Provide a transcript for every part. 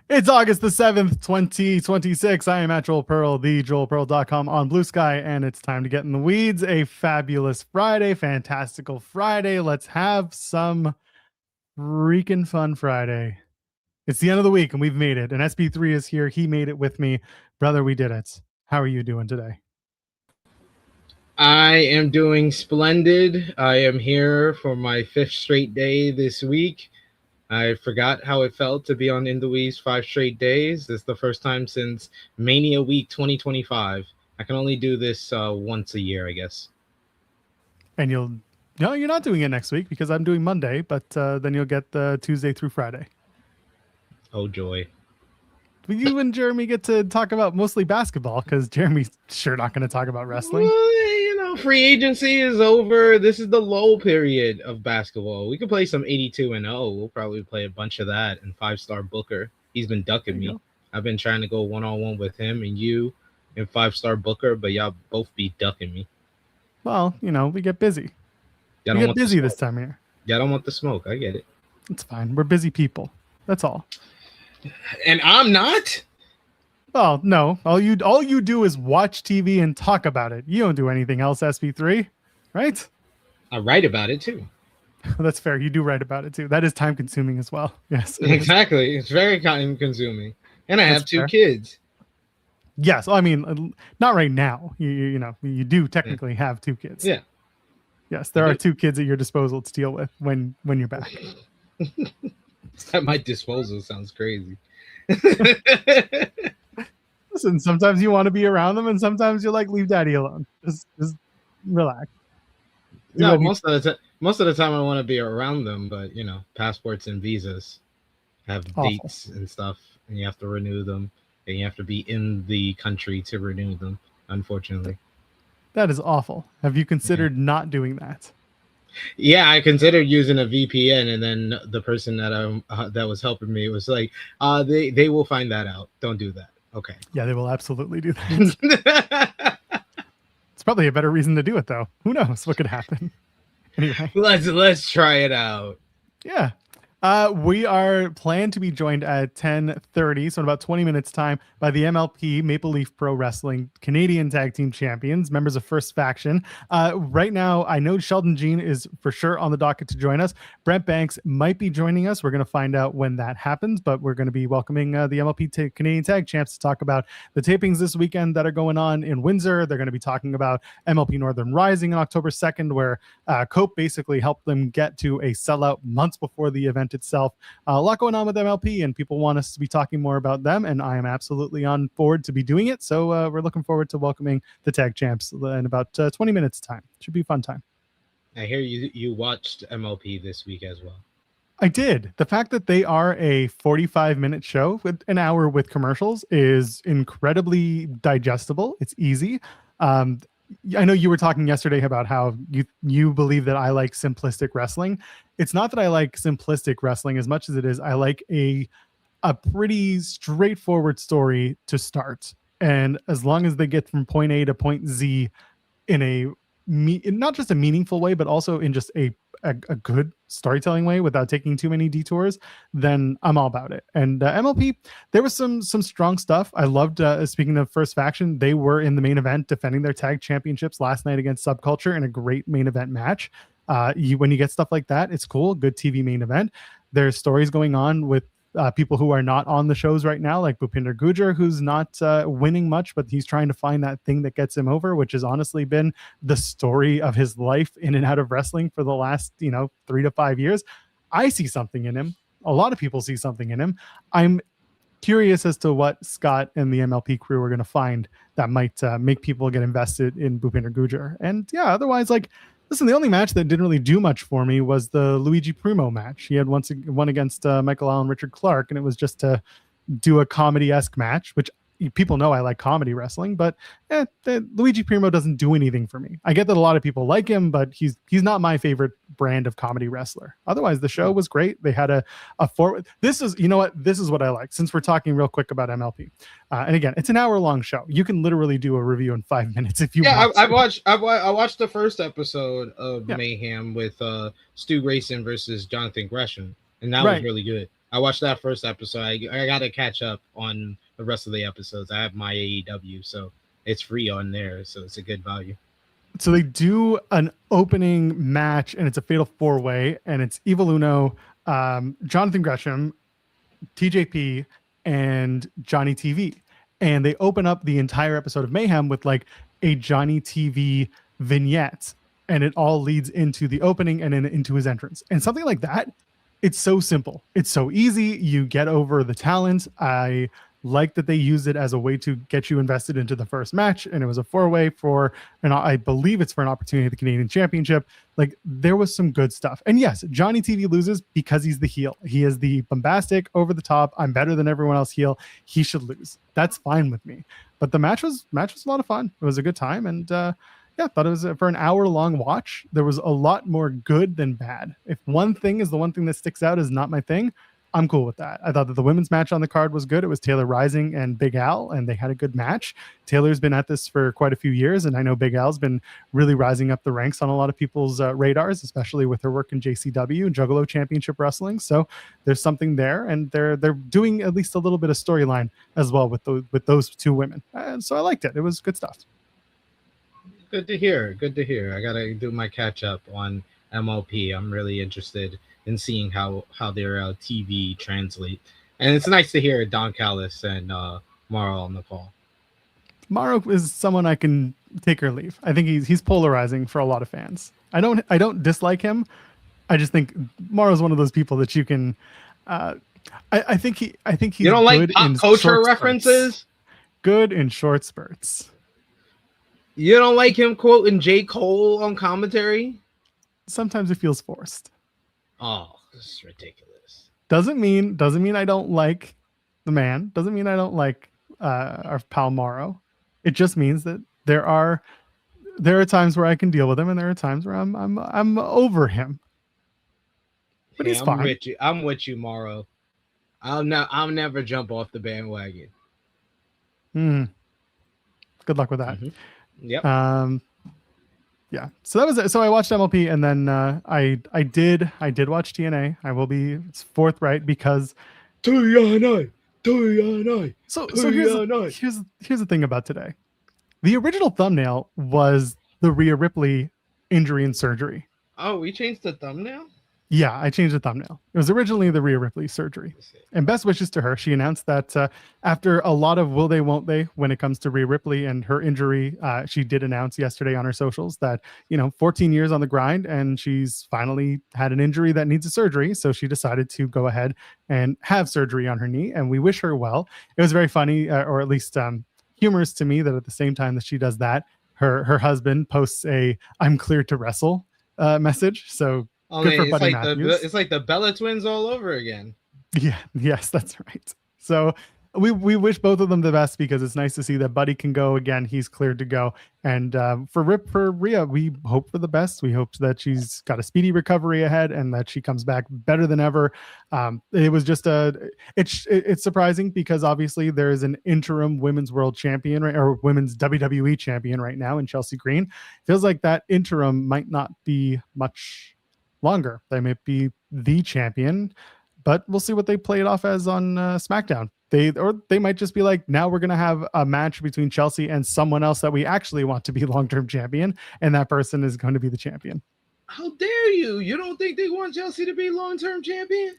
It's August the 7th, 2026. I am at Joel Pearl, thejoelpearl.com on Blue Sky, and it's time to get in the weeds. A fabulous Friday, fantastical Friday. Let's have some freaking fun Friday. It's the end of the week, and we've made it. And SB3 is here. He made it with me. Brother, we did it. How are you doing today? I am doing splendid. I am here for my 5th straight day this week. I forgot how it felt to be on In the Weeds 5 straight days. This is the first time since Mania Week 2025. I can only do this once a year, I guess. And you're not doing it next week because I'm doing Monday, but then you'll get the Tuesday through Friday. Oh, joy. You and Jeremy get to talk about mostly basketball because Jeremy's sure not going to talk about wrestling. Well, free agency is over. This is the lull period of basketball. We could play some 82-0. We'll probably play a bunch of that and 5-star Booker. He's been ducking me. I've been trying to go one-on-one with him and you and 5-star Booker, but y'all both be ducking me. Well, we get busy. We get busy this time of year. Y'all don't want the smoke. I get it. It's fine. We're busy people. That's all. And I'm not? Well, no. All you do is watch TV and talk about it. You don't do anything else, SB3, right? I write about it too. That's fair. You do write about it too. That is time consuming as well. Yes. Exactly. It's very time consuming. And I have 2 kids. Yes. I mean, not right now. You do technically have 2 kids. Yeah. Yes, there are 2 kids at your disposal to deal with when you're back. At my disposal sounds crazy. Listen, sometimes you want to be around them, and sometimes you're like, leave daddy alone. Just relax. No, most of the time I want to be around them, but passports and visas have dates and stuff, and you have to renew them, and you have to be in the country to renew them. Unfortunately, that is awful. Have you considered not doing that? Yeah, I considered using a VPN, and then the person that was helping me was like, they will find that out. Don't do that. Okay. Yeah, they will absolutely do that. It's probably a better reason to do it, though. Who knows what could happen? Anyway, let's try it out. Yeah. We are planned to be joined at 10:30, so in about 20 minutes time, by the MLP Maple Leaf Pro Wrestling Canadian Tag Team Champions, members of First Faction. Right now, I know Sheldon Jean is for sure on the docket to join us. Brent Banks might be joining us. We're going to find out when that happens, but we're going to be welcoming the MLP Canadian Tag Champs to talk about the tapings this weekend that are going on in Windsor. They're going to be talking about MLP Northern Rising on October 2nd, where Cope basically helped them get to a sellout months before the event itself. A lot going on with MLP, and people want us to be talking more about them, and I am absolutely on board to be doing it. So we're looking forward to welcoming the tag champs in about 20 minutes time. Should be a fun time. I hear you watched MLP this week as well. I did. The fact that they are a 45-minute show with an hour with commercials is incredibly digestible. It's easy. I know you were talking yesterday about how you believe that I like simplistic wrestling. It's not that I like simplistic wrestling as much as it is I like a pretty straightforward story to start. And as long as they get from point A to point Z in a not just a meaningful way, but also in just a good storytelling way without taking too many detours, then I'm all about it. And MLP, there was some strong stuff. I loved, speaking of First Faction, they were in the main event defending their tag championships last night against Subculture in a great main event match. When you get stuff like that, it's cool. Good TV main event. There's stories going on with people who are not on the shows right now, like Bhupinder Gujjar, who's not winning much, but he's trying to find that thing that gets him over, which has honestly been the story of his life in and out of wrestling for the last 3 to 5 years. I see something in him. A lot of people see something in him. I'm curious as to what Scott and the MLP crew are going to find that might make people get invested in Bhupinder Gujjar. And yeah, otherwise, listen, the only match that didn't really do much for me was the Luigi Primo match. He had one against Michael Allen, Richard Clark, and it was just to do a comedy-esque match, which people know I like comedy wrestling, but Luigi Primo doesn't do anything for me. I get that a lot of people like him, but he's not my favorite brand of comedy wrestler. Otherwise, the show was great. They had a forward. This is what I like. Since we're talking real quick about MLP, and again, it's an hour-long show. You can literally do a review in 5 minutes if you want. I watched the first episode of Mayhem with Stu Grayson versus Jonathan Gresham, and that was really good. I watched that first episode. I got to catch up on the rest of the episodes. I have my AEW, so it's free on there, so it's a good value. So they do an opening match, and it's a fatal 4-way, and it's Evil Uno, Jonathan Gresham, TJP, and Johnny TV. And they open up the entire episode of Mayhem with like a Johnny TV vignette, and it all leads into the opening and then into his entrance. And something like that, it's so simple. It's so easy. You get over the talent. I like that they used it as a way to get you invested into the first match, and it was a 4-way for, and I believe it's for an opportunity at the Canadian Championship. Like, there was some good stuff. And yes, Johnny TV loses because he's the heel. He is the bombastic, over the top, I'm better than everyone else heel. He should lose. That's fine with me. But the match was a lot of fun. It was a good time, and yeah, thought it was for an hour-long watch. There was a lot more good than bad. If one thing is the one thing that sticks out is not my thing, I'm cool with that. I thought that the women's match on the card was good. It was Taylor Rising and Big Al, and they had a good match. Taylor's been at this for quite a few years, and I know Big Al's been really rising up the ranks on a lot of people's radars, especially with her work in JCW and Juggalo Championship Wrestling. So there's something there, and they're doing at least a little bit of storyline as well with those two women. And so I liked it. It was good stuff. Good to hear. Good to hear. I gotta do my catch up on MLP. I'm really interested in seeing how their TV translate, and it's nice to hear Don Callis and Morrow on the call. Morrow is someone I can take or leave. I think he's polarizing for a lot of fans. I don't dislike him. I just think Morrow's one of those people that you can. I think he's. You don't like pop culture references? Good in short spurts. You don't like him quoting J. Cole on commentary? Sometimes it feels forced. Oh, this is ridiculous. Doesn't mean I don't like the man. Doesn't mean I don't like our pal Morrow. It just means that there are times where I can deal with him, and there are times where I'm over him. But he's fine. I'm with you, Morrow. I'll never jump off the bandwagon. Good luck with that. Mm-hmm. Yep. Yeah. So that was it. So I watched MLP, and then I did watch TNA. I will be forthright because TNA. So here's the thing about today. The original thumbnail was the Rhea Ripley injury and surgery. Oh, we changed the thumbnail? Yeah, I changed the thumbnail. It was originally the Rhea Ripley surgery. And best wishes to her. She announced that after a lot of will they, won't they, when it comes to Rhea Ripley and her injury, she did announce yesterday on her socials that, 14 years on the grind, and she's finally had an injury that needs a surgery. So she decided to go ahead and have surgery on her knee, and we wish her well. It was very funny, or at least humorous to me, that at the same time that she does that, her husband posts a "I'm clear to wrestle" message. So good for Buddy Matthews. It's like the Bella twins all over again. Yeah, yes, that's right. So we wish both of them the best, because it's nice to see that Buddy can go again. He's cleared to go. And for Rhea, we hope for the best. We hope that she's got a speedy recovery ahead and that she comes back better than ever. It was just it's surprising, because obviously there is an interim women's world champion, right, or women's WWE champion right now in Chelsea Green. Feels like that interim might not be much longer. They may be the champion, but we'll see what they play it off as on SmackDown. They might just be like, now we're going to have a match between Chelsea and someone else that we actually want to be long-term champion, and that person is going to be the champion. How dare you? You don't think they want Chelsea to be long-term champion?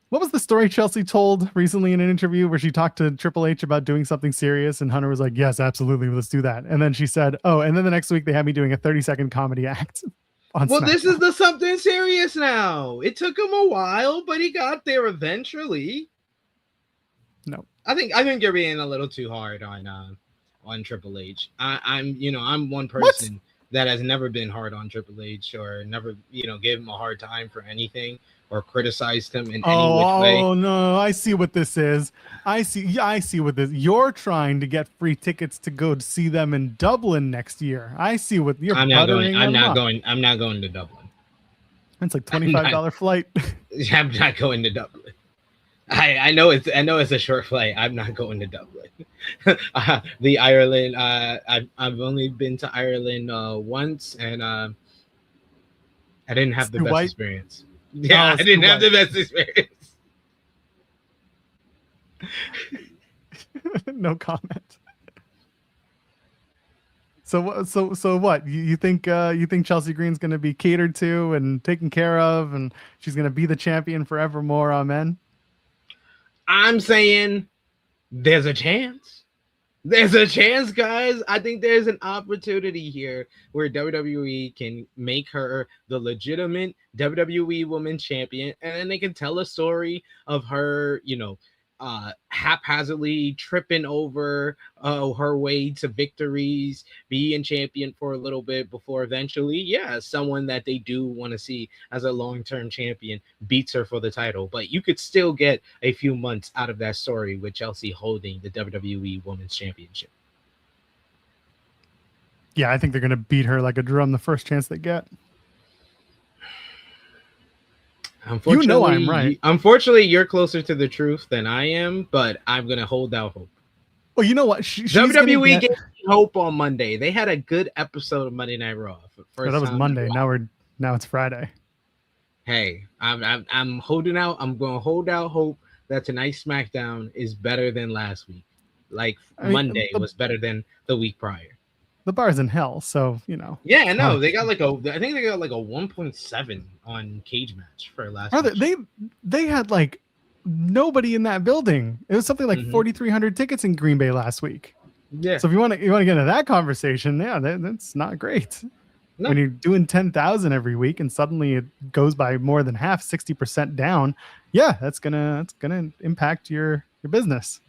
What was the story Chelsea told recently in an interview where she talked to Triple H about doing something serious, and Hunter was like, yes, absolutely, let's do that. And then she said, oh, and then the next week they had me doing a 30-second comedy act. Well, this is the something serious now. It took him a while, but he got there eventually. No, I think you're being a little too hard on Triple H. I'm one person that has never been hard on Triple H, or never gave him a hard time for anything or criticized him in any which way. Oh no, I see what this is. I see what this. You're trying to get free tickets to go to see them in Dublin next year. I see what you're. I'm not going to Dublin. It's like $25 flight. I'm not going to Dublin. I know it's a short flight. I'm not going to Dublin. The Ireland. I've only been to Ireland once, and I didn't have the best experience. Yeah, I didn't have the best experience. No comment. So what? You think Chelsea Green's going to be catered to and taken care of, and she's going to be the champion forevermore? Amen. I'm saying there's a chance. There's a chance, guys. I think there's an opportunity here where WWE can make her the legitimate WWE Women's Champion, and then they can tell a story of her, haphazardly tripping over her way to victories, being champion for a little bit before eventually, someone that they do want to see as a long-term champion beats her for the title. But you could still get a few months out of that story with Chelsea holding the WWE Women's Championship. Yeah, I think they're going to beat her like a drum the first chance they get. Unfortunately, I'm right. Unfortunately, you're closer to the truth than I am, but I'm going to hold out hope. Well, you know what? WWE gave me hope on Monday. They had a good episode of Monday Night Raw. That was Monday. Now it's Friday. Hey, I'm holding out. I'm going to hold out hope that tonight's SmackDown is better than last week. Monday was better than the week prior. The bar's in hell, so Yeah, no, they got I think they got like a 1.7 on Cage Match for last. Brother, they had like nobody in that building. It was something like 4,300 tickets in Green Bay last week. Yeah. So if you want to get into that conversation, that's not great. No. When you're doing 10,000 every week and suddenly it goes by more than half, 60% down, that's gonna impact your business.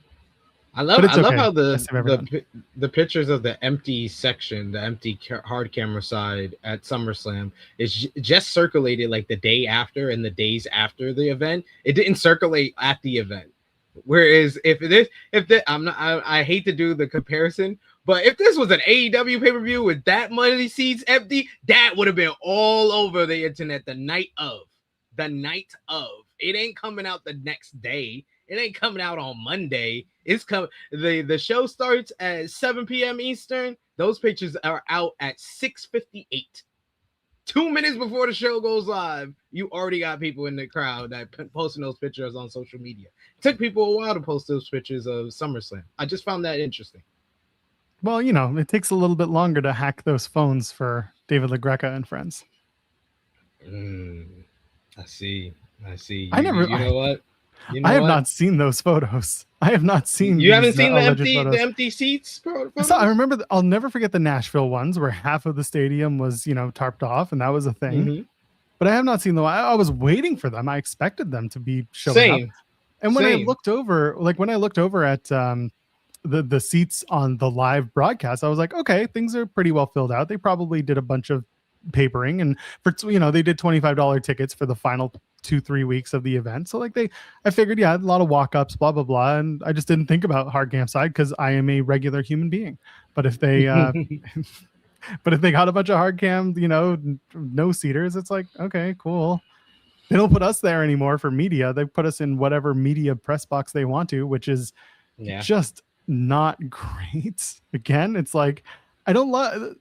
I love how the pictures of the empty section, the empty hard camera side at SummerSlam is just circulated like the day after and the days after the event. It didn't circulate at the event. Whereas I hate to do the comparison, but if this was an AEW pay-per-view with that many seats empty, that would have been all over the internet the night of. It ain't coming out the next day. It ain't coming out on Monday. It's coming. The show starts at 7 p.m. Eastern. Those pictures are out at 6:58. 2 minutes before the show goes live, you already got people in the crowd that posting those pictures on social media. It took people a while to post those pictures of SummerSlam. I just found that interesting. Well, it takes a little bit longer to hack those phones for David LaGreca and friends. I see. I have not seen those photos. I have not seen. You haven't seen the empty seats? So I remember. I'll never forget the Nashville ones where half of the stadium was, tarped off, and that was a thing. Mm-hmm. But I have not seen them. I was waiting for them. I expected them to be showing up. And when I looked over, at the seats on the live broadcast, I was like, okay, things are pretty well filled out. They probably did a bunch of papering, and they did $25 tickets for the final 2-3 weeks of the event. So I figured, a lot of walk-ups, blah blah blah, and I just didn't think about hard cam side because I am a regular human being. But if they got a bunch of hard cam, no seaters, it's like, okay, cool. They don't put us there anymore for media. They put us in whatever media press box they want to, which is just not great. Again, it's like, I don't love.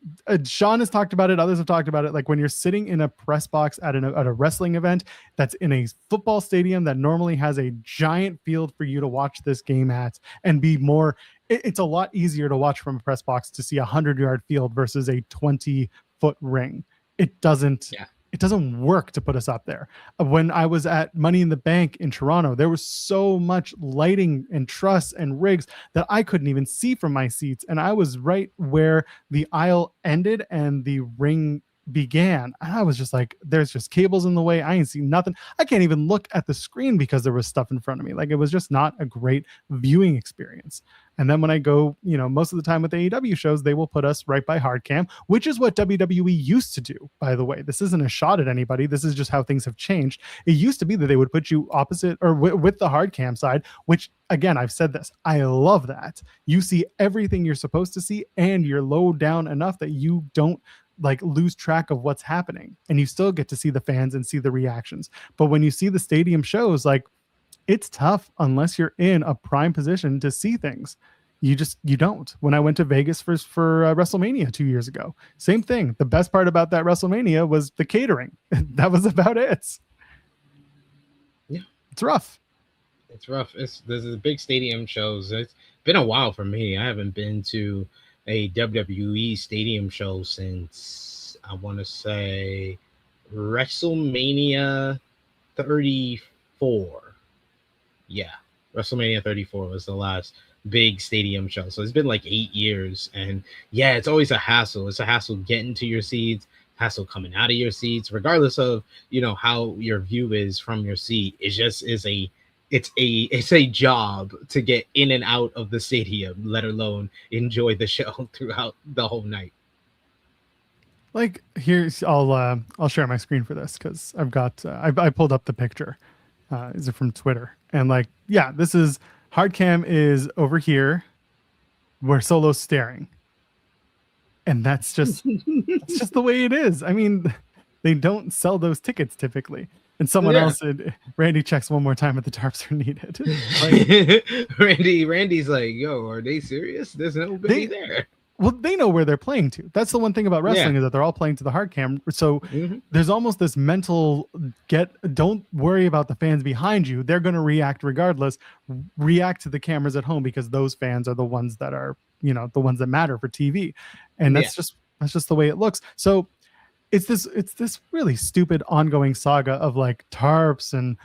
Sean has talked about it. Others have talked about it. Like when you're sitting in a press box at a wrestling event that's in a football stadium that normally has a giant field for you to watch this game at, and be more. It's a lot easier to watch from a press box to see a 100-yard field versus a 20-foot ring. It doesn't. Yeah. It doesn't work to put us up there. When I was at Money in the Bank in Toronto, there was so much lighting and truss and rigs that I couldn't even see from my seats. And I was right where the aisle ended and the ring began. And I was just like, there's just cables in the way. I ain't seen nothing. I can't even look at the screen because there was stuff in front of me. Like, it was just not a great viewing experience. And then when I go, most of the time with AEW shows, they will put us right by hard cam, which is what WWE used to do, by the way. This isn't a shot at anybody. This is just how things have changed. It used to be that they would put you opposite or with the hard cam side, which, again, I've said this. I love that. You see everything you're supposed to see, and you're low down enough that you don't lose track of what's happening, and you still get to see the fans and see the reactions. But when you see the stadium shows, it's tough unless you're in a prime position to see things. You don't. When I went to Vegas for WrestleMania 2 years ago, same thing. The best part about that WrestleMania was the catering. That was about it. Yeah, it's rough. It's rough. This is big stadium shows. It's been a while for me. I haven't been to a WWE stadium show since I want to say WrestleMania 34. Yeah, WrestleMania 34 was the last big stadium show. So it's been like 8 years, and yeah, it's always a hassle. It's a hassle getting to your seats, hassle coming out of your seats, regardless of how your view is from your seat. It just is it's a job to get in and out of the stadium, let alone enjoy the show throughout the whole night. Like here's I'll share my screen for this because I've got I pulled up the picture. Is it from Twitter? And like, yeah, this is hard cam is over here where Solo's staring. And that's just the way it is. I mean, they don't sell those tickets typically. And someone else said, Randy checks one more time if the tarps are needed. Like, Randy's like, yo, are they serious? There's nobody there. Well, they know where they're playing to. That's the one thing about wrestling is that they're all playing to the hard cam. So there's almost this mental don't worry about the fans behind you. They're going to react regardless. React to the cameras at home because those fans are the ones that are, the ones that matter for TV. And that's just the way it looks. So it's this really stupid ongoing saga of like tarps and,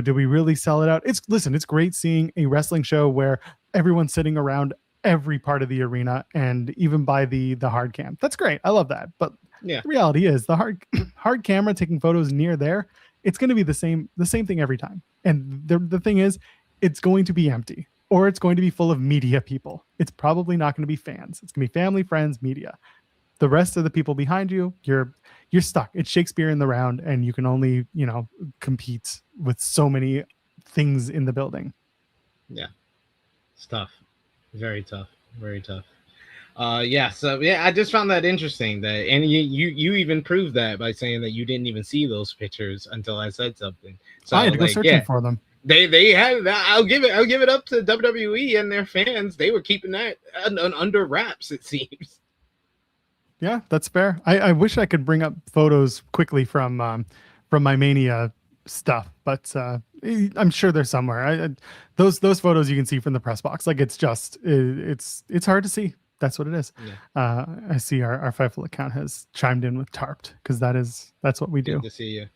do we really sell it out? It's great seeing a wrestling show where everyone's sitting around every part of the arena and even by the hard cam. That's great. I love that. But the reality is the hard camera taking photos near there, it's going to be the same thing every time. And the thing is, it's going to be empty or it's going to be full of media people. It's probably not going to be fans. It's going to be family, friends, media. The rest of the people behind you, you're stuck. It's Shakespeare in the round and you can only, compete with so many things in the building. Yeah. It's tough. Very tough. Very tough. I just found that interesting and you even proved that by saying that you didn't even see those pictures until I said something. So I had to go searching for them. They had that. I'll give it up to WWE and their fans. They were keeping that under wraps, it seems. Yeah, that's fair. I wish I could bring up photos quickly from my Mania stuff, but I'm sure they're somewhere. Those photos you can see from the press box. Like it's hard to see. That's what it is. Yeah. I see our Fightful account has chimed in with tarped because that's what we do. Good to see you.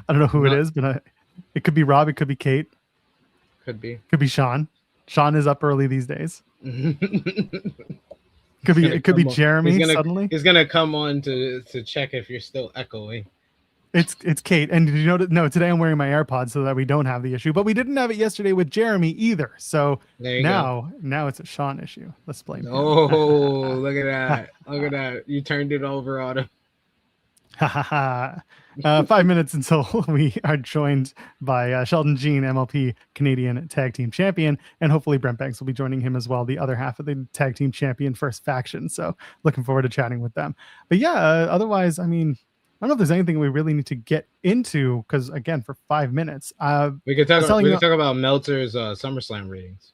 I don't know who it is, but it could be Rob. It could be Kate. Could be Sean. Sean is up early these days. It could be Jeremy. He's gonna come on to check if you're still echoing. It's Kate, and did you know? No, today I'm wearing my AirPods so that we don't have the issue. But we didn't have it yesterday with Jeremy either. So now it's a Sean issue. Let's blame him. Oh, look at that! Look at that! You turned it over on him. 5 minutes until we are joined by Sheldon Jean, MLP Canadian Tag Team Champion, and hopefully Brent Banks will be joining him as well, the other half of the Tag Team Champion First Faction. So looking forward to chatting with them. But yeah, otherwise, I mean, I don't know if there's anything we really need to get into because again, for 5 minutes, we could talk about Meltzer's SummerSlam ratings.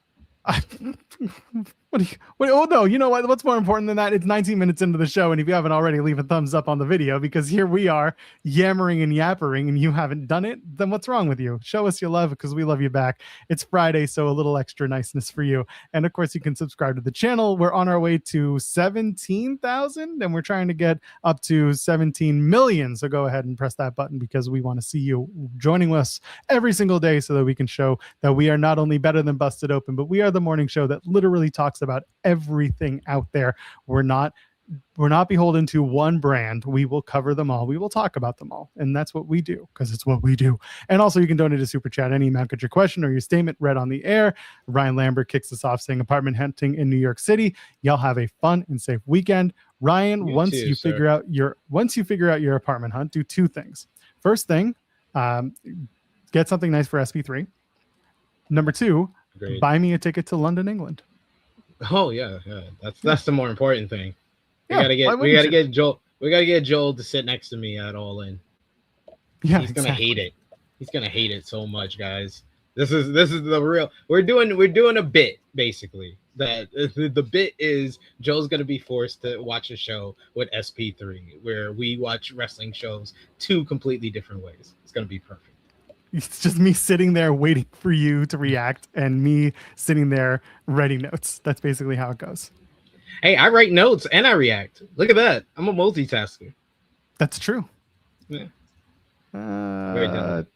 Oh no, you know what? What's more important than that? It's 19 minutes into the show, and if you haven't already, leave a thumbs up on the video because here we are yammering and yappering, and you haven't done it. Then what's wrong with you? Show us your love because we love you back. It's Friday, so a little extra niceness for you. And of course, you can subscribe to the channel. We're on our way to 17,000, and we're trying to get up to 17 million. So go ahead and press that button because we want to see you joining us every single day so that we can show that we are not only better than Busted Open, but we are the morning show that literally talks about everything out there. We're not beholden to one brand. We will cover them all. We will talk about them all. And that's what we do because it's what we do. And also you can donate a super chat any amount, get your question or your statement read on the air. Ryan Lambert kicks us off saying apartment hunting in New York City. Y'all have a fun and safe weekend. Ryan, once you figure out your apartment hunt, do two things. First thing, get something nice for SP3. Number two, buy me a ticket to London, England. Oh yeah. That's the more important thing. We gotta get Joel to sit next to me at All In. Yeah, he's gonna hate it. He's gonna hate it so much, guys. This is the real. We're doing a bit basically. That the bit is Joel's gonna be forced to watch a show with SP3 where we watch wrestling shows two completely different ways. It's gonna be perfect. It's just me sitting there waiting for you to react and me sitting there writing notes. That's basically how it goes. Hey, I write notes and I react. Look at that. I'm a multitasker. That's true. Yeah. Very done.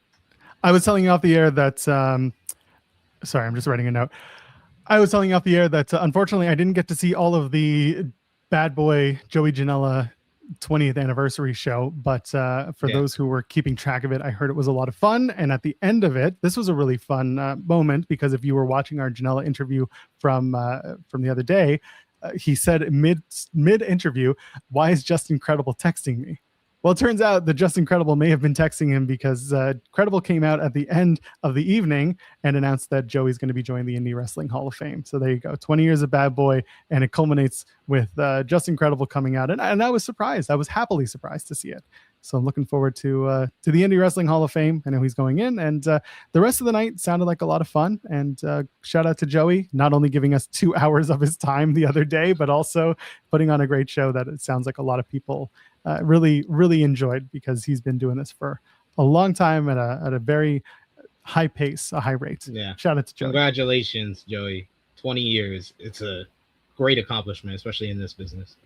I was telling you off the air that, sorry, I'm just writing a note. I was telling you off the air that unfortunately I didn't get to see all of the Bad Boy Joey Janela 20th anniversary show, but for those who were keeping track of it, I heard it was a lot of fun. And at the end of it, this was a really fun moment, because if you were watching our Janela interview from the other day, he said mid interview, "Why is Justin Credible texting me?" Well, it turns out that Justin Credible may have been texting him because Credible came out at the end of the evening and announced that Joey's going to be joining the Indie Wrestling Hall of Fame. So there you go, 20 years of Bad Boy, and it culminates with Justin Credible coming out. And I was surprised. I was happily surprised to see it. So I'm looking forward to the Indie Wrestling Hall of Fame. I know he's going in, and the rest of the night sounded like a lot of fun. And shout out to Joey, not only giving us 2 hours of his time the other day, but also putting on a great show that it sounds like a lot of people really enjoyed, because he's been doing this for a long time at a very high pace, a high rate. Yeah. Shout out to Joey. Congratulations, Joey. 20 years. It's a great accomplishment, especially in this business.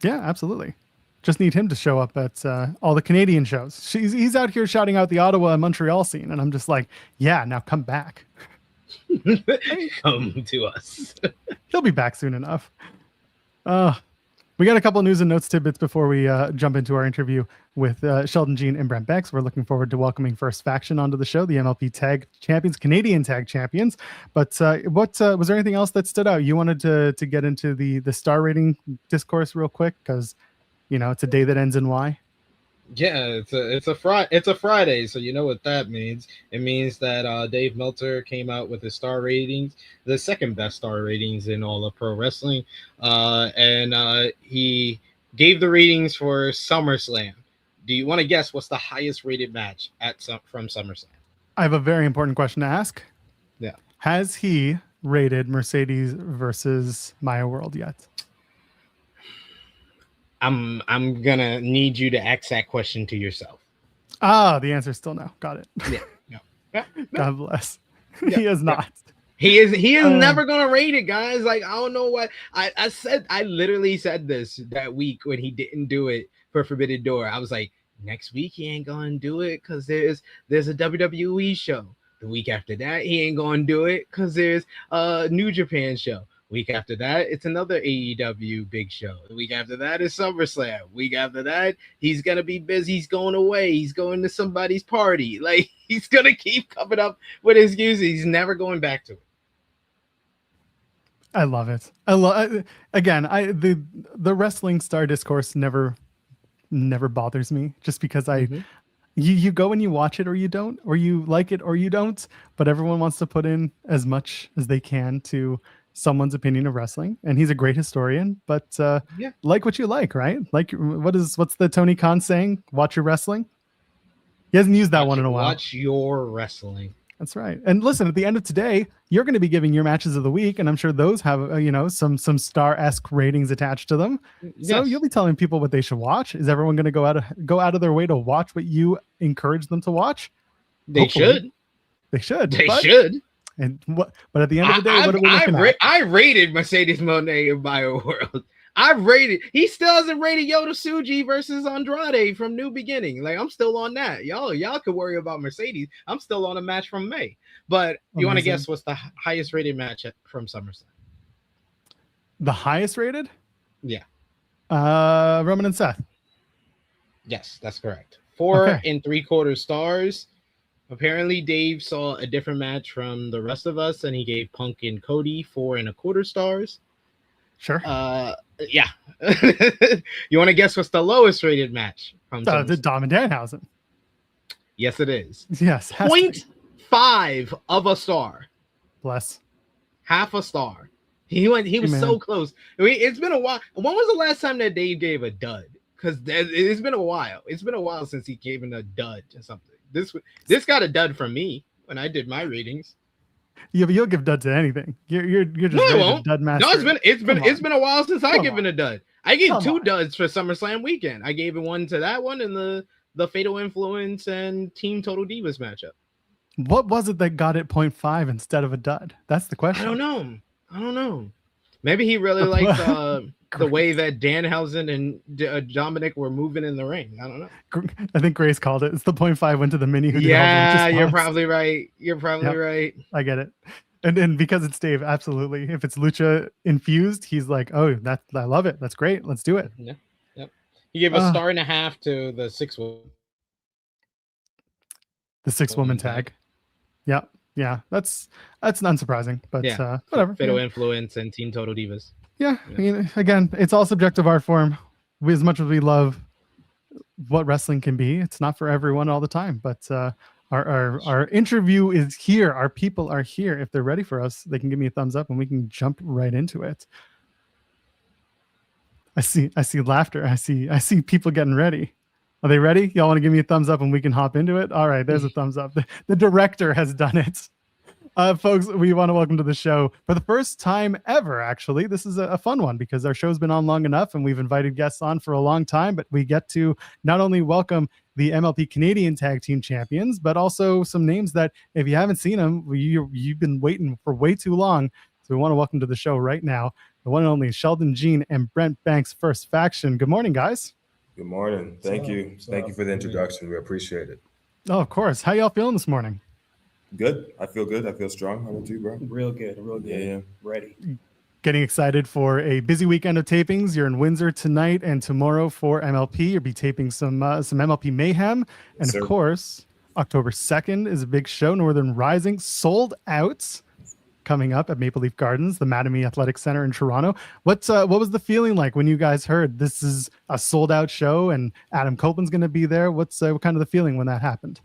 Yeah, absolutely. Just need him to show up at all the Canadian shows. He's out here shouting out the Ottawa and Montreal scene, and I'm just like, yeah, now come back. Come to us. He'll be back soon enough. We got a couple of news and notes tidbits before we jump into our interview with Sheldon Jean and Brent Banks. We're looking forward to welcoming First Faction onto the show, the MLP Tag Champions, Canadian Tag Champions. But what was there anything else that stood out? You wanted to get into the star rating discourse real quick, because it's a day that ends in Y. Yeah, it's a Friday, so you know what that means. It means that Dave Meltzer came out with his star ratings, the second best star ratings in all of pro wrestling, and he gave the ratings for SummerSlam. Do you want to guess what's the highest rated match from SummerSlam? I have a very important question to ask. Yeah, has he rated Mercedes versus Maya World yet? I'm gonna need you to ask that question to yourself. The answer is still no. Got it. Yeah. No. God bless. Yeah, he is not. He is never gonna rate it, guys. Like, I don't know what I literally said this that week when he didn't do it for Forbidden Door. I was like, next week he ain't gonna do it because there's a WWE show. The week after that, he ain't gonna do it because there's a New Japan show. Week after that, it's another AEW big show. The week after that is SummerSlam. Week after that, he's going to be busy. He's going away. He's going to somebody's party. Like, he's going to keep coming up with excuses. He's never going back to it. I love it. Again, the wrestling star discourse never bothers me, just because you go and you watch it or you don't, or you like it or you don't, but everyone wants to put in as much as they can to someone's opinion of wrestling, and he's a great historian, but like what you like, right? Like, what's the Tony Khan saying? Watch your wrestling. He hasn't used that one in a while. Watch your wrestling. That's right. And listen, at the end of today, you're going to be giving your matches of the week, and I'm sure those have some star-esque ratings attached to them. Yes. So you'll be telling people what they should watch. Is everyone going to go out of their way to watch what you encourage them to watch? They should. They should. They should. And what? But at the end of the day, what are we looking at? I rated Mercedes Moné in BioWorld. He still hasn't rated Yota Tsuji versus Andrade from New Beginning. Like, I'm still on that. Y'all could worry about Mercedes. I'm still on a match from May. But you want to guess what's the highest rated match from SummerSlam? The highest rated? Yeah. Roman and Seth. Yes, that's correct. 4 3/4 stars. Apparently, Dave saw a different match from the rest of us, and he gave Punk and Cody 4 1/4 stars. Sure. Yeah. You want to guess what's the lowest rated match from the Dom and Danhausen? Yes, it is. Yes. 0.5 of a star. Bless. Half a star. He was so close. I mean, it's been a while. When was the last time that Dave gave a dud? Because it's been a while. It's been a while since he gave a dud or something. This got a dud from me when I did my ratings. Yeah, but you'll give dud to anything. You're just no, I won't. Dud master. No, it's been a while since I given a dud. I gave 2 duds for SummerSlam weekend. I gave one to that one and the Fatal Influence and Team Total Divas matchup. What was it that got it 0.5 instead of a dud? That's the question. I don't know. Maybe he really liked the way that Danhausen and Dominic were moving in the ring. I don't know. I think Grace called it. It's the 0.5 went to the mini. Yeah, you're probably right. You're probably right. I get it. And because it's Dave, absolutely. If it's lucha infused, he's like, oh, I love it. That's great. Let's do it. Yeah. Yep. He gave a 1.5 to the 6-woman. The 6-woman tag. Yeah. Yeah. That's unsurprising, but whatever. Fatal Influence and Team Total Divas. Yeah. I mean, again, it's all subjective art form. As much as we love what wrestling can be, it's not for everyone all the time, but our interview is here. Our people are here. If they're ready for us, they can give me a thumbs up and we can jump right into it. I see laughter. I see people getting ready. Are they ready? Y'all want to give me a thumbs up and we can hop into it? All right, there's a thumbs up. The director has done it. Folks, we want to welcome to the show for the first time ever, actually. This is a fun one because our show's been on long enough and we've invited guests on for a long time, but we get to not only welcome the MLP Canadian Tag Team Champions, but also some names that if you haven't seen them, you've been waiting for way too long. So we want to welcome to the show right now, the one and only Sheldon Jean and Brent Banks First Faction. Good morning, guys. Good morning. Thank you. Thank you for the introduction. We appreciate it. Oh, of course. How y'all feeling this morning? Good. I feel good. I feel strong. How about you, bro? Real good. Yeah. Ready. Getting excited for a busy weekend of tapings. You're in Windsor tonight and tomorrow for MLP. You'll be taping some MLP Mayhem. And Yes, of course, October 2nd is a big show, Northern Rising, sold out, coming up at Maple Leaf Gardens, the Mattamy Athletic Center in Toronto. What was the feeling like when you guys heard this is a sold out show and Adam Copeland's going to be there? What kind of the feeling when that happened?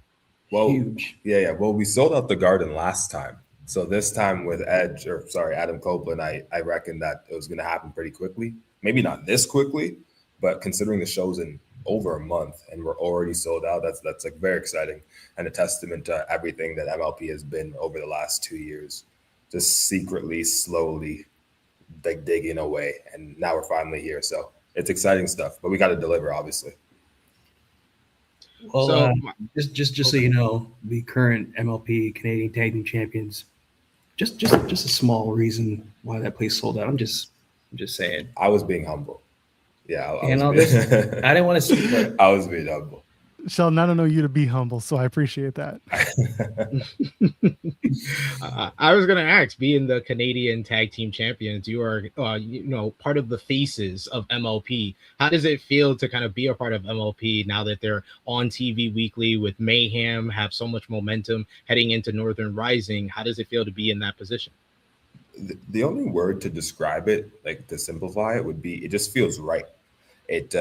Well, Huge. Yeah. Well, we sold out the Garden last time. So this time with Adam Copeland, I reckon that it was going to happen pretty quickly. Maybe not this quickly, but considering the show's in over a month and we're already sold out, that's like very exciting and a testament to everything that MLP has been over the last 2 years. Just secretly, slowly, like digging away, and now we're finally here. So it's exciting stuff, but we got to deliver, obviously. Well, just so you know, the current MLP Canadian Tag Team Champions, just a small reason why that place sold out. I'm just saying. I was being humble. Yeah, I didn't want to see, but I was being humble. Sheldon, I don't know you to be humble, so I appreciate that. I was going to ask, being the Canadian Tag Team Champions, you are, part of the faces of MLP. How does it feel to kind of be a part of MLP now that they're on TV weekly with Mayhem, have so much momentum heading into Northern Rising? How does it feel to be in that position? The only word to describe it, like to simplify it, would be it just feels right. It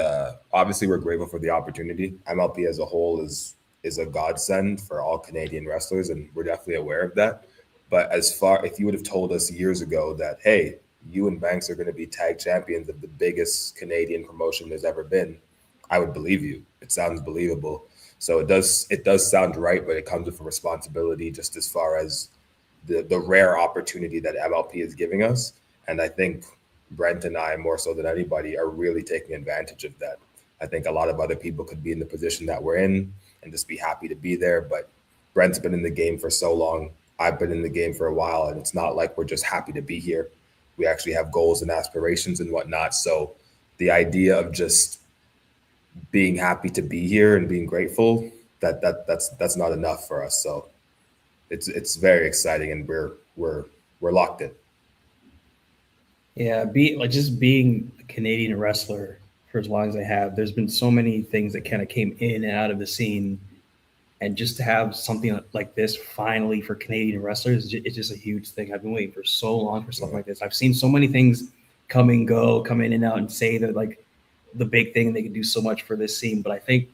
obviously we're grateful for the opportunity. MLP as a whole is a godsend for all Canadian wrestlers, and we're definitely aware of that. But if you would have told us years ago that, hey, you and Banks are going to be tag champions of the biggest Canadian promotion there's ever been, I would believe you. It sounds believable. So it does sound right, but it comes with a responsibility just as far as the rare opportunity that MLP is giving us. And I think Brent and I, more so than anybody, are really taking advantage of that. I think a lot of other people could be in the position that we're in and just be happy to be there. But Brent's been in the game for so long. I've been in the game for a while, and it's not like we're just happy to be here. We actually have goals and aspirations and whatnot. So the idea of just being happy to be here and being grateful, that's not enough for us. So it's very exciting, and we're locked in. Yeah, just being a Canadian wrestler for as long as I have, there's been so many things that kind of came in and out of the scene, and just to have something like this finally for Canadian wrestlers, it's just a huge thing. I've been waiting for so long for something like this. I've seen so many things come and go, come in and out, and say that like the big thing, they can do so much for this scene. But I think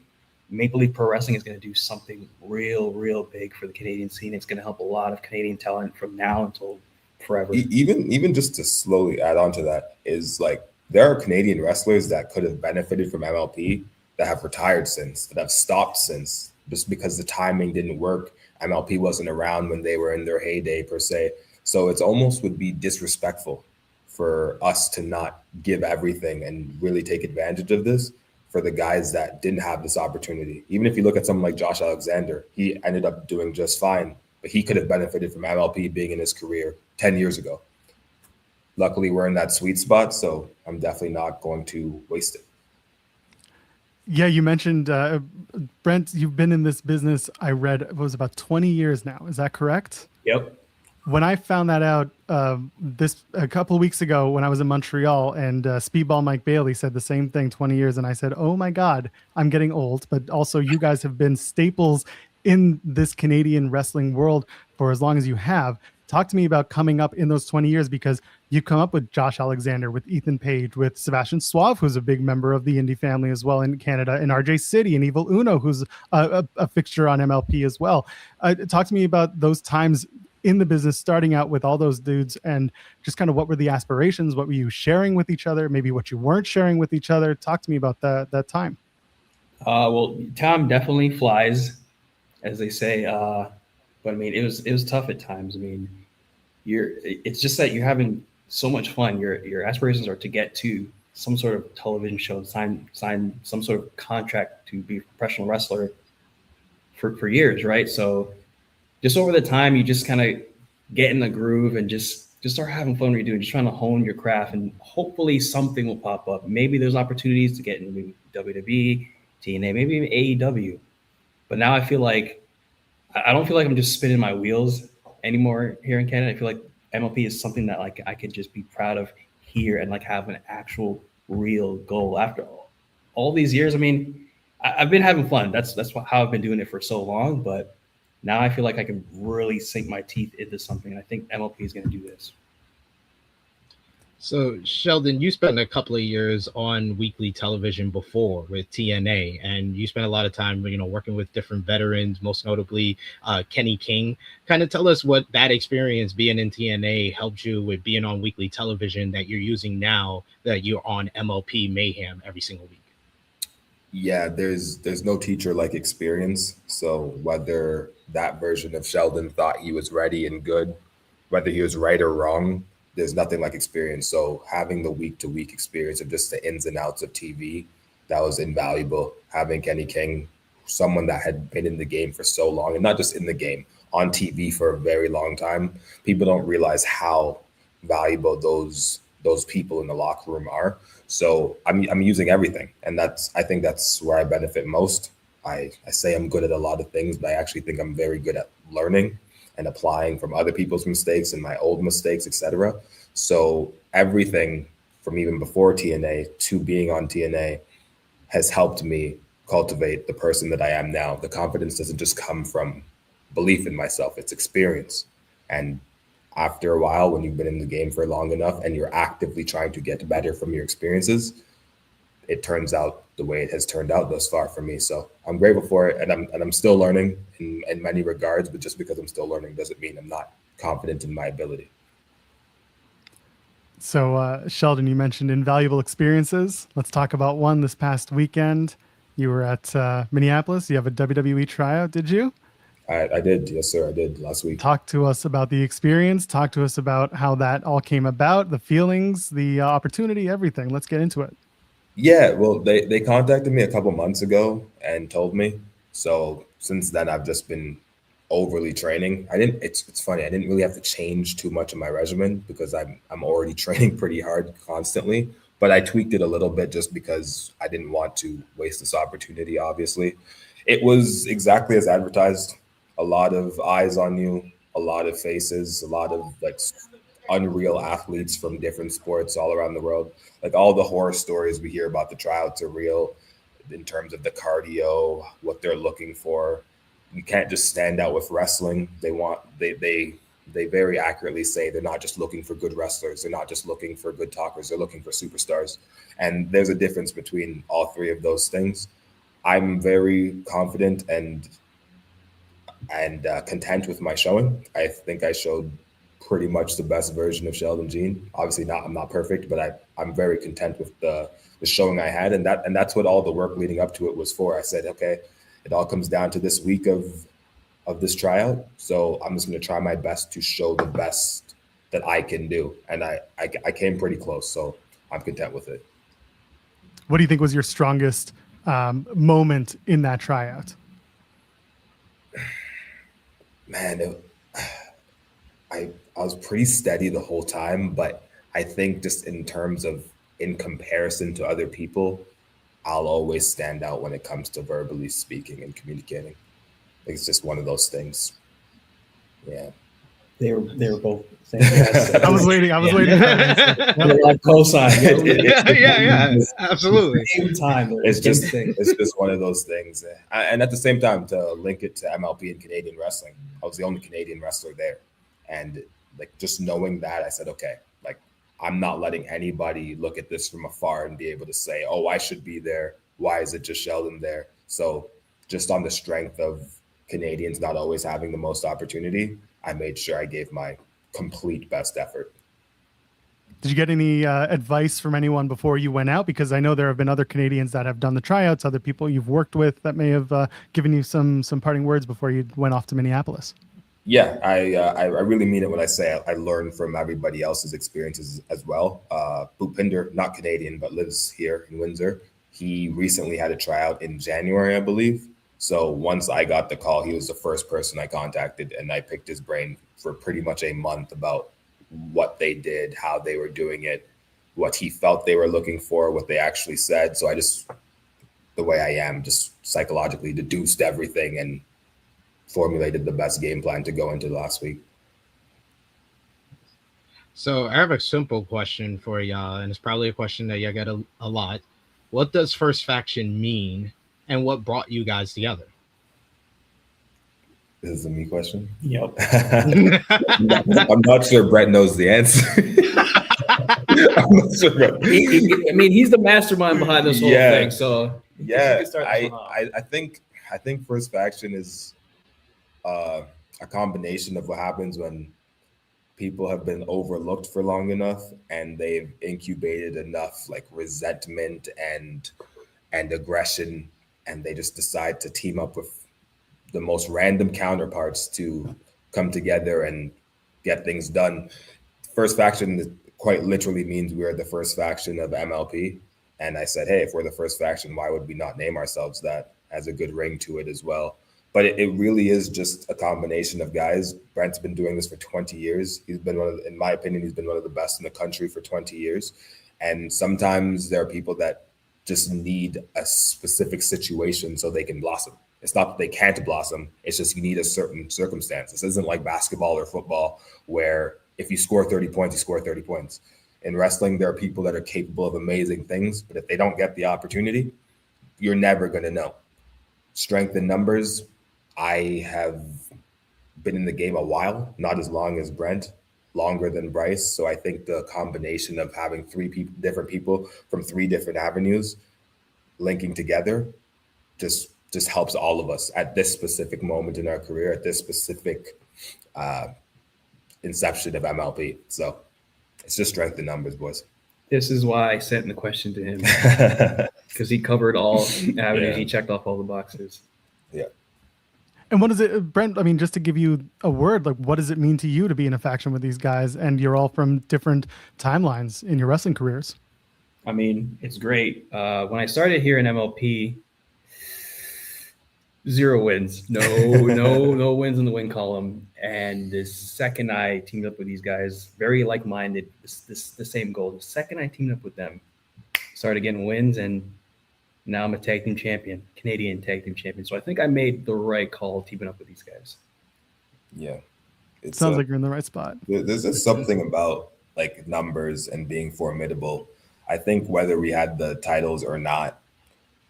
Maple Leaf Pro Wrestling is going to do something real big for the Canadian scene. It's going to help a lot of Canadian talent from now until forever. Even just to slowly add on to that is like there are Canadian wrestlers that could have benefited from MLP that have retired since, that have stopped since, just because the timing didn't work. MLP wasn't around when they were in their heyday per se. So it's almost would be disrespectful for us to not give everything and really take advantage of this for the guys that didn't have this opportunity. Even if you look at someone like Josh Alexander, he ended up doing just fine but he could have benefited from MLP being in his career 10 years ago. Luckily, we're in that sweet spot, so I'm definitely not going to waste it. Yeah, you mentioned, Brent, you've been in this business, I read, it was about 20 years now. Is that correct? Yep. When I found that out a couple of weeks ago when I was in Montreal, and Speedball Mike Bailey said the same thing, 20 years, and I said, oh my God, I'm getting old, but also you guys have been staples in this Canadian wrestling world for as long as you have. Talk to me about coming up in those 20 years, because you've come up with Josh Alexander, with Ethan Page, with Sebastian Suave, who's a big member of the indie family as well in Canada, and RJ City, and Evil Uno, who's a fixture on MLP as well. Talk to me about those times in the business, starting out with all those dudes, and just kind of what were the aspirations? What were you sharing with each other? Maybe what you weren't sharing with each other? Talk to me about that time. Well, time definitely flies, as they say. But I mean, it was tough at times. I mean, it's just that you're having so much fun. Your aspirations are to get to some sort of television show, sign some sort of contract to be a professional wrestler for years, right? So just over the time, you just kind of get in the groove and just start having fun when you're doing, just trying to hone your craft, and hopefully something will pop up. Maybe there's opportunities to get into WWE, TNA, maybe even AEW. But now I feel like I don't feel like I'm just spinning my wheels anymore here in Canada. I feel like MLP is something that like I could just be proud of here and like have an actual real goal after all these years. I mean, I've been having fun. That's how I've been doing it for so long. But now I feel like I can really sink my teeth into something. And I think MLP is going to do this. So, Sheldon, you spent a couple of years on weekly television before with TNA, and you spent a lot of time, working with different veterans, most notably Kenny King. Kind of tell us what that experience being in TNA helped you with being on weekly television that you're using now that you're on MLP Mayhem every single week. Yeah, there's no teacher like experience. So whether that version of Sheldon thought he was ready and good, whether he was right or wrong, there's nothing like experience. So having the week-to-week experience of just the ins and outs of TV, that was invaluable. Having Kenny King, someone that had been in the game for so long, and not just in the game, on TV for a very long time. People don't realize how valuable those people in the locker room are. So I'm using everything, and I think that's where I benefit most. I say I'm good at a lot of things, but I actually think I'm very good at learning and applying from other people's mistakes and my old mistakes, etc. So everything from even before TNA to being on TNA has helped me cultivate the person that I am now. The confidence doesn't just come from belief in myself, it's experience. And after a while, when you've been in the game for long enough and you're actively trying to get better from your experiences, it turns out the way it has turned out thus far for me. So I'm grateful for it, and I'm still learning in many regards, but just because I'm still learning doesn't mean I'm not confident in my ability. So Sheldon, you mentioned invaluable experiences. Let's talk about one this past weekend. You were at Minneapolis. You have a WWE tryout, did you? I did. Yes, sir. I did last week. Talk to us about the experience. Talk to us about how that all came about, the feelings, the opportunity, everything. Let's get into it. Yeah, well, they contacted me a couple months ago and told me. So since then, I've just been overly training. It's funny. I didn't really have to change too much of my regimen because I'm already training pretty hard constantly. But I tweaked it a little bit just because I didn't want to waste this opportunity. Obviously, it was exactly as advertised. A lot of eyes on you, a lot of faces, a lot of like unreal athletes from different sports all around the world. Like all the horror stories we hear about the tryouts are real in terms of the cardio, what they're looking for. You can't just stand out with wrestling. They very accurately say they're not just looking for good wrestlers. They're not just looking for good talkers. They're looking for superstars. And there's a difference between all three of those things. I'm very confident and content with my showing. I think I showed pretty much the best version of Sheldon Jean. Obviously I'm not perfect, but I'm very content with the showing I had. And that's what all the work leading up to it was for. I said, okay, it all comes down to this week of this tryout. So I'm just going to try my best to show the best that I can do. And I came pretty close. So I'm content with it. What do you think was your strongest moment in that tryout? Man, I was pretty steady the whole time, but I think just in terms of in comparison to other people, I'll always stand out when it comes to verbally speaking and communicating. It's just one of those things. Yeah. They were both saying yes. I was waiting. I was waiting for that answer. They're like cosign. Yeah, absolutely. Same time. It's just one of those things. And at the same time, to link it to MLP and Canadian wrestling, I was the only Canadian wrestler there. And like just knowing that, I said, okay, like I'm not letting anybody look at this from afar and be able to say, oh, I should be there. Why is it just Sheldon there? So just on the strength of Canadians not always having the most opportunity, I made sure I gave my complete best effort. Did you get any advice from anyone before you went out? Because I know there have been other Canadians that have done the tryouts, other people you've worked with that may have given you some parting words before you went off to Minneapolis. Yeah, I really mean it when I say I learned from everybody else's experiences as well. Bhupinder, not Canadian, but lives here in Windsor. He recently had a tryout in January, I believe. So once I got the call, he was the first person I contacted, and I picked his brain for pretty much a month about what they did, how they were doing it, what he felt they were looking for, what they actually said. So I just, the way I am, just psychologically deduced everything and formulated the best game plan to go into last week. So I have a simple question for y'all, and it's probably a question that y'all get a lot. What does First Faction mean, and what brought you guys together? This is a me question. Yep. I'm not sure Brett knows the answer. I'm not sure Brett. I mean, he's the mastermind behind this whole thing. So yeah, I think First Faction is a combination of what happens when people have been overlooked for long enough and they've incubated enough like resentment and aggression, and they just decide to team up with the most random counterparts to come together and get things done. First Faction quite literally means we are the first faction of MLP. And I said, hey, if we're the first faction, why would we not name ourselves that? Has a good ring to it as well. But it really is just a combination of guys. Brent's been doing this for 20 years. He's been in my opinion, he's been one of the best in the country for 20 years. And sometimes there are people that just need a specific situation so they can blossom. It's not that they can't blossom. It's just you need a certain circumstance. This isn't like basketball or football where if you score 30 points, you score 30 points. In wrestling, there are people that are capable of amazing things, but if they don't get the opportunity, you're never going to know. Strength in numbers. I have been in the game a while, not as long as Brent, longer than Bryce. So I think the combination of having different people from three different avenues linking together just helps all of us at this specific moment in our career, at this specific inception of MLP. So it's just strength in numbers, boys. This is why I sent the question to him, because he covered all avenues. Yeah. He checked off all the boxes. Yeah. And what is it, Brent? I mean, just to give you a word, like what does it mean to you to be in a faction with these guys? And you're all from different timelines in your wrestling careers. I mean, it's great. When I started here in MLP, 0 wins, no wins in the win column. And the second I teamed up with these guys, very like-minded, the same goal. The second I teamed up with them, started getting wins, and now I'm a tag team champion, Canadian tag team champion. So I think I made the right call teaming up with these guys. Yeah. It sounds like you're in the right spot. There's just something about like numbers and being formidable. I think whether we had the titles or not,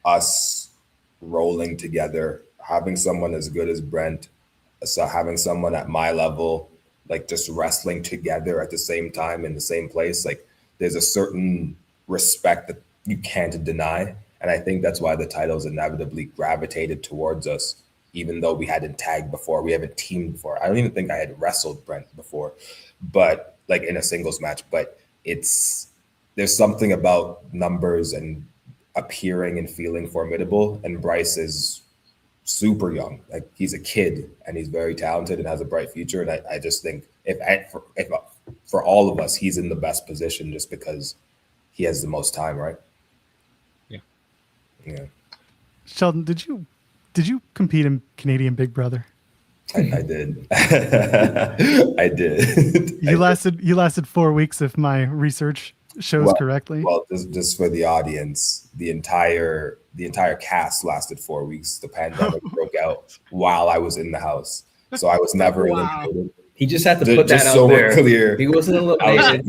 us rolling together, having someone as good as Brent, so having someone at my level, like just wrestling together at the same time in the same place, like there's a certain respect that you can't deny. And I think that's why the titles inevitably gravitated towards us, even though we hadn't tagged before, we haven't teamed before. I don't even think I had wrestled Brent before, but like in a singles match. But there's something about numbers and appearing and feeling formidable. And Bryce is super young, like he's a kid, and he's very talented and has a bright future. And I just think if for all of us, he's in the best position just because he has the most time, right? Yeah. Sheldon, did you compete in Canadian Big Brother? I did. I did. You lasted 4 weeks if my research shows correctly. Well, just for the audience, the entire cast lasted 4 weeks. The pandemic broke out while I was in the house, so I was never eliminated. He just had to put that out so there. We're clear. He wasn't eliminated.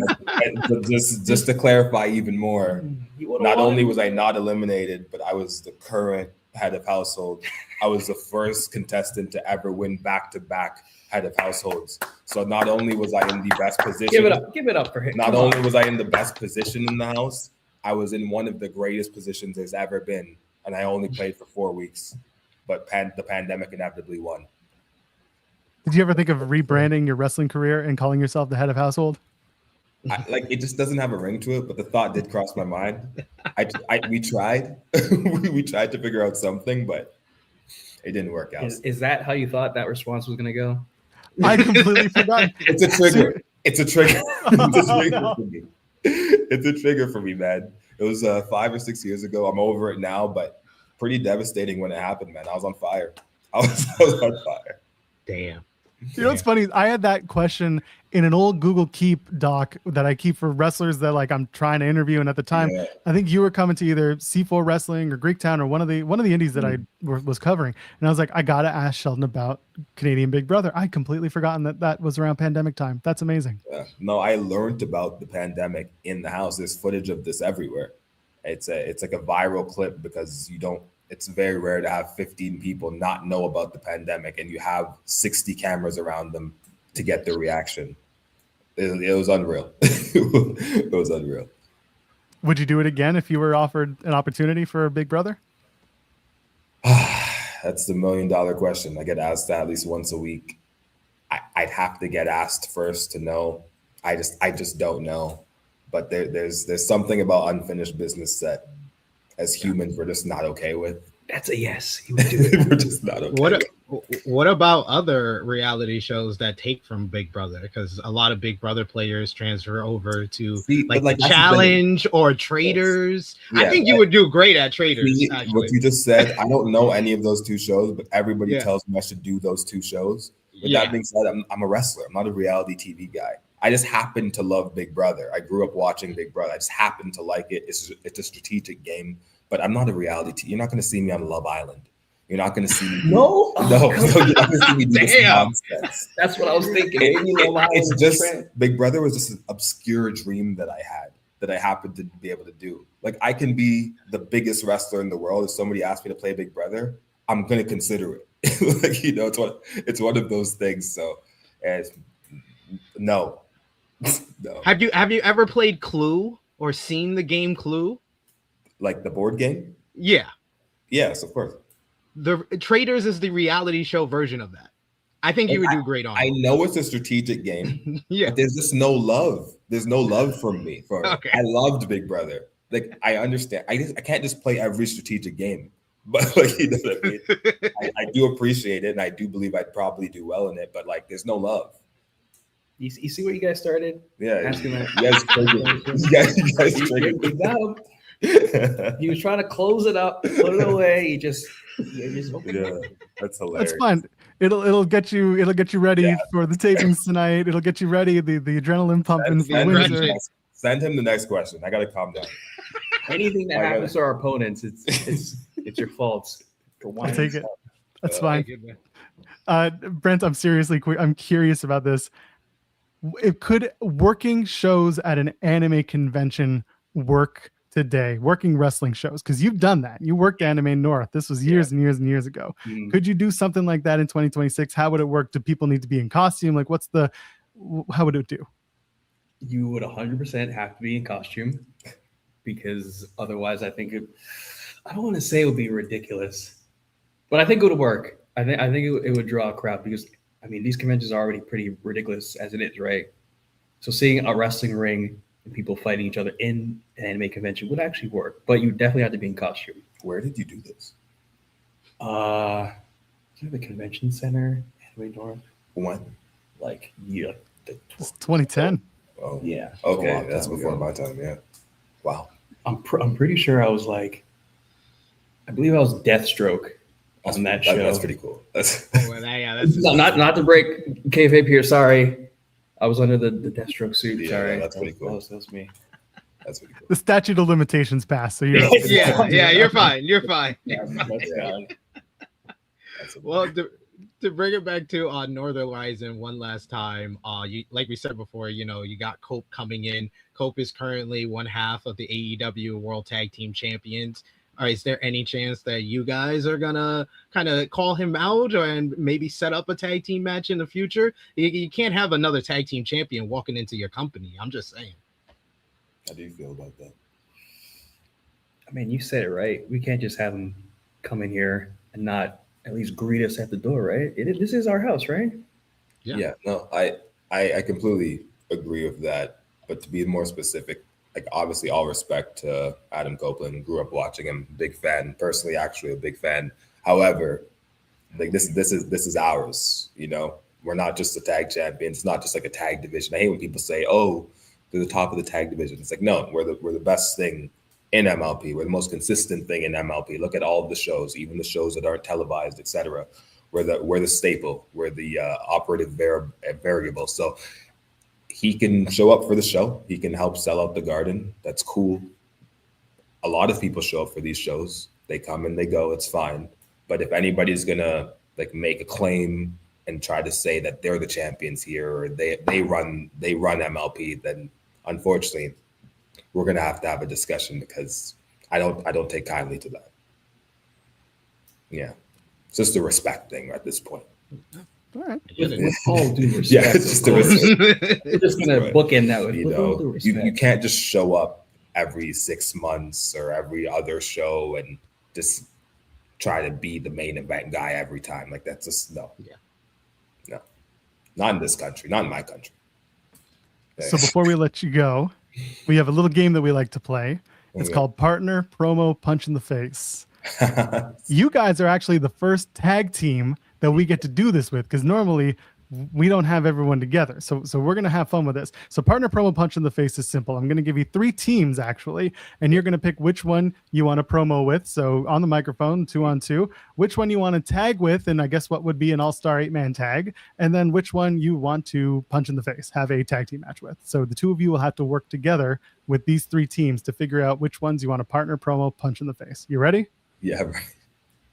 Just to clarify even more, not only was I not eliminated, but I was the current head of household. I was the first contestant to ever win back-to-back head of households. So not only was I in the best position, give it up for him. Not only was I in the best position in the house, I was in one of the greatest positions there's ever been, and I only played for 4 weeks. But the pandemic inevitably won. Did you ever think of rebranding your wrestling career and calling yourself the head of household? It just doesn't have a ring to it, but the thought did cross my mind. We tried, we tried to figure out something, but it didn't work out. Is that how you thought that response was going to go? I completely forgot. It's a trigger. It's a trigger. It's a trigger for me. It's a trigger for me, man. It was 5 or 6 years ago. I'm over it now, but pretty devastating when it happened, man. I was on fire. I was on fire. Damn. You know what's funny? I had that question in an old Google Keep doc that I keep for wrestlers that like I'm trying to interview. And at the time, I think you were coming to either C4 Wrestling or Greektown or one of the indies that I was covering. And I was like, I gotta ask Sheldon about Canadian Big Brother. I completely forgotten that was around pandemic time. That's amazing. No, I learned about the pandemic in the house. There's footage of this everywhere. It's like a viral clip because it's very rare to have 15 people not know about the pandemic and you have 60 cameras around them to get the reaction. It was unreal. It was unreal. Would you do it again if you were offered an opportunity for Big Brother? That's the $1 million question. I get asked that at least once a week. I'd have to get asked first to know. I just don't know. But there's something about unfinished business that as humans we're just not okay with. That's a yes. You would do it. We're just not okay. What about other reality shows that take from Big Brother? Because a lot of Big Brother players transfer over to the Challenge or Traders. Yes. I think you would do great at Traders. What you just said, I don't know any of those two shows, but everybody tells me I should do those two shows. With that being said, I'm a wrestler. I'm not a reality TV guy. I just happen to love Big Brother. I grew up watching Big Brother. I just happen to like it. It's a strategic game, but I'm not a reality TV. You're not going to see me on Love Island. You're not going to see me. No, you're not going to see me do this nonsense. That's what I was thinking. It's just Big Brother was just an obscure dream that I had that I happened to be able to do. Like I can be the biggest wrestler in the world. If somebody asked me to play Big Brother, I'm going to consider it. It's one of those things. So, no. No. Have you ever played Clue or seen the game Clue? Like the board game? Yeah. Yes, of course. The Traders is the reality show version of that. I think you would do great on it. I know it's a strategic game. Yeah. But there's just no love. There's no love from me for it. I loved Big Brother. Like I understand. I can't just play every strategic game. But like you know what I mean? I do appreciate it and I do believe I'd probably do well in it, but like there's no love. You see what you guys started? Yeah. Asking that. You guys triggered. He was trying to close it up, put it away. You just that's hilarious. That's fine. It'll get you ready for the tapings tonight. It'll get you ready. The adrenaline pumping for Windsor. Send him the next question. I gotta calm down. Anything that happens to our opponents, it's your fault. I'll take it. That's fine. Brent, I'm curious about this. Could working shows at an anime convention work today? Working wrestling shows, because you've done that. You worked Anime North. This was years and years and years ago. Mm-hmm. Could you do something like that in 2026? How would it work? Do people need to be in costume? Like, how would it do? You would 100% have to be in costume, because otherwise, I think I don't want to say it would be ridiculous, but I think it would work. I think it would draw a crowd because. I mean, these conventions are already pretty ridiculous as it is, right? So seeing a wrestling ring and people fighting each other in an anime convention would actually work, but you definitely have to be in costume. Where did you do this? The convention center, Anime North. When? Like, 2010. Oh, yeah. Okay, that's before my time. Yeah. Wow. I'm pretty sure I was like, I believe I was Deathstroke. on that show. That's pretty cool. That's not to break kayfabe here. Sorry, I was under the Deathstroke suit. Yeah, Sorry, that's pretty cool. That was me. That's pretty cool. The statute of limitations passed, so you're yeah, you're fine. You're fine. Well, to bring it back to Northern Rising one last time, you, like we said before, you know, you got Cope coming in. Cope is currently one half of the AEW World Tag Team Champions. Is there any chance that you guys are gonna kind of call him out and maybe set up a tag team match in the future? You can't have another tag team champion walking into your company. I'm just saying. How do you feel about that? I mean, you said it right. We can't just have him come in here and not at least greet us at the door, right? This is our house, right? Yeah. No, I completely agree with that. But to be more specific, like obviously all respect to Adam Copeland, grew up watching him, big fan, personally, actually a big fan. However, like this is ours, you know. We're not just the tag champions. It's not just like a tag division. I hate when people say, "Oh, they're the top of the tag division." It's like, no, we're the best thing in MLP. We're the most consistent thing in MLP. Look at all of the shows, even the shows that aren't televised, etc. We're the staple. We're the operative variable. So he can show up for the show. He can help sell out the Garden. That's cool. A lot of people show up for these shows. They come and they go. It's fine. But if anybody's gonna like make a claim and try to say that they're the champions here or they run MLP, then unfortunately we're gonna have to have a discussion because I don't take kindly to that. Yeah, it's just a respect thing at this point. All right. With all due respect, yeah, it's just a respect. We're just gonna bookend that with all due respect. You can't just show up every 6 months or every other show and just try to be the main event guy every time. Like that's just no. Yeah. No. Not in this country, not in my country. So before we let you go, we have a little game that we like to play. It's called Partner Promo Punch in the Face. You guys are actually the first tag team that we get to do this with because normally we don't have everyone together. So we're going to have fun with this. So Partner Promo Punch in the Face is simple. I'm going to give you 3 teams actually, and you're going to pick which one you want to promo with. So on the microphone, 2-on-2, which one you want to tag with, and I guess what would be an all-star 8-man tag, and then which one you want to punch in the face, have a tag team match with. So the 2 of you will have to work together with these 3 teams to figure out which ones you want to partner promo punch in the face. You ready? Yeah, right.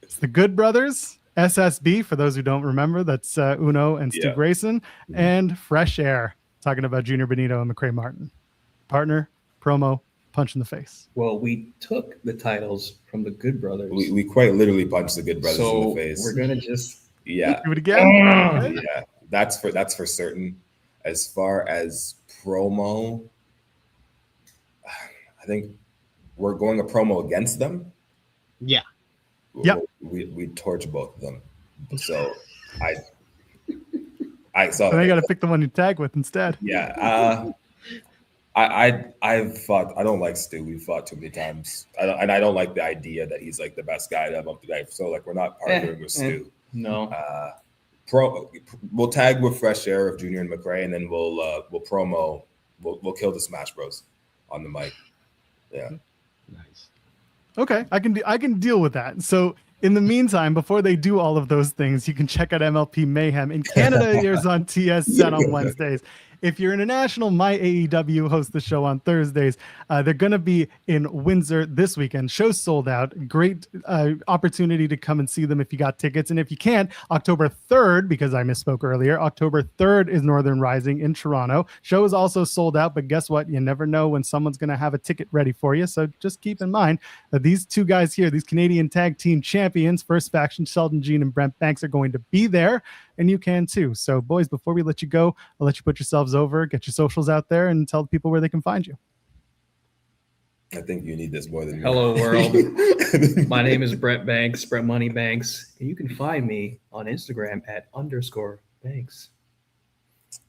It's the Good Brothers, SSB, for those who don't remember, that's Uno and Stu Grayson, and Fresh Air, talking about Junior Benito and McCray Martin. Partner, promo, punch in the face. Well, we took the titles from the Good Brothers. We quite literally punched the Good Brothers in the face. We're gonna just do it again. Yeah, that's for certain. As far as promo, I think we're going a promo against them. Yeah. Yep. We torch both of them. So I saw. So you got to pick the one you tag with instead. Yeah. I've fought. I don't like Stu. We've fought too many times. I don't like the idea that he's like the best guy to have up today. So like we're not partnering with Stu. No. We'll tag with Fresh Air of Junior and McCray, and then we'll promo. We'll kill the Smash Bros on the mic. Yeah. Nice. Okay, I can deal with that. So in the meantime, before they do all of those things, you can check out MLP Mayhem in Canada. It airs on TSN on Wednesdays. If you're international, My AEW hosts the show on Thursdays. They're going to be in Windsor this weekend. Show's sold out. Great opportunity to come and see them if you got tickets. And if you can't, October 3rd, because I misspoke earlier, October 3rd is Northern Rising in Toronto. Show is also sold out, but guess what? You never know when someone's going to have a ticket ready for you. So just keep in mind that these 2 guys here, these Canadian Tag Team Champions, first faction, Sheldon Jean and Brent Banks, are going to be there. And you can too. So boys, before we let you go, I'll let you put yourselves over, get your socials out there, and tell people where they can find you. I think you need this more than me. Hello world. My name is Brent Banks, Brent Money Banks. And you can find me on Instagram at _Banks.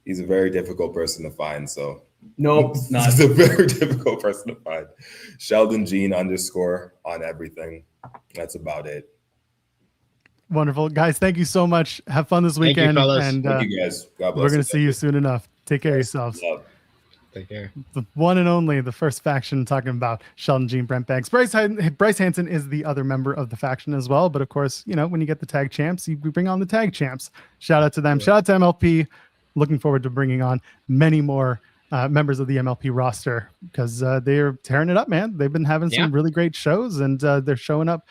He's a very difficult person to find. So nope, not. He's a very difficult person to find. Sheldon Jean _ on everything. That's about it. Wonderful. Guys, thank you so much. Have fun this weekend. Thank you, fellas. And Thank you guys. God bless. We're going to see you soon enough. Take care of yourselves. Love. Take care. The one and only, the first faction talking about Sheldon Jean Brent Banks. Bryce Hansen is the other member of the faction as well. But of course, you know, when you get the tag champs, we bring on the tag champs. Shout out to them. Shout out to MLP. Looking forward to bringing on many more members of the MLP roster because they're tearing it up, man. They've been having some really great shows and they're showing up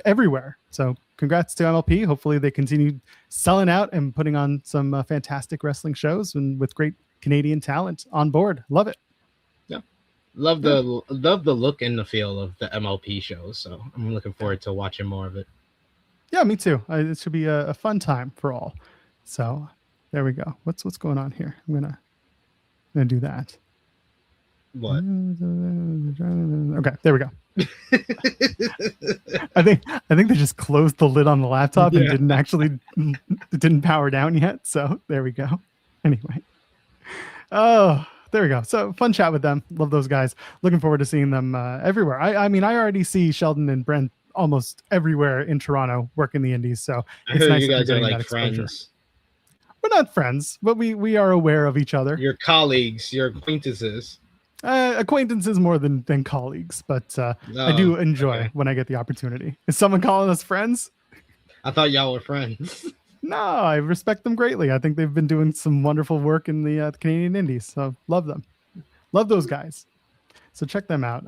everywhere. So congrats to MLP. Hopefully they continue selling out and putting on some fantastic wrestling shows and with great Canadian talent on board. Love it. Yeah. Love the look and the feel of the MLP shows. So I'm looking forward to watching more of it. Yeah, me too. It should be a fun time for all. So there we go. What's going on here? I'm gonna do that. What? Okay, there we go. I think they just closed the lid on the laptop and didn't power down yet. So there we go. Anyway. Oh, there we go. So fun chat with them. Love those guys. Looking forward to seeing them everywhere. I mean, I already see Sheldon and Brent almost everywhere in Toronto working the indies. So I heard you guys are like friends. We're not friends, but we are aware of each other. Your colleagues, your acquaintances. Acquaintances more than colleagues, but I do enjoy when I get the opportunity. Is someone calling us friends? I thought y'all were friends. No, I respect them greatly. I think they've been doing some wonderful work in the Canadian Indies. So love them. Love those guys. So check them out.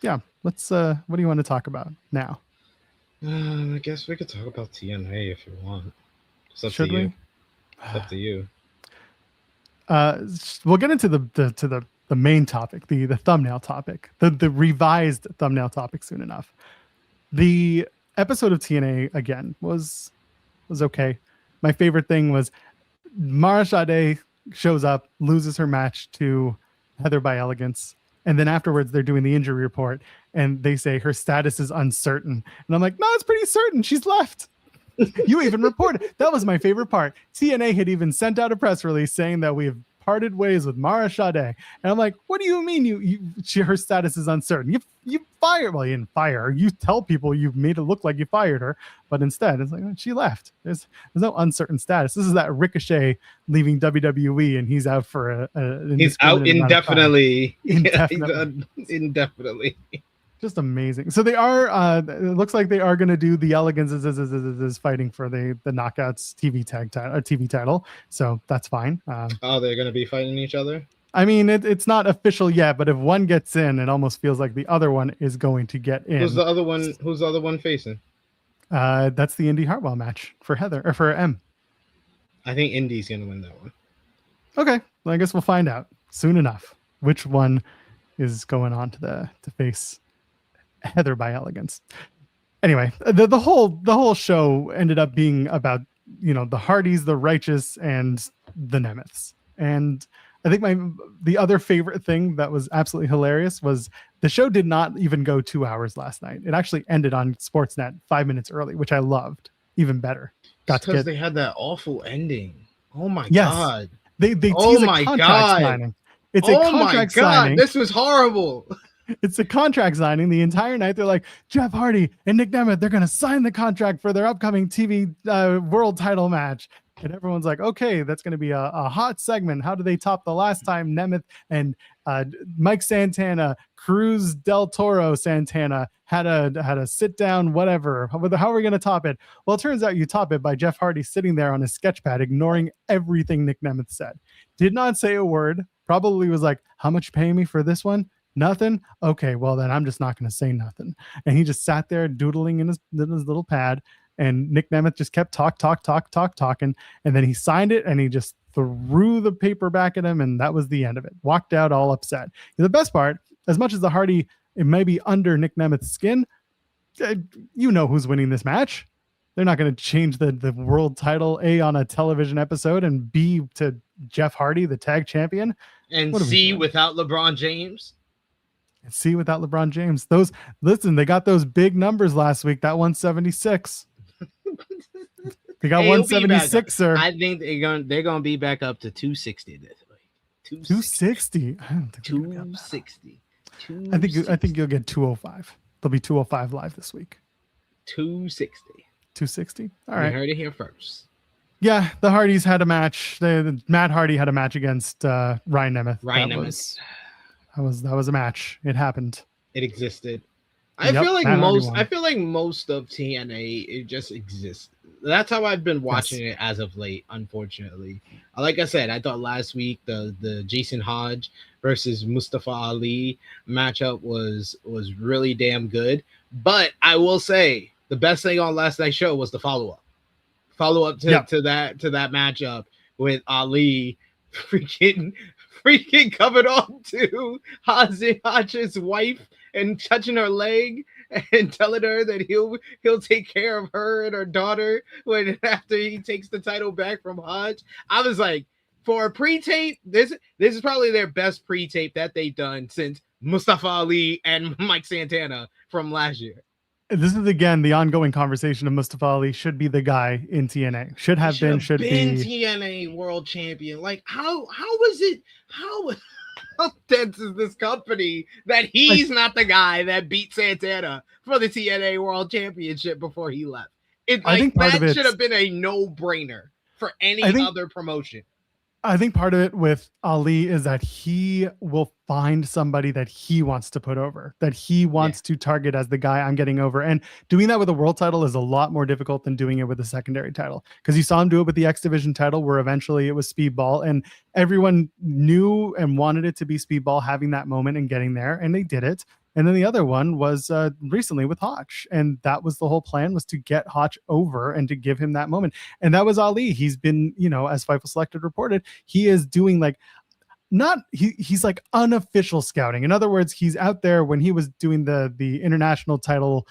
Yeah, let's. What do you want to talk about now? I guess we could talk about TNA if you want. It's up Should to we? you. It's up to you. We'll get into the main topic, the thumbnail topic, the revised thumbnail topic soon enough. The episode of TNA again was okay. My favorite thing was Mara Sade shows up, loses her match to Heather by Elegance, and then afterwards they're doing the injury report and they say her status is uncertain. And I'm like, no, it's pretty certain. She's left. You even reported. That was my favorite part. TNA had even sent out a press release saying that we've parted ways with Mara Sade. And I'm like, what do you mean her status is uncertain? You fire, well, you didn't fire her. You tell people you've made it look like you fired her, but instead it's like she left. There's no uncertain status. This is that Ricochet leaving WWE and he's out for he's out indefinitely. Indefinitely. Just amazing. So they are it looks like they are going to do the Elegance is fighting for the Knockouts TV title. So that's fine. They're going to be fighting each other. I mean, it's not official yet, but if one gets in, it almost feels like the other one is going to get in. Who's the other one facing? That's the Indy Hartwell match for Heather or for M. I think Indy's going to win that one. Okay, well, I guess we'll find out soon enough which one is going on to face Heather by Elegance. Anyway, the whole show ended up being about the Hardys, the Righteous, and the Nemeths. And I think the other favorite thing that was absolutely hilarious was the show did not even go 2 hours last night. It actually ended on Sportsnet 5 minutes early, which I loved even better. Because they had that awful ending. Oh my God. They tease a contract signing. It's a contract signing. This was horrible. It's a contract signing the entire night. They're like, Jeff Hardy and Nick Nemeth, they're going to sign the contract for their upcoming TV world title match. And everyone's like, okay, that's going to be a hot segment. How do they top the last time Nemeth and Mike Santana, Cruz del Toro Santana had a sit down, whatever. How are we going to top it? Well, it turns out you top it by Jeff Hardy sitting there on his sketch pad, ignoring everything Nick Nemeth said. Did not say a word. Probably was like, how much you paying me for this one? Nothing? Okay, well then I'm just not going to say nothing. And he just sat there doodling in his little pad, and Nick Nemeth just kept talking, and then he signed it, and he just threw the paper back at him, and that was the end of it. Walked out all upset. And the best part, as much as the Hardy, it may be under Nick Nemeth's skin, you know who's winning this match. They're not going to change the world title, A, on a television episode, and B, to Jeff Hardy, the tag champion. And C, without LeBron James. See, without LeBron James, they got those big numbers last week. That 176. They got 176, sir. I think they're gonna be back up to 260 this week. 260. I don't think 260. I think you'll get 205. There'll be 205 live this week. 260. 260. All right. You heard it here first. Yeah, the Hardys had a match. Matt Hardy had a match against Ryan Nemeth. Ryan that Nemeth. That was a match. It happened. It existed. Yep, I feel Matt Hardy won. like most of TNA it just exists. That's how I've been watching it as of late, unfortunately. Like I said, I thought last week the Jason Hodge versus Mustafa Ali matchup was really damn good. But I will say the best thing on last night's show was the follow-up. To that matchup with Ali freaking covered on to Hodge's wife and touching her leg and telling her that he'll take care of her and her daughter after he takes the title back from Hodge. I was like, for a pre-tape, this is probably their best pre-tape that they've done since Mustafa Ali and Mike Santana from last year. This is again the ongoing conversation of Mustafa Ali should be the guy in TNA. Should be TNA world champion. Like how was it? How dense is this company that he's not the guy that beat Santana for the TNA World Championship before he left? I think that should have been a no-brainer for any other promotion. I think part of it with Ali is that he will find somebody that he wants to put over, that he wants to target as the guy I'm getting over. And doing that with a world title is a lot more difficult than doing it with a secondary title, because you saw him do it with the X Division title, where eventually it was Speedball, and everyone knew and wanted it to be Speedball having that moment and getting there, and they did it. And then the other one was recently with Hotch. And that was the whole plan, was to get Hotch over and to give him that moment. And that was Ali. He's been, as Fightful Selected reported, he is doing he's like unofficial scouting. In other words, he's out there when he was doing the international title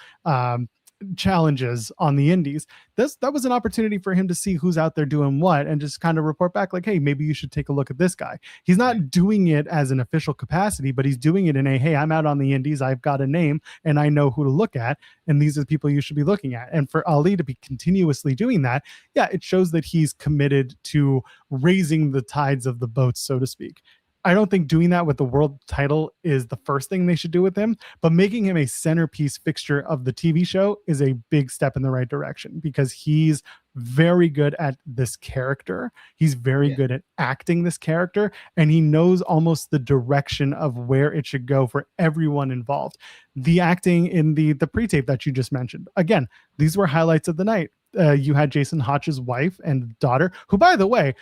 challenges on the indies. That was an opportunity for him to see who's out there doing what and just kind of report back like, hey, maybe you should take a look at this guy. He's not doing it as an official capacity, but he's doing it in hey, I'm out on the indies, I've got a name and I know who to look at, and these are the people you should be looking at. And for Ali to be continuously doing that, it shows that he's committed to raising the tides of the boats, so to speak. I don't think doing that with the world title is the first thing they should do with him, but making him a centerpiece fixture of the TV show is a big step in the right direction, because he's very good at this character. He's very good at acting this character, and he knows almost the direction of where it should go for everyone involved. The acting in the pre-tape that you just mentioned, again, these were highlights of the night. You had Jason Hotch's wife and daughter, who, by the way,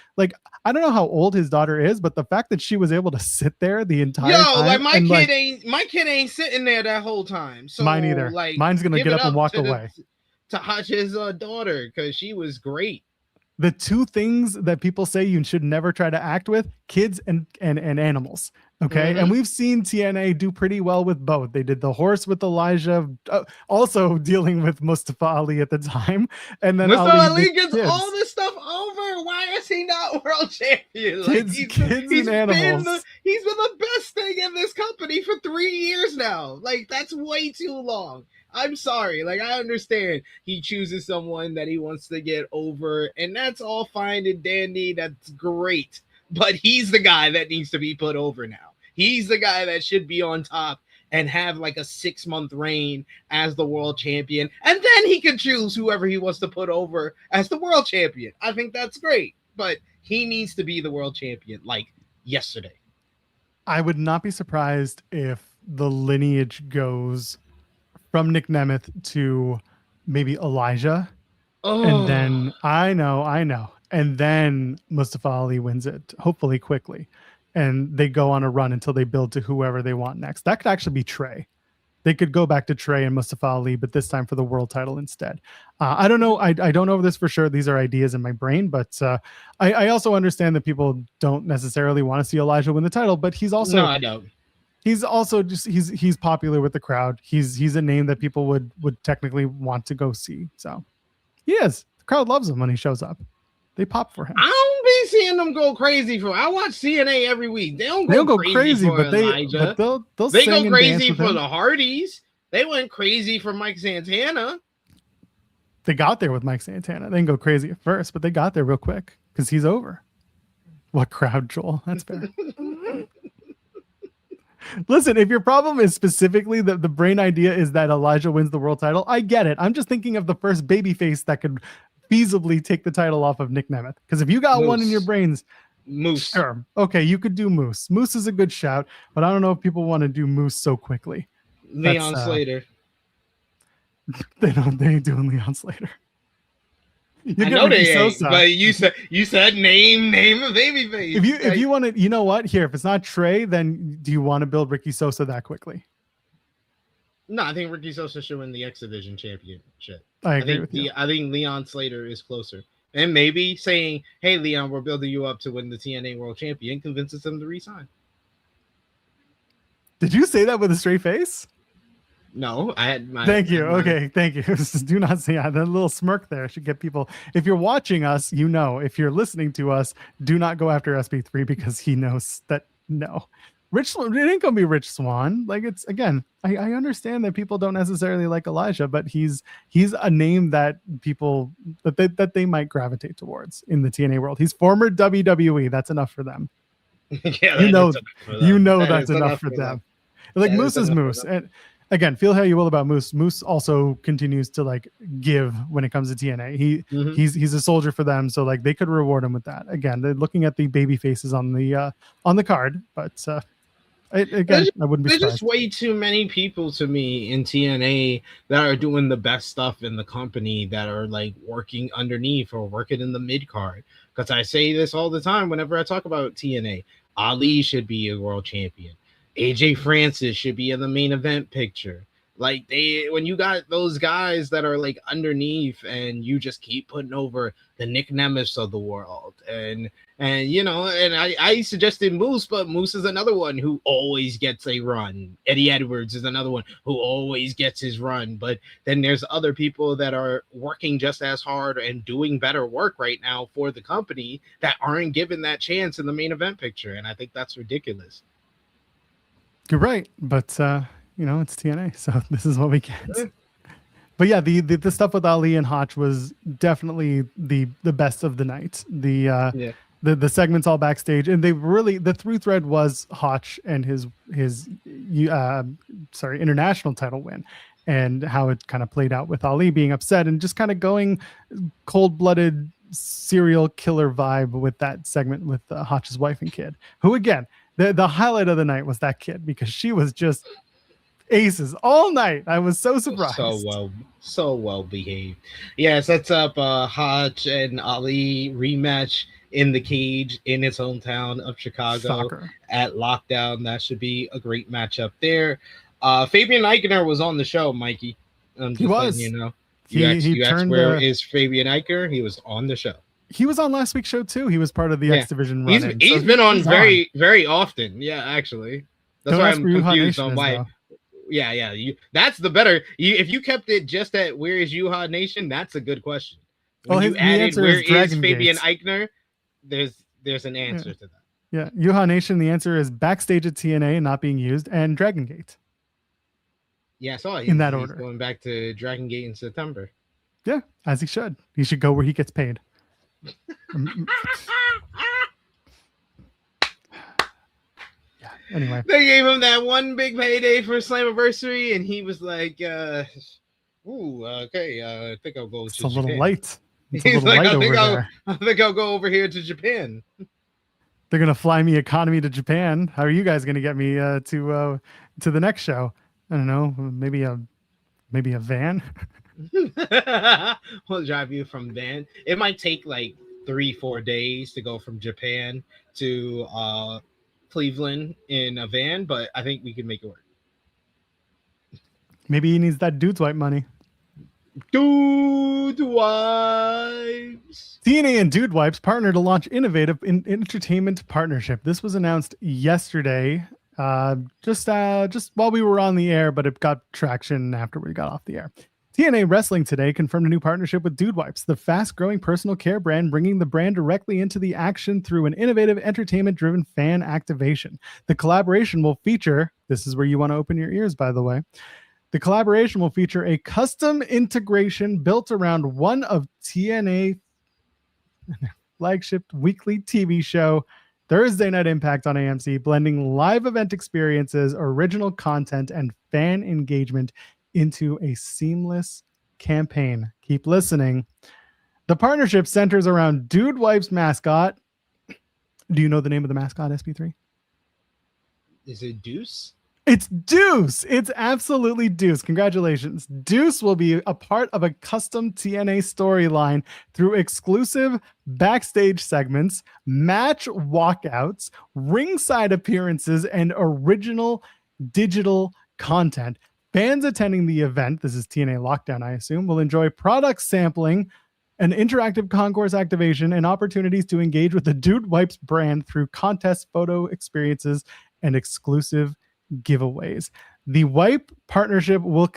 I don't know how old his daughter is, but the fact that she was able to sit there the entire time. My kid ain't sitting there that whole time. So mine either. Mine's gonna get up and walk away. To Hotch's daughter, because she was great. The two things that people say you should never try to act with: kids and animals. Okay. Mm-hmm. And we've seen TNA do pretty well with both. They did the horse with Elijah, also dealing with Mustafa Ali at the time. And then Mustafa Ali gets all this stuff over. Why is he not world champion? Kids and animals. He's been the best thing in this company for 3 years now. That's way too long. I'm sorry. I understand he chooses someone that he wants to get over, and that's all fine and dandy. That's great. But he's the guy that needs to be put over now. He's the guy that should be on top and have a 6-month reign as the world champion. And then he can choose whoever he wants to put over as the world champion. I think that's great. But he needs to be the world champion yesterday. I would not be surprised if the lineage goes from Nick Nemeth to maybe Elijah. Oh. And then I know. And then Mustafa Ali wins it, hopefully quickly. And they go on a run until they build to whoever they want next. That could actually be Trey. They could go back to Trey and Mustafa Ali, but this time for the world title instead. I don't know. I don't know this for sure. These are ideas in my brain, but I also understand that people don't necessarily want to see Elijah win the title, but he's also... No, I don't. He's also just he's popular with the crowd. He's a name that people would technically want to go see. So he is. The crowd loves him when he shows up. They pop for him. I don't be seeing them go crazy for. I watch TNA every week. They don't go crazy for Elijah. They'll they go crazy for the Hardys. They went crazy for Mike Santana. They got there with Mike Santana. They didn't go crazy at first, but they got there real quick because he's over. What crowd, Joel? That's fair. Listen, if your problem is specifically the brain idea is that Elijah wins the world title, I get it. I'm just thinking of the first babyface that could feasibly take the title off of Nick Nemeth? Because if you got one in your Moose. brains, Moose. sure. Okay, you could do Moose. Moose is a good shout, but I don't know if people want to do Moose so quickly. Leon Slater. They ain't doing Leon Slater. I know they ain't, but you said name a babyface. If you want to, you know what? Here, if it's not Trey, then do you want to build Ricky Sosa that quickly? No, I think Ricky Sosa should win the X Division championship. I agree with you. I think Leon Slater is closer. And maybe saying, hey, Leon, we're building you up to win the TNA World Champion convinces him to resign. Did you say that with a straight face? No, I had my. Thank you. Okay, thank you. Do not say that. That little smirk there should get people. If you're watching us, you know. If you're listening to us, do not go after SB3 because he knows that no. Rich, it ain't gonna be Rich Swann. Like it's again, I understand that people don't necessarily like Elijah, but he's a name that people that they might gravitate towards in the TNA world. He's former WWE. That's enough for them. Yeah, you know that's enough for them. Like Moose is Moose, and again, feel how you will about Moose. Moose also continues to like give when it comes to TNA. He's a soldier for them, so like they could reward him with that. Again, they're looking at the baby faces on the card, but. I wouldn't be surprised. There's just way too many people to me in TNA that are doing the best stuff in the company that are like working underneath or working in the mid card. Because I say this all the time whenever I talk about TNA. Ali should be a world champion. AJ Francis should be in the main event picture. Like when you got those guys that are like underneath and you just keep putting over the Nick Nemeths of the world and I suggested Moose, but Moose is another one who always gets a run. Eddie Edwards is another one who always gets his run. But then there's other people that are working just as hard and doing better work right now for the company that aren't given that chance in the main event picture. And I think that's ridiculous. You're right, but it's TNA, so this is what we get. But yeah, the stuff with Ali and Hotch was definitely the best of the night. The segments all backstage, and they really the through thread was Hotch and his international title win, and how it kind of played out with Ali being upset and just kind of going cold-blooded serial killer vibe with that segment with Hotch's wife and kid, who again the highlight of the night was that kid because she was just aces all night. I was so surprised. So well behaved. Yeah, sets up Hotch and Ali rematch in the cage in his hometown of Chicago at Lockdown. That should be a great matchup there. Fabian Eichner was on the show, Mikey. He was. You asked where is Fabian Eichner? He was on the show. He was on last week's show too. He was part of the X Division run. He's been on very, very often. Yeah, actually. That's why I'm confused on why. Yeah. That's the better. If you kept it just at where is Yuha Nation, that's a good question. When you added where is Fabian Eichner, there's an answer to that. Yeah, Yuha Nation. The answer is backstage at TNA not being used and Dragon Gate. Yeah, I saw it. In that order. Going back to Dragon Gate in September. Yeah, as he should. He should go where he gets paid. Anyway, they gave him that one big payday for Slammiversary, and he was like, okay, I think I'll go to Japan. A little light. He's like, I think I'll go over here to Japan. They're gonna fly me economy to Japan. How are you guys gonna get me to the next show? I don't know, maybe a van. We'll drive you from van. It might take like 3-4 days to go from Japan to Cleveland in a van, but I think we can make it work. Maybe he needs that dude's wipe money. Dude Wipes. TNA and Dude Wipes partner to launch innovative entertainment partnership. This was announced yesterday, just while we were on the air, but it got traction after we got off the air. TNA Wrestling Today confirmed a new partnership with Dude Wipes, the fast-growing personal care brand, bringing the brand directly into the action through an innovative, entertainment-driven fan activation. The collaboration will feature, this is where you want to open your ears, by the way, the collaboration will feature a custom integration built around one of TNA flagship weekly TV show, Thursday Night Impact on AMC, blending live event experiences, original content, and fan engagement into a seamless campaign. Keep listening. The partnership centers around Dude Wipes mascot. Do you know the name of the mascot, SP3? Is it Deuce? It's Deuce. It's absolutely Deuce. Congratulations. Deuce will be a part of a custom TNA storyline through exclusive backstage segments, match walkouts, ringside appearances, and original digital content. Fans attending the event, this is TNA Lockdown, I assume, will enjoy product sampling, an interactive concourse activation, and opportunities to engage with the Dude Wipes brand through contest photo experiences and exclusive giveaways. The Wipe partnership will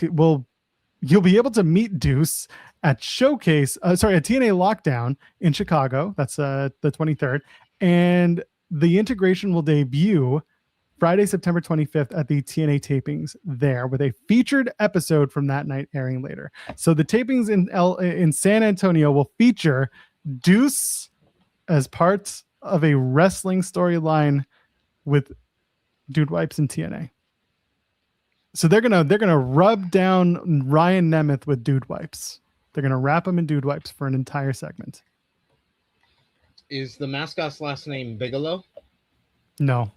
you'll be able to meet Deuce at Showcase, at TNA Lockdown in Chicago. That's the 23rd, and the integration will debut Friday, September 25th at the TNA tapings there, with a featured episode from that night airing later. So the tapings in San Antonio will feature Deuce as part of a wrestling storyline with Dude Wipes and TNA. So they're gonna rub down Ryan Nemeth with Dude Wipes. They're gonna wrap him in Dude Wipes for an entire segment. Is the mascot's last name Bigelow? No,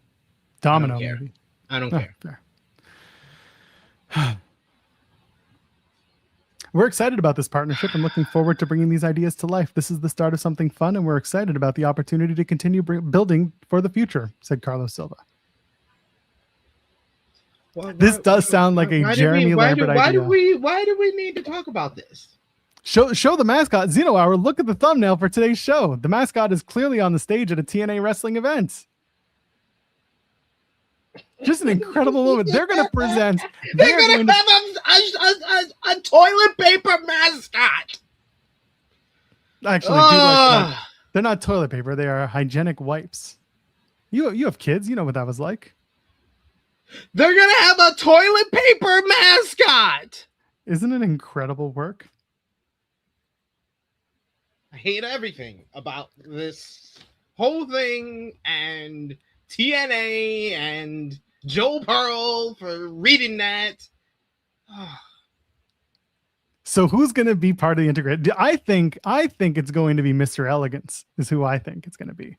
Domino. I don't care. Maybe. I don't Oh, care. fair. We're excited about this partnership and looking forward to bringing these ideas to life. This is the start of something fun, and we're excited about the opportunity to continue building for the future, said Carlos Silva. This does sound like a Jeremy Lambert idea. Why do we need to talk about this? Show the mascot. Zeno Hour, look at the thumbnail for today's show. The mascot is clearly on the stage at a TNA wrestling event. Just an incredible moment. They're going to present. They're going to have a toilet paper mascot. Actually, dude, they're not toilet paper. They are hygienic wipes. You have kids. You know what that was like. They're going to have a toilet paper mascot. Isn't it incredible work? I hate everything about this whole thing and TNA and Joe Pearl for reading that. So who's going to be part of the integrated? I think it's going to be Mr. Elegance is who I think it's going to be.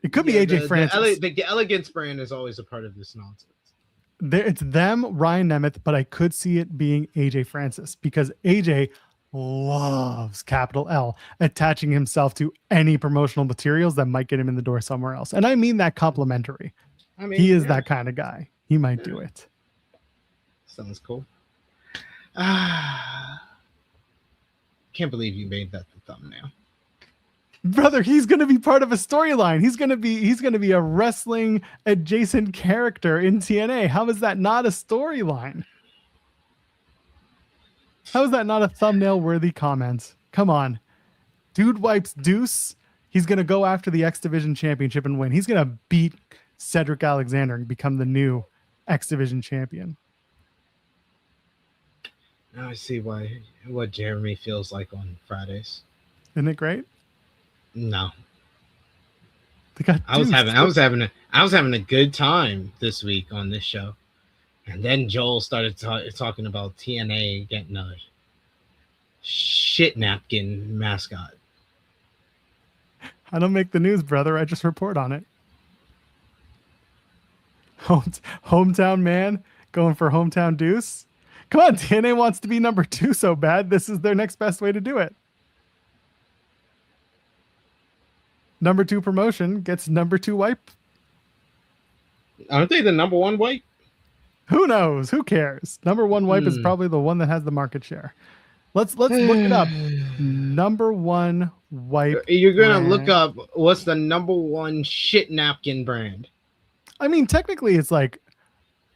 It could be AJ Francis. The Elegance brand is always a part of this nonsense. It's them, Ryan Nemeth, but I could see it being AJ Francis because AJ loves capital L attaching himself to any promotional materials that might get him in the door somewhere else. And I mean that complimentary. I mean, he is that kind of guy. He might do it. Sounds cool. Can't believe you made that the thumbnail. Brother, he's going to be part of a storyline. He's going to be a wrestling adjacent character in TNA. How is that not a storyline? How is that not a thumbnail worthy comment? Come on. Dude Wipes Deuce. He's going to go after the X Division Championship and win. He's going to beat Cedric Alexander and become the new X Division champion. Now I see what Jeremy feels like on Fridays. Isn't it great? No. I was having a good time this week on this show. And then Joel started talking about TNA getting a shit napkin mascot. I don't make the news, brother. I just report on it. Hometown man going for hometown Deuce. Come on, TNA wants to be number 2 so bad. This is their next best way to do it. Number 2 promotion gets number 2 wipe. Aren't they the number 1 wipe? Who knows? Who cares? Number 1 wipe is probably the one that has the market share. Let's look it up. Number 1 wipe. You're gonna look up what's the number 1 shit napkin brand. I mean, technically, it's like,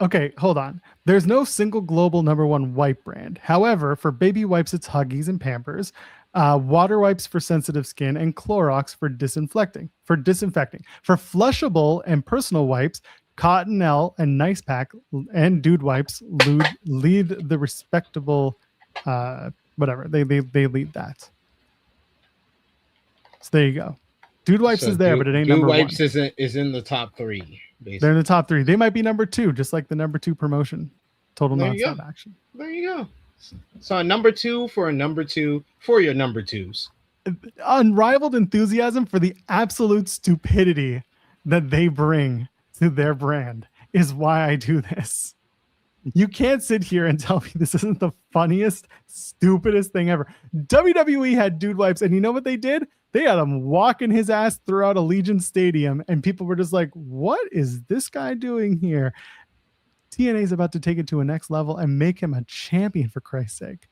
okay, hold on. There's no single global number 1 wipe brand. However, for baby wipes, it's Huggies and Pampers. Water wipes for sensitive skin, and Clorox for disinfecting. For flushable and personal wipes, Cottonelle and Nice Pack and Dude Wipes lead the respectable whatever. They lead that. So there you go. Dude Wipes is there, but it ain't number 1. Dude Wipes is in the top 3. Basically. They're in the top 3. They might be number 2, just like the number 2 promotion. Total nonstop action. There you go. So a number 2 for a number 2 for your number 2s. Unrivaled enthusiasm for the absolute stupidity that they bring to their brand is why I do this. You can't sit here and tell me this isn't the funniest, stupidest thing ever. WWE had dude wipes, and you know what they did? They had him walking his ass throughout Allegiant Stadium, and people were just like, what is this guy doing here? TNA is about to take it to a next level and make him a champion, for Christ's sake.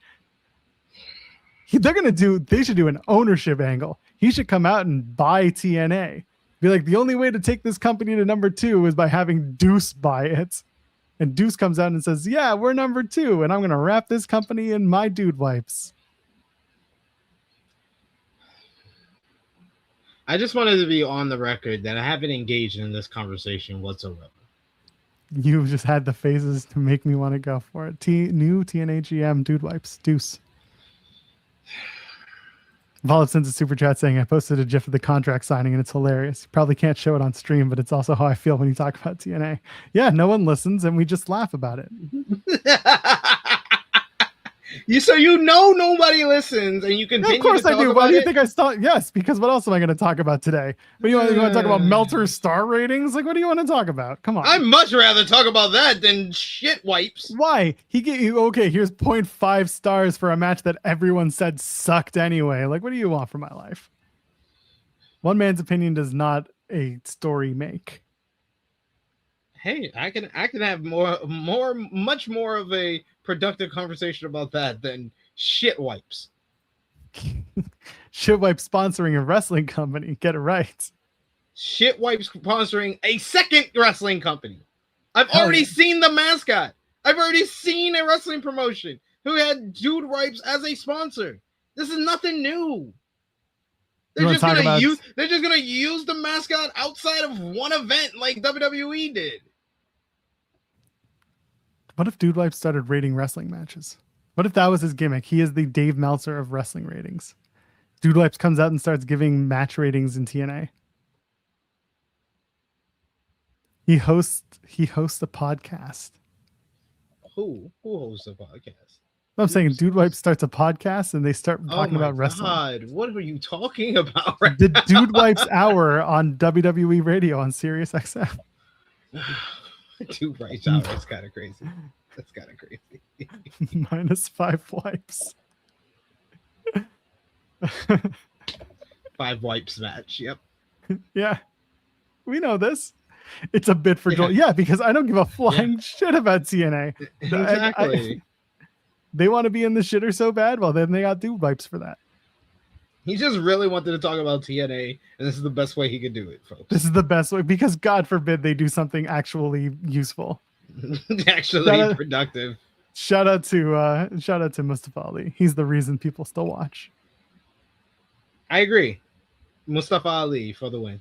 They should do an ownership angle. He should come out and buy TNA. Be like, the only way to take this company to number 2 is by having Deuce buy it. And Deuce comes out and says, yeah, we're number 2, and I'm going to wrap this company in my dude wipes. I just wanted to be on the record that I haven't engaged in this conversation whatsoever. You just had the phases to make me want to go for it. New TNA GM dude wipes. Deuce. Volip sends a super chat saying, I posted a GIF of the contract signing and it's hilarious. You probably can't show it on stream, but it's also how I feel when you talk about TNA. Yeah, no one listens and we just laugh about it. So you know nobody listens and you continue. Yeah, of course to I talk do. about Why do you it? think I start? Yes, because what else am I going to talk about today? What do you want to talk about? Melter's star ratings? Like, what do you want to talk about? Come on. I'd much rather talk about that than shit wipes. Why? He gave you, okay, here's 0.5 stars for a match that everyone said sucked anyway. Like, what do you want from my life? One man's opinion does not a story make. Hey, I can have much more of a productive conversation about that than shit wipes. Shit wipe sponsoring a wrestling company. Get it right. Shit wipes sponsoring a second wrestling company. I've already seen the mascot. I've already seen a wrestling promotion who had dude wipes as a sponsor. This is nothing new. They're just gonna use the mascot outside of one event like WWE did. What if Dude Wipe started rating wrestling matches? What if that was his gimmick? He is the Dave Meltzer of wrestling ratings. Dude Wipes comes out and starts giving match ratings in TNA. He hosts a podcast. Who hosts a podcast? I'm saying Dude Wipe starts a podcast and they start talking about wrestling. God, what are you talking about? Right the Dude Wipes Hour on WWE Radio on Sirius XM. Dude Wipes Hour. That's kind of crazy. That's kind of crazy. -5 wipes. 5 wipes match. Yep. Yeah. We know this. It's a bit for Joel. Yeah, because I don't give a flying shit about TNA. Exactly. They want to be in the shitter so bad. Well, then they got Dude Wipes for that. He just really wanted to talk about TNA, and this is the best way he could do it, folks. This is the best way, because God forbid they do something actually useful. Actually productive. Shout out to Mustafa Ali. He's the reason people still watch. I agree. Mustafa Ali for the win.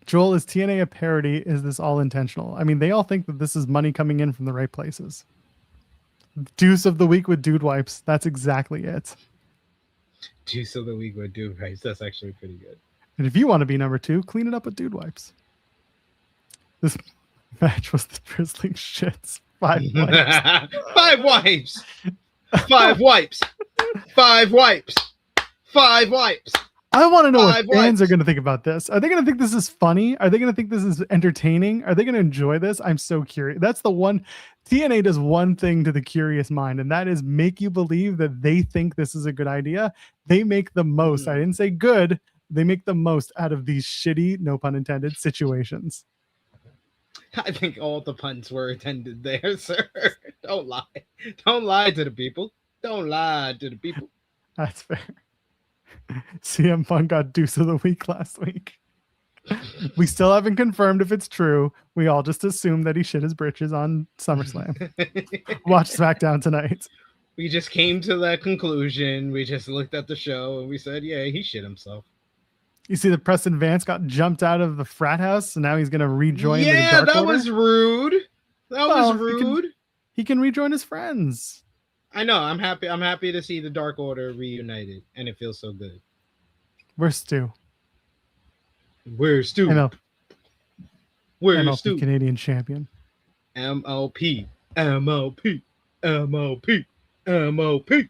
Joel, is TNA a parody? Is this all intentional? I mean, they all think that this is money coming in from the right places. Deuce of the week with Dude Wipes. That's exactly it. Juice of the week with Dude Wipes. That's actually pretty good. And if you want to be number 2, clean it up with Dude Wipes. This match was the drizzling shits. 5 wipes. 5 wipes. 5 wipes. 5 wipes. 5 wipes. I want to know what fans wipes. are going to think about this. Are they going to think this is funny? Are they going to think this is entertaining? Are they going to enjoy this? I'm so curious. That's the one. TNA does one thing to the curious mind, and that is make you believe that they think this is a good idea. They make the most. I didn't say good. They make the most out of these shitty, no pun intended, situations. I think all the puns were intended there, sir. Don't lie. Don't lie to the people. Don't lie to the people. That's fair. CM Punk got Deuce of the Week last week. We still haven't confirmed if it's true. We all just assume that he shit his britches on SummerSlam. Watch SmackDown tonight. We just came to that conclusion. We just looked at the show and we said, yeah, he shit himself. You see that Preston Vance got jumped out of the frat house, so now he's going to rejoin the Yeah, Dark that Order? was rude. That was rude. He can rejoin his friends. I know. I'm happy. I'm happy to see the Dark Order reunited, and it feels so good. Where's Stu? Where's Stu? MLP Where's Stu? Canadian champion. MLP. MLP, MLP.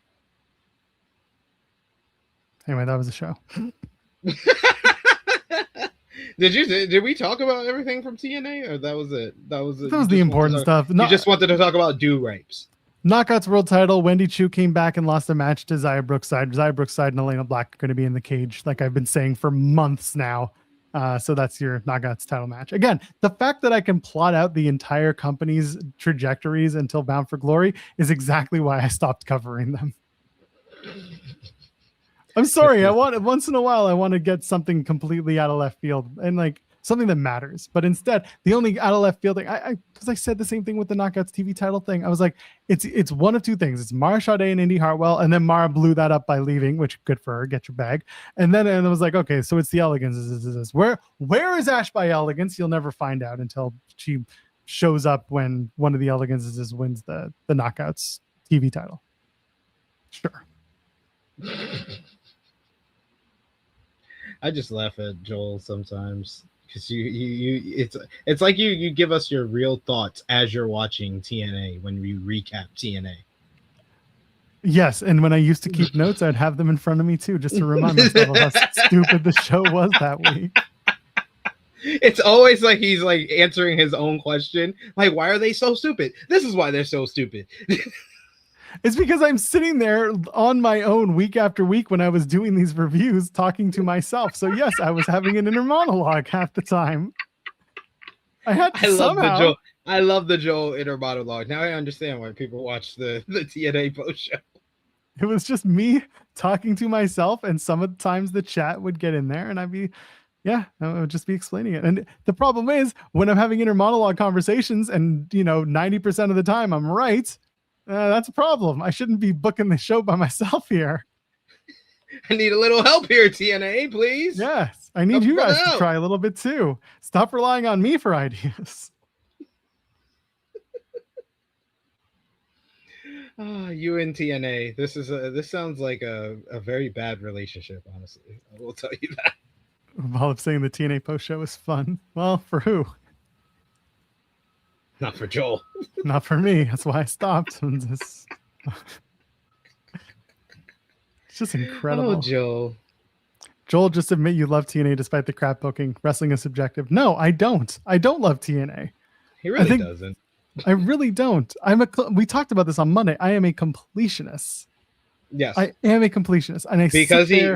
Anyway, that was the show. Did we talk about everything from TNA, or that was it? That was the important stuff. You just wanted to talk about do rapes. Knockouts World Title. Wendy Chu came back and lost a match to Xia Brookside. Xia Brookside and Elena Black are going to be in the cage, like I've been saying for months now. So that's your Knockouts title match. Again, the fact that I can plot out the entire company's trajectories until Bound for Glory is exactly why I stopped covering them. I'm sorry. Once in a while, I want to get something completely out of left field and like something that matters. But instead, the only out of left field thing, because I said the same thing with the Knockouts TV title thing. I was like, it's one of two things. It's Mara Sade and Indy Hartwell, and then Mara blew that up by leaving, which good for her. Get your bag. And I was like, okay, so it's the Elegance. Where is Ash by Elegance? You'll never find out until she shows up when one of the Elegances wins the Knockouts TV title. Sure. I just laugh at Joel sometimes because it's like you give us your real thoughts as you're watching TNA when we recap TNA. Yes, and when I used to keep notes, I'd have them in front of me too, just to remind myself of how stupid the show was that week. It's always like he's like answering his own question. Like, why are they so stupid? This is why they're so stupid. It's because I'm sitting there on my own week after week when I was doing these reviews, talking to myself. So yes, I was having an inner monologue half the time. I love the Joel inner monologue. Now I understand why people watch the TNA post show. It was just me talking to myself, and some of the times the chat would get in there, and I would just be explaining it. And the problem is when I'm having inner monologue conversations, and 90% of the time I'm right. That's a problem. I shouldn't be booking the show by myself here. I need a little help here, TNA, please. Yes, I need you guys to try a little bit too. Stop relying on me for ideas. You and TNA. This sounds like a very bad relationship, honestly. I will tell you that. While I'm saying the TNA post show is fun. Well, for who? Not for Joel. Not for me. That's why I stopped. It's just incredible. Oh, Joel. Joel, just admit you love TNA despite the crap booking. Wrestling is subjective. No, I don't. I don't love TNA. He really doesn't. I really don't. We talked about this on Monday. I am a completionist. Yes, I am a completionist, and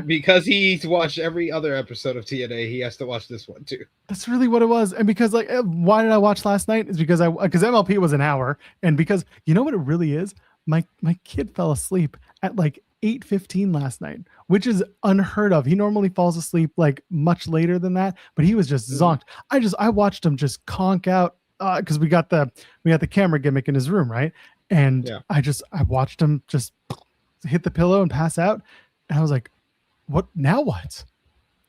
because he's watched every other episode of TNA, he has to watch this one too. That's really what it was, and because why did I watch last night? Is because MLP was an hour, and because you know what it really is. My kid fell asleep at like 8:15 last night, which is unheard of. He normally falls asleep like much later than that, but he was just zonked. I watched him just conk out because we got the camera gimmick in his room, right? And I watched him just hit the pillow and pass out, and I was like, what now? What?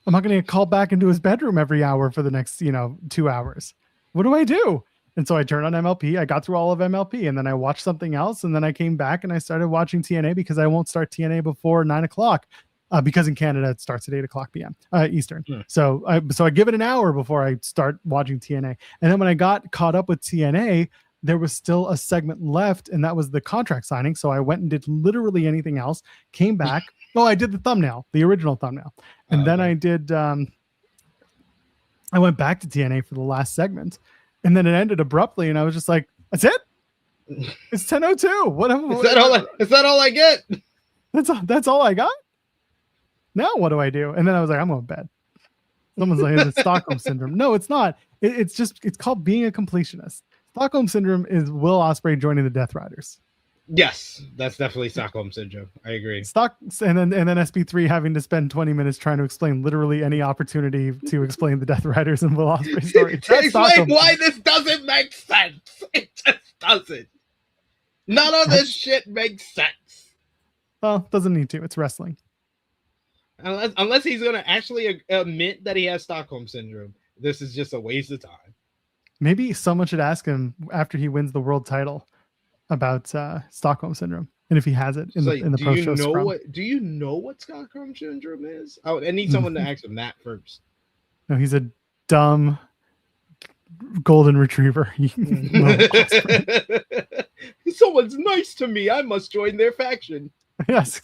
I'm not going to get called back into his bedroom every hour for the next 2 hours. What do I do? And so I turned on MLP. I got through all of MLP, and then I watched something else, and then I came back and I started watching TNA because I won't start TNA before 9:00 because in Canada it starts at 8:00 p.m. Eastern. So I give it an hour before I start watching TNA, and then when I got caught up with TNA, there was still a segment left, and that was the contract signing. So I went and did literally anything else, came back. I did the original thumbnail. And then I did, I went back to TNA for the last segment, and then it ended abruptly. And I was just like, that's it. It's 10:02. Whatever. Is that all I get? That's all I got. Now what do I do? And then I was like, I'm going to bed. Someone's like, it's Stockholm syndrome. No, it's not. It's called being a completionist. Stockholm syndrome is Will Ospreay joining the Death Riders. Yes, that's definitely Stockholm syndrome. I agree. And then SP3 having to spend 20 minutes trying to explain literally any opportunity to explain the Death Riders and Will Ospreay story. Explain why this doesn't make sense. It just doesn't. None of this shit makes sense. Well, doesn't need to. It's wrestling. Unless he's going to actually admit that he has Stockholm syndrome, this is just a waste of time. Maybe someone should ask him after he wins the world title about Stockholm syndrome, and if he has it in the pro show. Do you know what Stockholm syndrome is? I need someone to ask him that first. No, he's a dumb golden retriever. someone's nice to me, I must join their faction. Yes,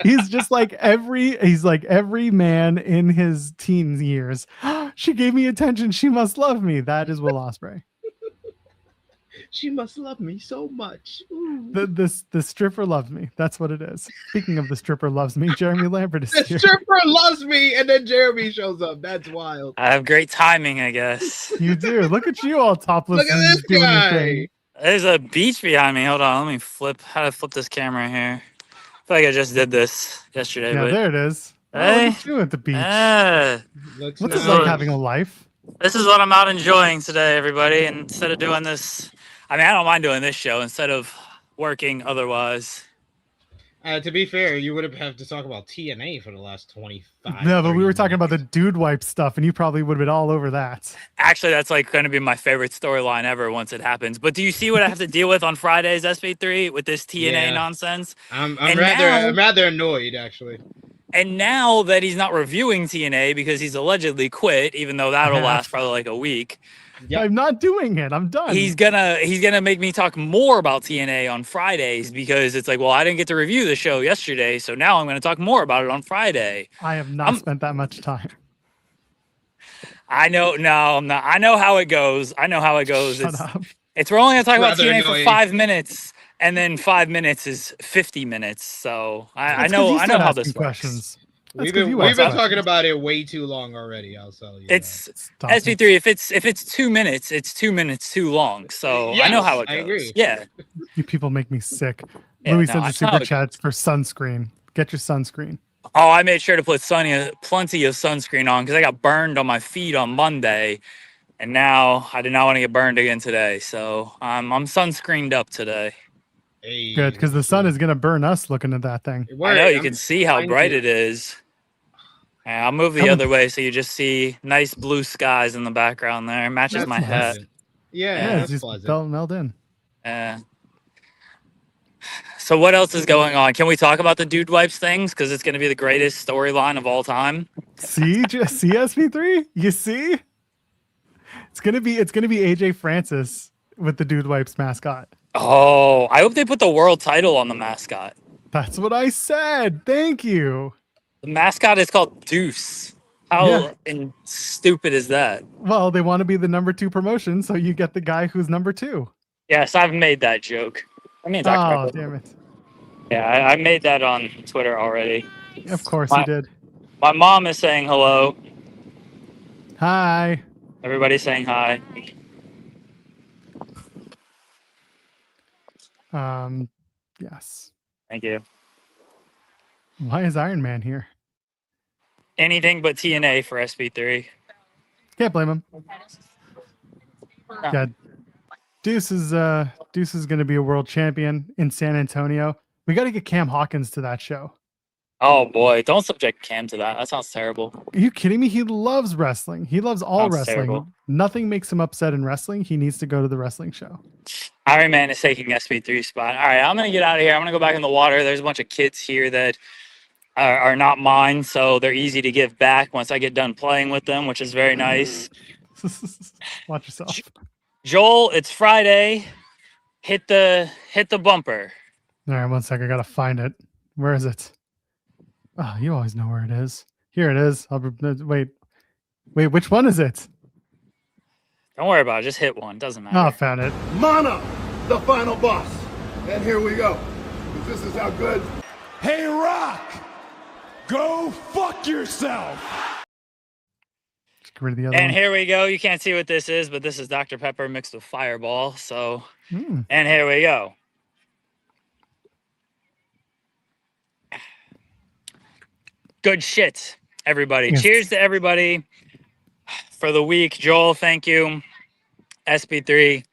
he's just like every man in his teen years. She gave me attention. She must love me. That is Will Ospreay. She must love me so much. Ooh. The stripper loves me. That's what it is. Speaking of the stripper loves me, Jeremy Lambert is The here. stripper loves me, and then Jeremy shows up. That's wild. I have great timing, I guess. You do. Look at you all topless. Look at and this doing your guy. thing. There's a beach behind me. Hold on, let me flip. How do I flip this camera here? I feel like I just did this yesterday. Yeah, but there it is. Oh, Hey. look at you at the beach. Looks What's it nice. like having a life? This is what I'm out enjoying today, everybody. And instead of doing this, I mean, I don't mind doing this show instead of working otherwise. To be fair, you would have had to talk about TNA for the last 25. No, but we 30 were talking about the minutes. dude wipe stuff, and you probably would have been all over that. Actually, that's like going to be my favorite storyline ever once it happens. But do you see what I have to deal with on Fridays, SB3, with this TNA Yeah. nonsense? I'm And rather annoyed, actually. And now that he's not reviewing TNA because he's allegedly quit, even though that'll Yeah. last probably like a week, Yep. I'm not doing it. I'm done. he's gonna make me talk more about TNA on Fridays because it's like, well, I didn't get to review the show yesterday, so now I'm gonna talk more about it on Friday. I have not spent that much time. I know, no, I'm not. I know how it goes. Shut up. We're only gonna talk about Rather TNA for annoying. 5 minutes, and then 5 minutes is 50 minutes. So I That's 'cause know you I start know how asking this works. questions. That's We've 'cause been you we've ask been questions. talking about it way too long already. I'll tell you. It's Stop SB3. If it's 2 minutes, it's 2 minutes too long. So I know Yes, how it I goes. agree. Yeah. You people make me sick. Yeah, Louis no, sends a that's not super a- chats for sunscreen. Get your sunscreen. Oh, I made sure to put plenty of sunscreen on because I got burned on my feet on Monday, and now I did not want to get burned again today. So I'm sunscreened up today. Hey, Good, because the sun is gonna burn us looking at that thing. I know you can see how trying bright to- it is. Yeah, I'll move the Come on. other way so you just see nice blue skies in the background there. Matches That's my hat. pleasant. Yeah, Yeah, Yeah, that's it's just pleasant. meld in. So what else is going on? Can we talk about the dude wipes things? Because it's going to be the greatest storyline of all time. See, just see SP3. You see, it's gonna be AJ Francis with the Dude Wipes mascot. Oh, I hope they put the world title on the mascot. That's what I said. Thank you. The mascot is called Deuce. How Yeah. and stupid is that? Well, they want to be the number 2 promotion, so you get the guy who's number 2. Yes, I've made that joke. I mean, Oh, damn it! yeah, I made that on Twitter already. Of course My- you did. My mom is saying hello. Hi. Everybody's saying hi. Yes. Thank you. Why is Iron Man here? Anything but TNA for SB3. Can't blame him. Yeah. Deuce is going to be a world champion in San Antonio. We got to get Cam Hawkins to that show. Oh boy, don't subject Cam to that. That sounds terrible. Are you kidding me? He loves wrestling. He loves all Sounds wrestling. terrible. Nothing makes him upset in wrestling. He needs to go to the wrestling show. Iron Man is taking SB3 spot. All right, I'm gonna get out of here. I'm gonna go back in the water. There's a bunch of kids here that are not mine, so they're easy to give back once I get done playing with them, which is very nice. Watch yourself. Joel, it's Friday. Hit the bumper. All right, one sec. I gotta find it. Where is it? Oh, you always know where it is. Here it is. Wait. Which one is it? Don't worry about it. Just hit one. Doesn't matter. Oh, found it. Mana, the final boss. And here we go. This is how good. Hey, Rock! Go fuck yourself! Just get rid of the other And one. here we go. You can't see what this is, but this is Dr. Pepper mixed with Fireball. So, Mm. and here we go. Good shit, everybody. Yes. Cheers to everybody for the week. Joel, thank you. SB3,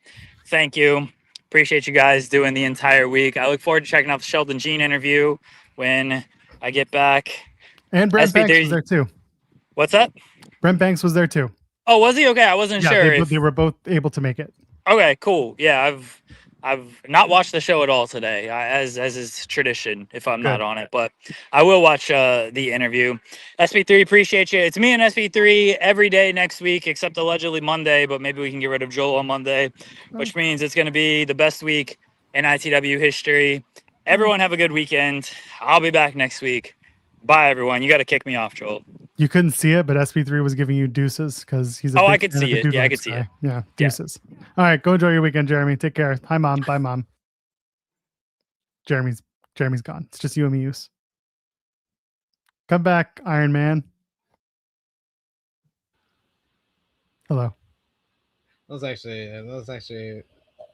thank you. Appreciate you guys doing the entire week. I look forward to checking out the Sheldon Jean interview when I get back. And Brent SB3 Banks was there too. What's that? Brent Banks was there too. Oh, was he? Okay, I wasn't Yeah, sure. they were both able to make it. Okay, cool. Yeah, I've not watched the show at all today, as is tradition if I'm not Good. on it, but I will watch the interview. SB3, appreciate you. It's me and SB3 every day next week, except allegedly Monday, but maybe we can get rid of Joel on Monday, which means it's going to be the best week in ITW history. Everyone have a good weekend. I'll be back next week. Bye, everyone. You got to kick me off, Joel. You couldn't see it, but SP3 was giving you deuces because he's a Oh, big I could fan see of the it. Yeah, I Dude could see guy. it. Yeah, deuces. All right, go enjoy your weekend, Jeremy. Take care. Hi, Mom. Bye, Mom. Jeremy's gone. It's just you and me, use. Come back, Iron Man. Hello. That was actually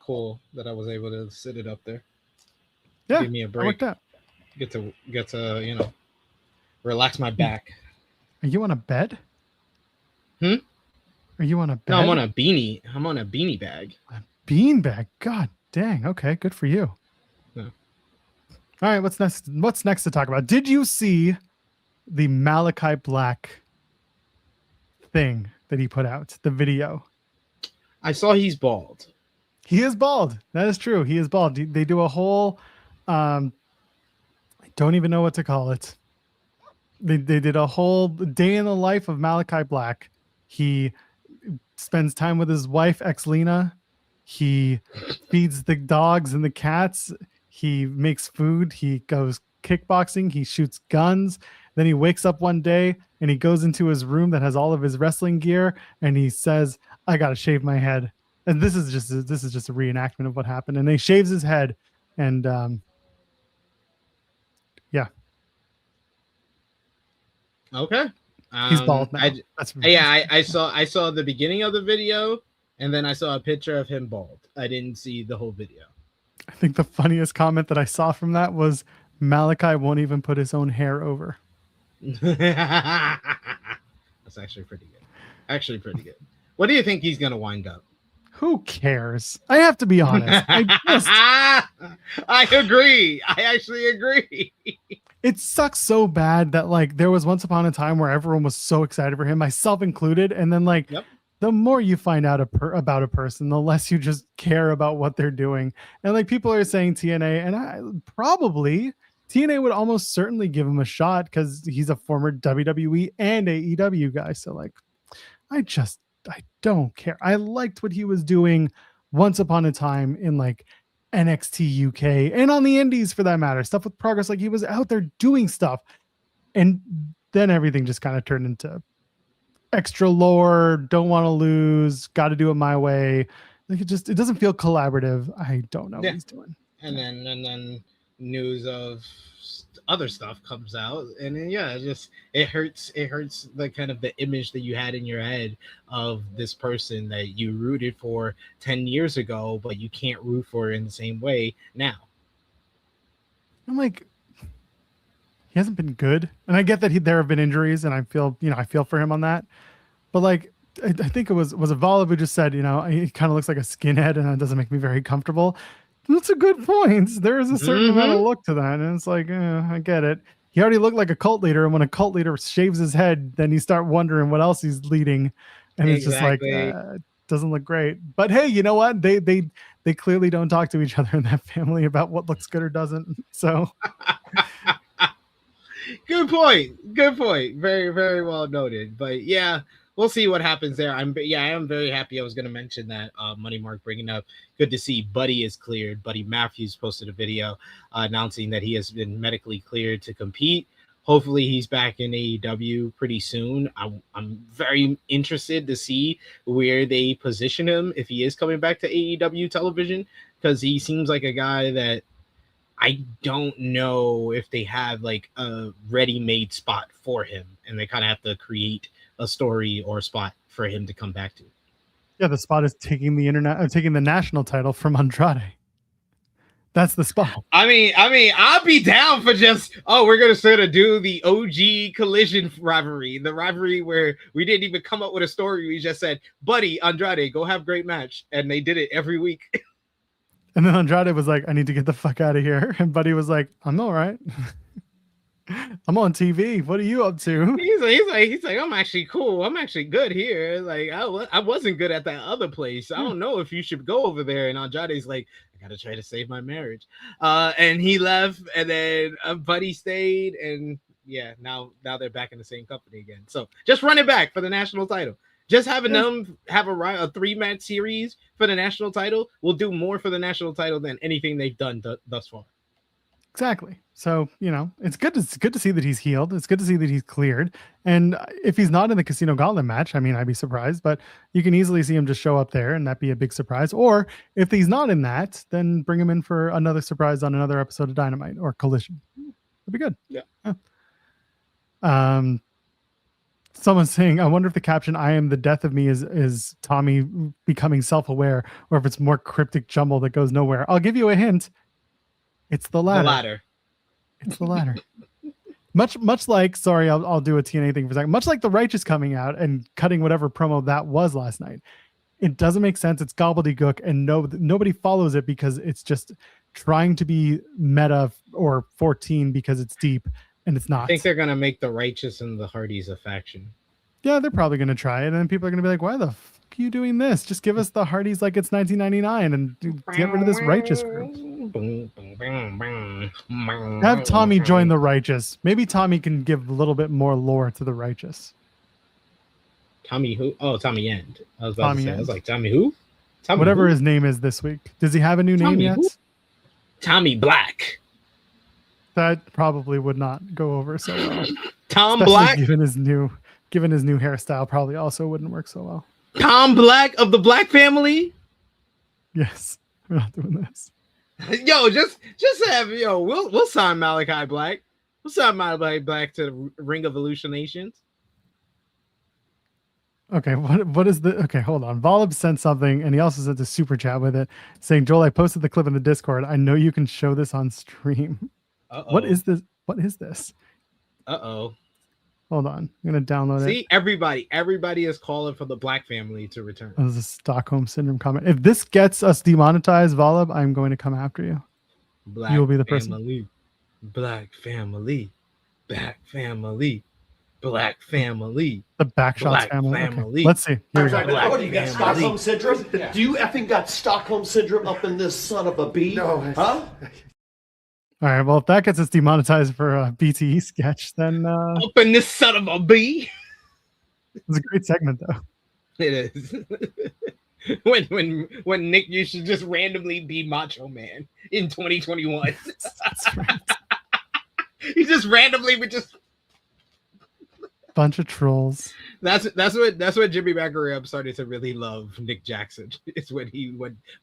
cool that I was able to sit it up there. Yeah, Give me a that break. worked out. Get to relax my back. Are you on a bed? Hmm? Are you on a bed? No, I'm on a beanie. I'm on a beanie bag. A beanbag. God dang. Okay, good for you. Yeah. All right, what's next? What's next to talk about? Did you see the Malachi Black thing that he put out? The video. I saw he's bald. He is bald. That is true. He is bald. They do a whole I don't even know what to call it. They did a whole day in the life of Malachi Black. He spends time with his wife, Ex-Lena. He feeds the dogs and the cats. He makes food. He goes kickboxing. He shoots guns. Then he wakes up one day and he goes into his room that has all of his wrestling gear and he says, "I gotta shave my head." And this is just a reenactment of what happened. And he shaves his head, and yeah, Okay. he's bald now. I saw the beginning of the video, and then I saw a picture of him bald. I didn't see the whole video. I think the funniest comment that I saw from that was Malachi won't even put his own hair over. That's actually pretty good. What do you think he's gonna wind up? Who cares? I have to be honest. I agree. I actually agree. It sucks so bad that like there was once upon a time where everyone was so excited for him, myself included, and then like the more you find out about a person, the less you just care about what they're doing. And like people are saying TNA, and probably TNA would almost certainly give him a shot because he's a former WWE and AEW guy. So like, I don't care. I liked what he was doing once upon a time in like NXT UK and on the indies for that matter, stuff with Progress. Like he was out there doing stuff, and then everything just kind of turned into extra lore. Don't want to lose. Got to do it my way. Like it doesn't feel collaborative. I don't know what he's doing. And then news of other stuff comes out, and then it hurts the kind of the image that you had in your head of this person that you rooted for 10 years ago, but you can't root for in the same way now. I'm like, he hasn't been good, and I get that there have been injuries, and I feel for him on that, but like I think it was Evolve who just said, he kind of looks like a skinhead, and that doesn't make me very comfortable. That's a good point. There is a certain amount of look to that, and it's like, I get it. He already looked like a cult leader, and when a cult leader shaves his head, then you start wondering what else he's leading, and it's just like it doesn't look great. But hey, you know what? They clearly don't talk to each other in that family about what looks good or doesn't. So, good point. Very, very well noted. But yeah. We'll see what happens there. I am very happy. I was going to mention that Money Mark bringing up. Good to see Buddy is cleared. Buddy Matthews posted a video announcing that he has been medically cleared to compete. Hopefully he's back in AEW pretty soon. I'm very interested to see where they position him if he is coming back to AEW television, because he seems like a guy that I don't know if they have like a ready-made spot for him, and they kind of have to create a story or a spot for him to come back to. Yeah, the spot is taking the national title from Andrade. That's the spot. I mean, I'll be down for just we're gonna sort of do the OG Collision rivalry, the rivalry where we didn't even come up with a story. We just said, "Buddy, Andrade, go have great match," and they did it every week. And then Andrade was like, "I need to get the fuck out of here," and Buddy was like, "I'm all right." I'm on TV. What are you up to? He's like, I'm actually cool. I'm actually good here. Like I wasn't good at that other place. I don't know if you should go over there. And Andrade's like, I gotta try to save my marriage. And he left, and then Buddy stayed, and now they're back in the same company again. So just run it back for the national title. Just having them have a 3-match series for the national title will do more for the national title than anything they've done thus far. Exactly. So, it's good to see that he's healed. It's good to see that he's cleared. And if he's not in the Casino Gauntlet match, I mean, I'd be surprised, but you can easily see him just show up there and that'd be a big surprise. Or if he's not in that, then bring him in for another surprise on another episode of Dynamite or Collision. It'd be good. Yeah. Someone's saying, I wonder if the caption "I am the death of me" is Tommy becoming self-aware, or if it's more cryptic jumble that goes nowhere. I'll give you a hint. It's the latter. The latter. It's the latter. much like, sorry, I'll do a TNA thing for a second. Much like the Righteous coming out and cutting whatever promo that was last night. It doesn't make sense. It's gobbledygook, and nobody follows it because it's just trying to be meta or 14 because it's deep. And it's not. I think they're going to make the Righteous and the Hardys a faction. Yeah, they're probably going to try it. And then people are going to be like, why the fuck are you doing this? Just give us the Hardys like it's 1999 and get rid of this Righteous group. Have Tommy join the Righteous. Maybe Tommy can give a little bit more lore to the Righteous. Tommy who? Oh, Tommy End. I was about to say. End. I was like, Tommy who? Tommy Whatever who? his name is this week. Does he have a new name yet? Who? Tommy Black. That probably would not go over so well. Tom Especially Black, given his new hairstyle, probably also wouldn't work so well. Tom Black of the Black family. Yes, we're not doing this. Yo, just have we'll sign Malachi Black. We'll sign Malachi Black to the Ring of Evolutionations. Okay, what is the okay? Hold on. Volib sent something, and he also sent a super chat with it, saying, "Joel, I posted the clip in the Discord. I know you can show this on stream." Uh-oh. What is this? What is this? Uh-oh. Hold on. I'm gonna download it. See, everybody is calling for the Black family to return. This is a Stockholm Syndrome comment. If this gets us demonetized, Volib, I'm going to come after you. Black you will be the family. Black family. Black family. Black family. The Backshots Black family. family. Okay. Let's see. Here we go. What do you got, Stockholm syndrome? Yeah. Do you effing got Stockholm syndrome up in this son of a bee? No. Huh? All right. Well, if that gets us demonetized for a BTE sketch, then Up in this son of a bee. it's a great segment, though. It is. when Nick used to just randomly be Macho Man in 2021. That's right. He just randomly would just Bunch of trolls. That's what Jimmy McAree started to really love Nick Jackson. It's when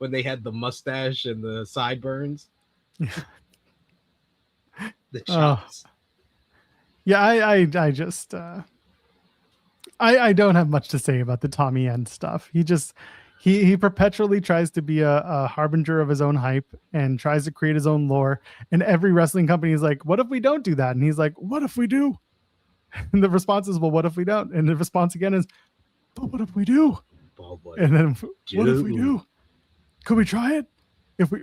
they had the mustache and the sideburns. The chops. Yeah, I just I don't have much to say about the Tommy End stuff. He perpetually tries to be a harbinger of his own hype and tries to create his own lore. And every wrestling company is like, what if we don't do that? And he's like, what if we do? And the response is, well, what if we don't? And the response again is, but what if we do? And then what if we do? Could we try it?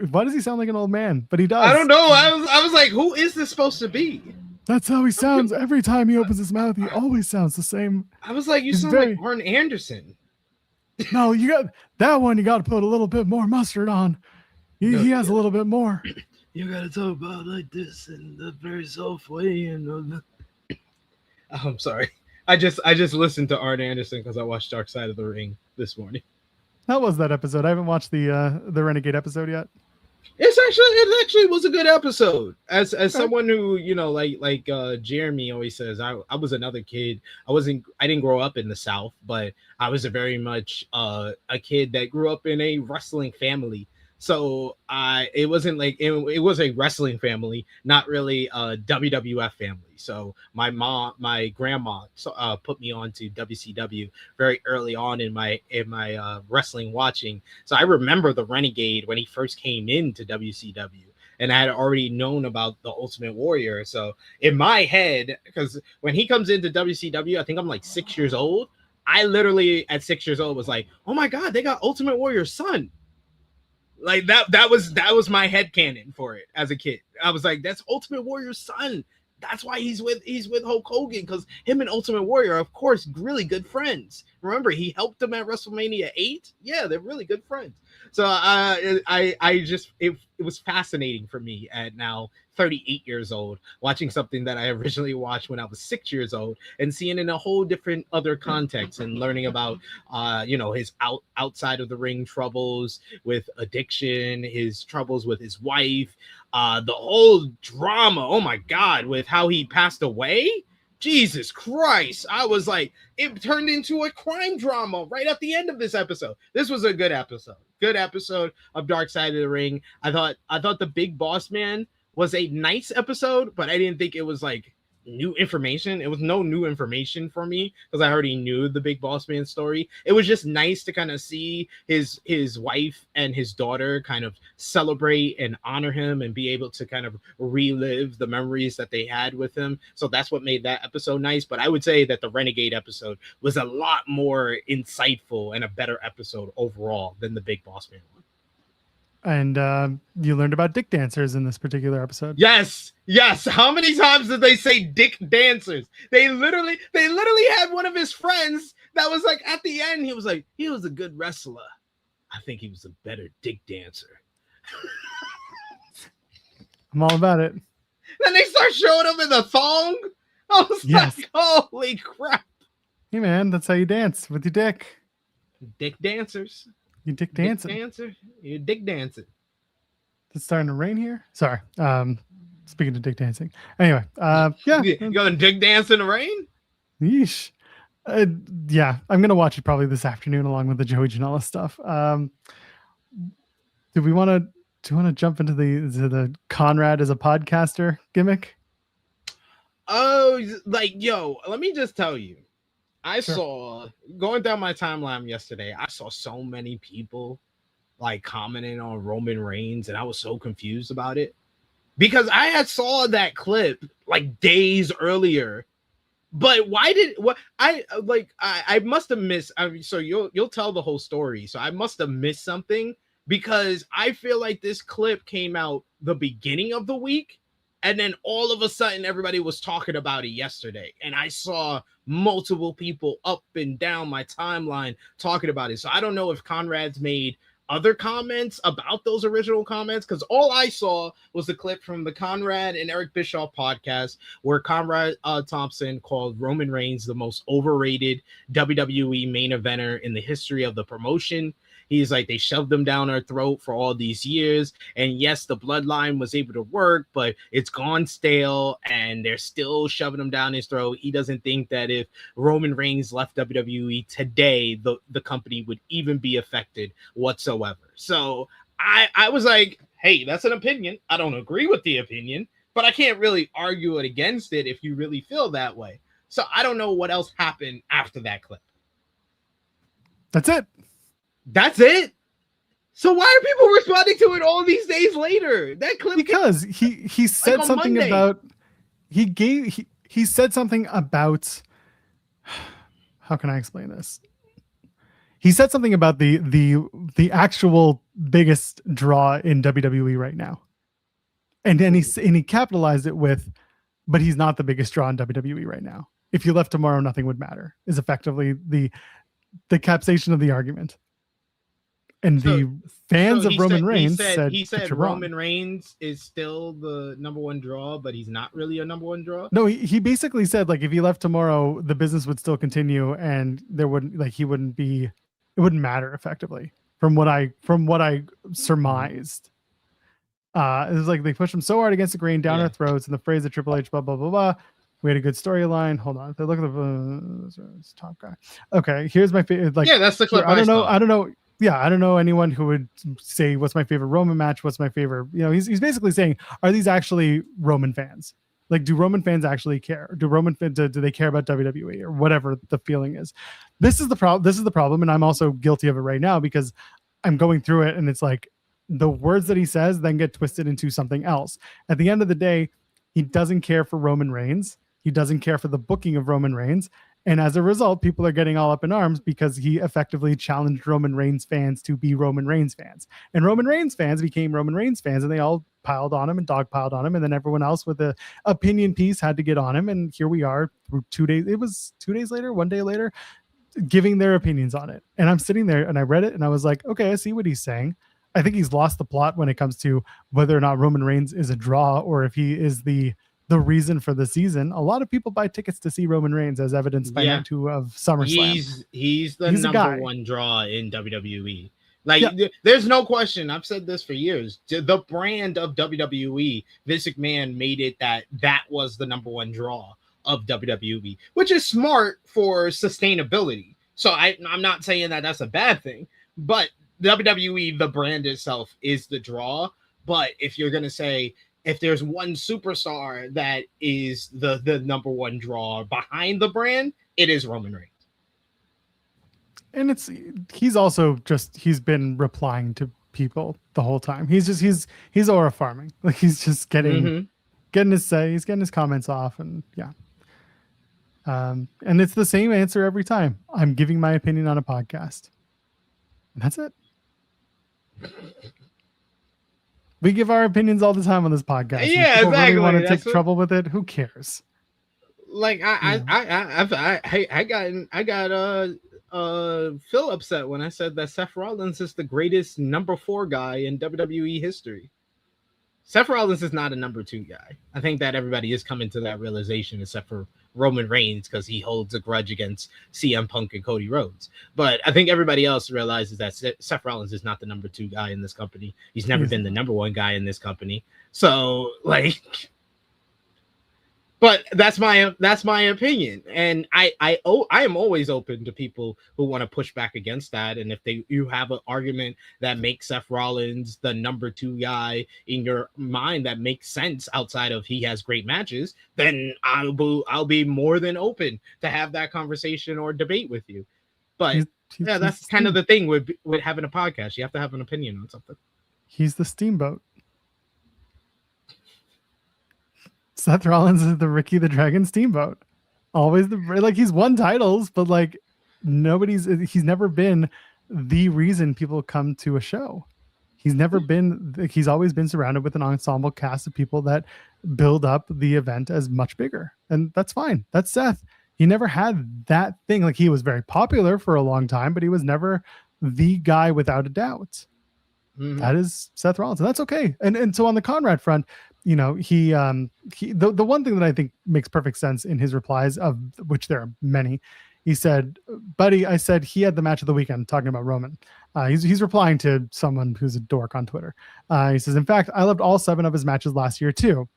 Why does he sound like an old man? But he does. I don't know. I was like, who is this supposed to be? That's how he sounds. Every time he opens his mouth, he always sounds the same. I was like, you sound like Arn Anderson. No, you got that one. You got to put a little bit more mustard on. He has a little bit more. You got to talk about like this in the very soft way. And I'm sorry. I just listened to Arn Anderson because I watched Dark Side of the Ring this morning. How was that episode? I haven't watched the Renegade episide yet. It actually was a good episode. As someone who, like Jeremy always says, I was another kid. I didn't grow up in the South, but I was a very much a kid that grew up in a wrestling family. So it wasn't like it was a wrestling family, not really a WWF family. So my grandma put me on to WCW very early on in my wrestling watching. So I remember the Renegade when he first came into WCW, and I had already known about the Ultimate Warrior. So in my head, because when he comes into WCW, I think I'm like 6 years old. I literally at 6 years old was like, oh my God, they got Ultimate Warrior's son. Like that was my headcanon for it as a kid. I was like, that's Ultimate Warrior's son. That's why he's with Hulk Hogan, because him and Ultimate Warrior are, of course, really good friends. Remember, he helped him at WrestleMania 8. Yeah, they're really good friends. So I just it was fascinating for me at now 38 years old, watching something that I originally watched when I was 6 years old and seeing in a whole different other context and learning about his outside of the ring troubles with addiction, his troubles with his wife, the whole drama, oh my god, with how he passed away. Jesus Christ. I was like, it turned into a crime drama right at the end of this episode. This was a good episode. Good episode of Dark Side of the Ring. I thought the Big Boss Man was a nice episode, but I didn't think it was like new information. It was no new information for me because I already knew the Big Boss Man story. It was just nice to kind of see his wife and his daughter kind of celebrate and honor him and be able to kind of relive the memories that they had with him. So that's what made that episode nice. But I would say that the Renegade episode was a lot more insightful and a better episode overall than the Big Boss Man one. And you learned about dick dancers in this particular episode. Yes. How many times did they say dick dancers? They literally had one of his friends that was like at the end, he was like, he was a good wrestler. I think he was a better dick dancer. I'm all about it. Then they start showing him in the thong. I was like, holy crap. Hey man, that's how you dance with your dick. Dick dancers. You dick dancing. Dick dancer. You dick dancing. It's starting to rain here. Sorry. Speaking of dick dancing. Anyway, yeah. You going dick dance in the rain? Yeesh. Yeah, I'm gonna watch it probably this afternoon along with the Joey Janela stuff. Do you want to jump into the Conrad as a podcaster gimmick? Oh, like, yo, let me just tell you. I saw, going down my timeline yesterday, I saw so many people like commenting on Roman Reigns, and I was so confused about it because I had saw that clip like days earlier. But why did I must have missed? I mean, so you'll tell the whole story. So I must have missed something because I feel like this clip came out the beginning of the week. And then all of a sudden, everybody was talking about it yesterday. And I saw multiple people up and down my timeline talking about it. So I don't know if Conrad's made other comments about those original comments, because all I saw was the clip from the Conrad and Eric Bischoff podcast where Conrad Thompson called Roman Reigns the most overrated WWE main eventer in the history of the promotion. He's like, they shoved them down our throat for all these years. And yes, the bloodline was able to work, but it's gone stale and they're still shoving him down his throat. He doesn't think that if Roman Reigns left WWE today, the company would even be affected whatsoever. So I was like, hey, that's an opinion. I don't agree with the opinion, but I can't really argue it against it if you really feel that way. So I don't know what else happened after that clip. That's it. That's it. So why are people responding to it all these days later? That clip, because he said like something Monday. About he said something about, how can I explain this? He said something about the actual biggest draw in WWE right now, and then he capitalized it with, but he's not the biggest draw in WWE right now. If you left tomorrow, nothing would matter. Is effectively the capsation of the argument. And so, the fans of Roman Reigns said Roman Reigns is still the number one draw, but he's not really a number one draw. No, he basically said like if he left tomorrow, the business would still continue, and there wouldn't it wouldn't matter effectively. From what I surmised, it was like they pushed him so hard against the grain down our throats, and the phrase of Triple H, blah blah blah blah. We had a good storyline. Hold on, if they look at the top guy. Okay, here's my favorite. Like, that's the clip. I don't know. Yeah, I don't know anyone who would say what's my favorite Roman match, what's my favorite. He's basically saying, are these actually Roman fans? Like, do Roman fans actually care? Do they care about WWE or whatever the feeling is? This is the problem, and I'm also guilty of it right now because I'm going through it, and it's like the words that he says then get twisted into something else. At the end of the day, he doesn't care for Roman Reigns. He doesn't care for the booking of Roman Reigns. And as a result, people are getting all up in arms because he effectively challenged Roman Reigns fans to be Roman Reigns fans. And Roman Reigns fans became Roman Reigns fans, and they all piled on him and dogpiled on him. And then everyone else with the opinion piece had to get on him. And here we are through 2 days. It was 2 days later, 1 day later. giving their opinions on it. And I'm sitting there and I read it and I was like, okay, I see what he's saying. I think he's lost the plot when it comes to whether or not Roman Reigns is a draw or if he is the reason for the season. A lot of people buy tickets to see Roman Reigns, as evidenced by night 2 of SummerSlam. He's the number one draw in WWE. Like, there's no question. I've said this for years. The brand of WWE, Vince McMahon made it that was the number one draw of WWE, which is smart for sustainability. So I'm not saying that that's a bad thing, but WWE, the brand itself, is the draw. But if you're going to say, if there's one superstar that is the number one draw behind the brand, it is Roman Reigns. And he's been replying to people the whole time. He's aura farming. Like, he's just getting his say, he's getting his comments off, and and it's the same answer every time. I'm giving my opinion on a podcast. And that's it. We give our opinions all the time on this podcast. Yeah, exactly. Really want to take That's trouble with it? Who cares? Like I got Phil upset when I said that Seth Rollins is the greatest number 4 guy in WWE history. Seth Rollins is not a number 2 guy. I think that everybody is coming to that realization, except for Roman Reigns, because he holds a grudge against CM Punk and Cody Rhodes. But I think everybody else realizes that Seth Rollins is not the number 2 guy in this company. He's never been the number 1 guy in this company. So, like, but that's my opinion, and I am always open to people who want to push back against that. And if you have an argument that makes Seth Rollins the number 2 guy in your mind that makes sense outside of he has great matches, then I'll be more than open to have that conversation or debate with you. But that's kind of the thing with having a podcast. You have to have an opinion on something. He's the steamboat. Seth Rollins is the Ricky the Dragon Steamboat. Always he's won titles, but like he's never been the reason people come to a show. He's always been surrounded with an ensemble cast of people that build up the event as much bigger. And that's fine. That's Seth. He never had that thing. Like, he was very popular for a long time, but he was never the guy without a doubt. That is Seth Rollins, and that's okay. And so on the Conrad front, the one thing that I think makes perfect sense in his replies, of which there are many, he said, buddy, I said he had the match of the weekend, talking about Roman. He's replying to someone who's a dork on Twitter. He says, in fact, I loved all 7 of his matches last year too.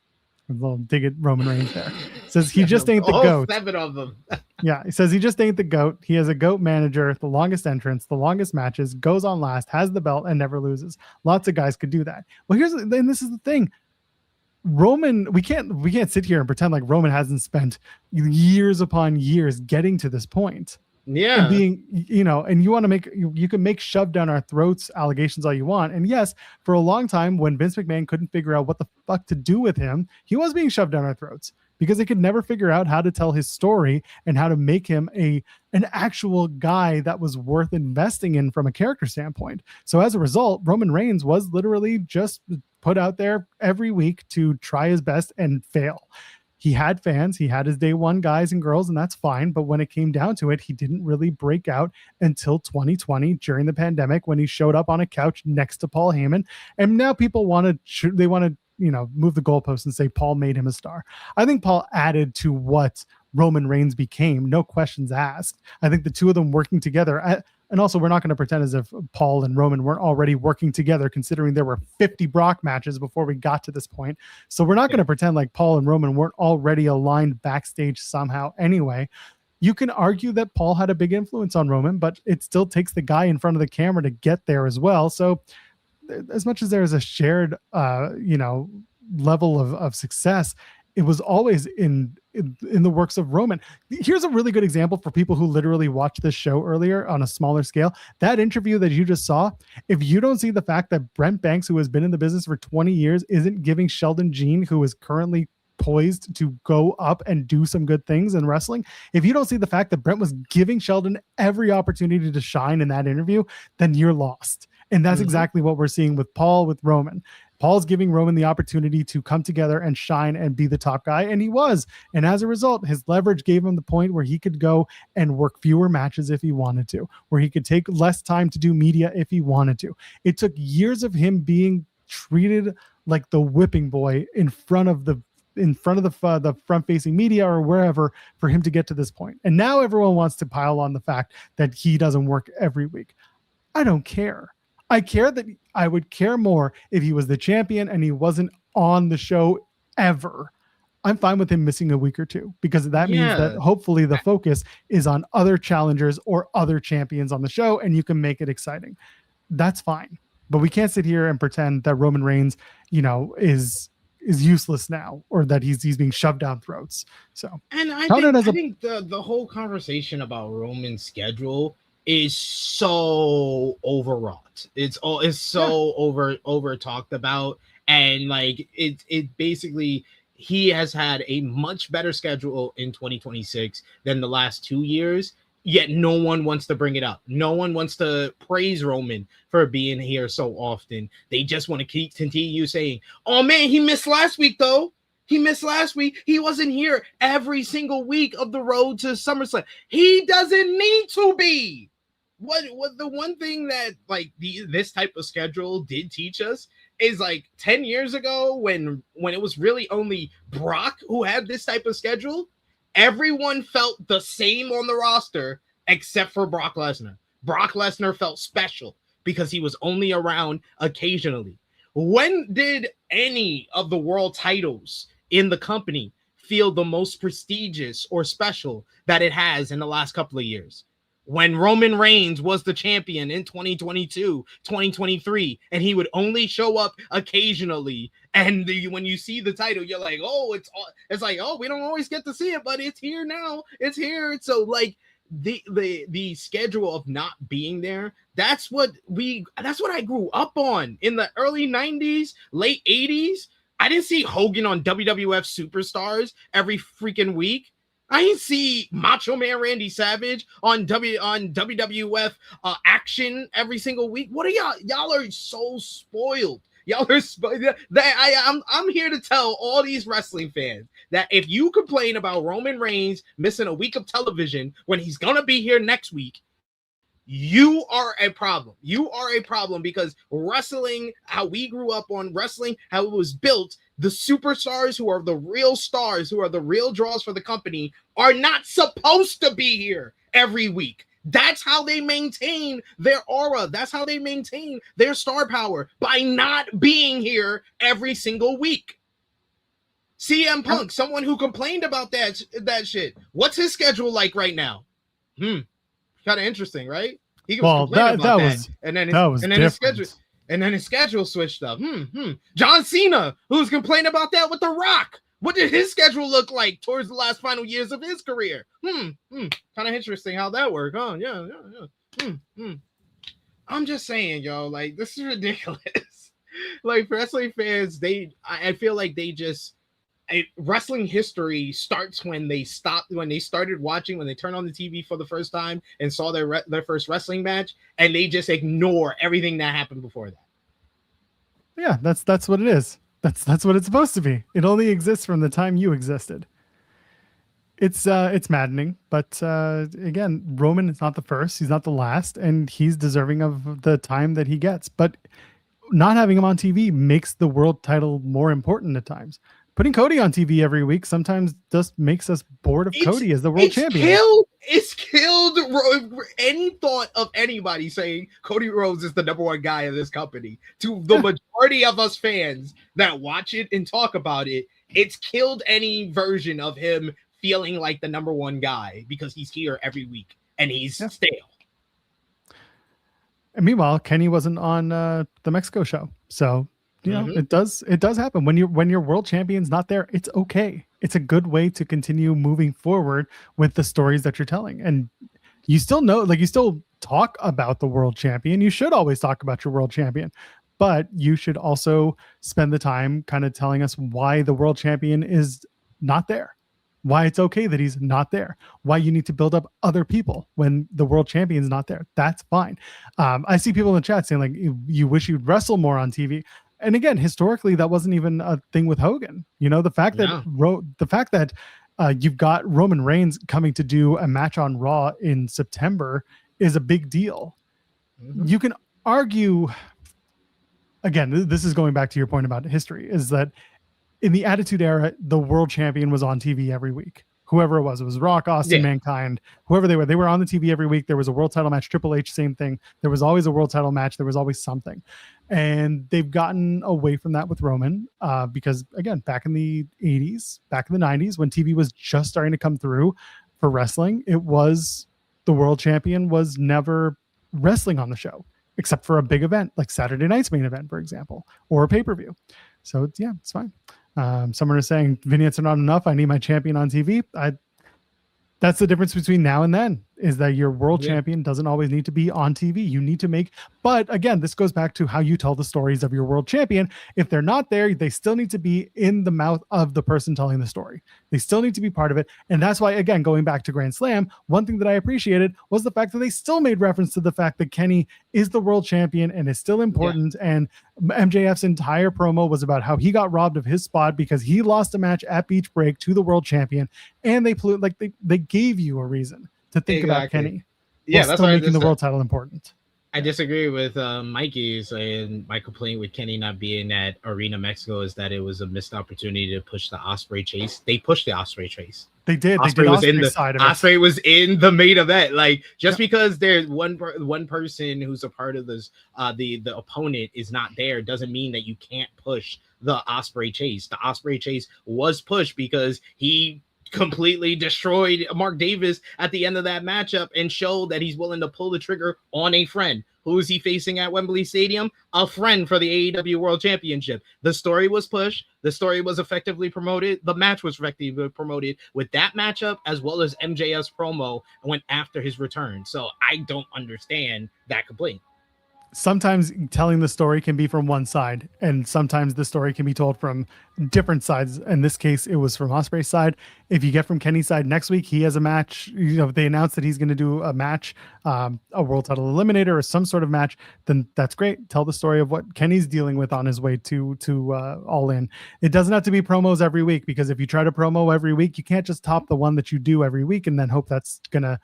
A little dig at Roman Reigns there. Says he just ain't the GOAT. 7 of them. Yeah, he says he just ain't the GOAT. He has a GOAT manager, the longest entrance, the longest matches, goes on last, has the belt, and never loses. Lots of guys could do that. Well, this is the thing. Roman, we can't sit here and pretend like Roman hasn't spent years upon years getting to this point. Yeah. And being, and you can make shoved down our throats allegations all you want. And yes, for a long time, when Vince McMahon couldn't figure out what the fuck to do with him, he was being shoved down our throats because they could never figure out how to tell his story and how to make him an actual guy that was worth investing in from a character standpoint. So as a result, Roman Reigns was literally just put out there every week to try his best and fail. He had fans, he had his day one guys and girls, and that's fine. But when it came down to it, he didn't really break out until 2020 during the pandemic, when he showed up on a couch next to Paul Heyman. And now people want to move the goalposts and say Paul made him a star. I think Paul added to what Roman Reigns became, no questions asked. I think the two of them working together, and also we're not going to pretend as if Paul and Roman weren't already working together, considering there were 50 Brock matches before we got to this point. So we're not going to pretend like Paul and Roman weren't already aligned backstage somehow anyway. You can argue that Paul had a big influence on Roman, but it still takes the guy in front of the camera to get there as well. So as much as there is a shared, level of success, it was always in the works of Roman. Here's a really good example for people who literally watched this show earlier on a smaller scale. That interview that you just saw, if you don't see the fact that Brent Banks, who has been in the business for 20 years, isn't giving Sheldon Jean, who is currently poised to go up and do some good things in wrestling, if you don't see the fact that Brent was giving Sheldon every opportunity to shine in that interview, then you're lost. And that's exactly what we're seeing with Paul, with Roman. Paul's giving Roman the opportunity to come together and shine and be the top guy, and he was. And as a result, his leverage gave him the point where he could go and work fewer matches if he wanted to, where he could take less time to do media if he wanted to. It took years of him being treated like the whipping boy in front of the front-facing media or wherever for him to get to this point. And now everyone wants to pile on the fact that he doesn't work every week. I don't care. I care that I would care more if he was the champion and he wasn't on the show ever. I'm fine with him missing a week or two because that means that hopefully the focus is on other challengers or other champions on the show and you can make it exciting. That's fine. But we can't sit here and pretend that Roman Reigns, is useless now or that he's being shoved down throats. So, and I think the whole conversation about Roman's schedule is so overwrought. It's so over talked about, and like it basically, he has had a much better schedule in 2026 than the last 2 years. Yet no one wants to bring it up. No one wants to praise Roman for being here so often. They just want to continue saying, "Oh man, he missed last week though. He missed last week. He wasn't here every single week of the road to SummerSlam. He doesn't need to be." What the one thing that like this type of schedule did teach us is like 10 years ago when it was really only Brock who had this type of schedule, everyone felt the same on the roster except for Brock Lesnar. Brock Lesnar felt special because he was only around occasionally. When did any of the world titles in the company feel the most prestigious or special that it has in the last couple of years? When Roman Reigns was the champion in 2022, 2023, and he would only show up occasionally. And when you see the title, you're like, oh, it's like, oh, we don't always get to see it, but it's here now. It's here. So like the schedule of not being there, that's what I grew up on in the early 90s, late 80s. I didn't see Hogan on WWF Superstars every freaking week. I didn't see Macho Man Randy Savage on WWF Action every single week. What are y'all? Y'all are so spoiled. Y'all are spoiled. I'm here to tell all these wrestling fans that if you complain about Roman Reigns missing a week of television when he's gonna be here next week, you are a problem. You are a problem because wrestling, how we grew up on wrestling, how it was built, the superstars who are the real stars, who are the real draws for the company, are not supposed to be here every week. That's how they maintain their aura. That's how they maintain their star power, by not being here every single week. CM Punk, someone who complained about that shit. What's his schedule like right now? Kind of interesting, right? He was complaining about that. And then his schedule switched up. John Cena, who's complaining about that with The Rock. What did his schedule look like towards the last final years of his career? Kind of interesting how that worked, huh? Yeah. I'm just saying, yo, like, this is ridiculous. Like, wrestling fans, I feel like they just, wrestling history starts when they started watching, when they turned on the TV for the first time and saw their first wrestling match, and they just ignore everything that happened before that. Yeah, that's what it is. That's what it's supposed to be. It only exists from the time you existed. It's maddening, but again, Roman is not the first, he's not the last, and he's deserving of the time that he gets. But not having him on TV makes the world title more important at times. Putting Cody on TV every week sometimes just makes us bored of Cody as the world champion. It's killed any thought of anybody saying Cody Rhodes is the number one guy of this company. To the majority of us fans that watch it and talk about it, it's killed any version of him feeling like the number one guy because he's here every week and he's stale. And meanwhile, Kenny wasn't on the Mexico show, so you know it does happen when your world champion's not there. It's okay. It's a good way to continue moving forward with the stories that you're telling, and you still talk about the world champion. You should always talk about your world champion, but you should also spend the time kind of telling us why the world champion is not there, why it's okay that he's not there, why you need to build up other people when the world champion's not there. That's fine. I see people in the chat saying like, you wish you'd wrestle more on TV. And again, historically, that wasn't even a thing with Hogan. You know, the fact that you've got Roman Reigns coming to do a match on Raw in September is a big deal. Mhm. You can argue, again, this is going back to your point about history, is that in the Attitude Era, the world champion was on TV every week. Whoever it was Rock, Austin, Mankind, whoever they were on the TV every week. There was a world title match. Triple H, same thing. There was always a world title match. There was always something. And they've gotten away from that with Roman because, again, back in the 80s, back in the 90s, when TV was just starting to come through for wrestling, it was the world champion was never wrestling on the show, except for a big event like Saturday night's main event, for example, or a pay-per-view. So, it's fine. Someone is saying vignettes are not enough. I need my champion on TV. That's the difference between now and then, is that your world champion doesn't always need to be on TV. You need to make, but again, this goes back to how you tell the stories of your world champion. If they're not there, they still need to be in the mouth of the person telling the story. They still need to be part of it. And that's why, again, going back to Grand Slam, one thing that I appreciated was the fact that they still made reference to the fact that Kenny is the world champion and is still important. And MJF's entire promo was about how he got robbed of his spot because he lost a match at Beach Break to the world champion. And they gave you a reason to think about Kenny. Yeah, that's still making the world title important. I disagree with Mikey saying my complaint with Kenny not being at Arena Mexico is that it was a missed opportunity to push the Ospreay chase. They pushed the Ospreay chase. They did. Ospreay was in the main event. Like, just because there's one person who's a part of this, the opponent is not there, doesn't mean that you can't push the Ospreay chase. The Ospreay chase was pushed because he completely destroyed Mark Davis at the end of that matchup and showed that he's willing to pull the trigger on a friend. Who is he facing at Wembley Stadium? A friend for the AEW World Championship. The story was pushed. The story was effectively promoted. The match was effectively promoted with that matchup, as well as MJF's promo went after his return. So I don't understand that complaint. Sometimes telling the story can be from one side, and sometimes the story can be told from different sides. In this case, it was from Ospreay's side. If you get from Kenny's side next week, he has a match. You know, they announced that he's going to do a match, a world title eliminator or some sort of match. Then that's great. Tell the story of what Kenny's dealing with on his way to All In. It doesn't have to be promos every week, because if you try to promo every week, you can't just top the one that you do every week and then hope that's gonna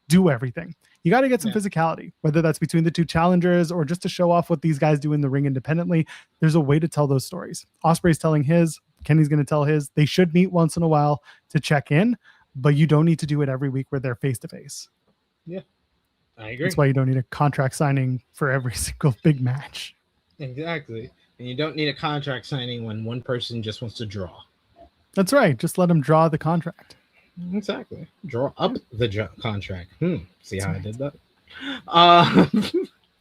do everything. You got to get some physicality, whether that's between the two challengers or just to show off what these guys do in the ring independently. There's a way to tell those stories. Ospreay's telling his, Kenny's going to tell his. They should meet once in a while to check in, but you don't need to do it every week where they're face to face. Yeah, I agree. That's why you don't need a contract signing for every single big match. Exactly. And you don't need a contract signing when one person just wants to draw. That's right. Just let them draw the contract. Exactly. Draw up the contract. See how I did that?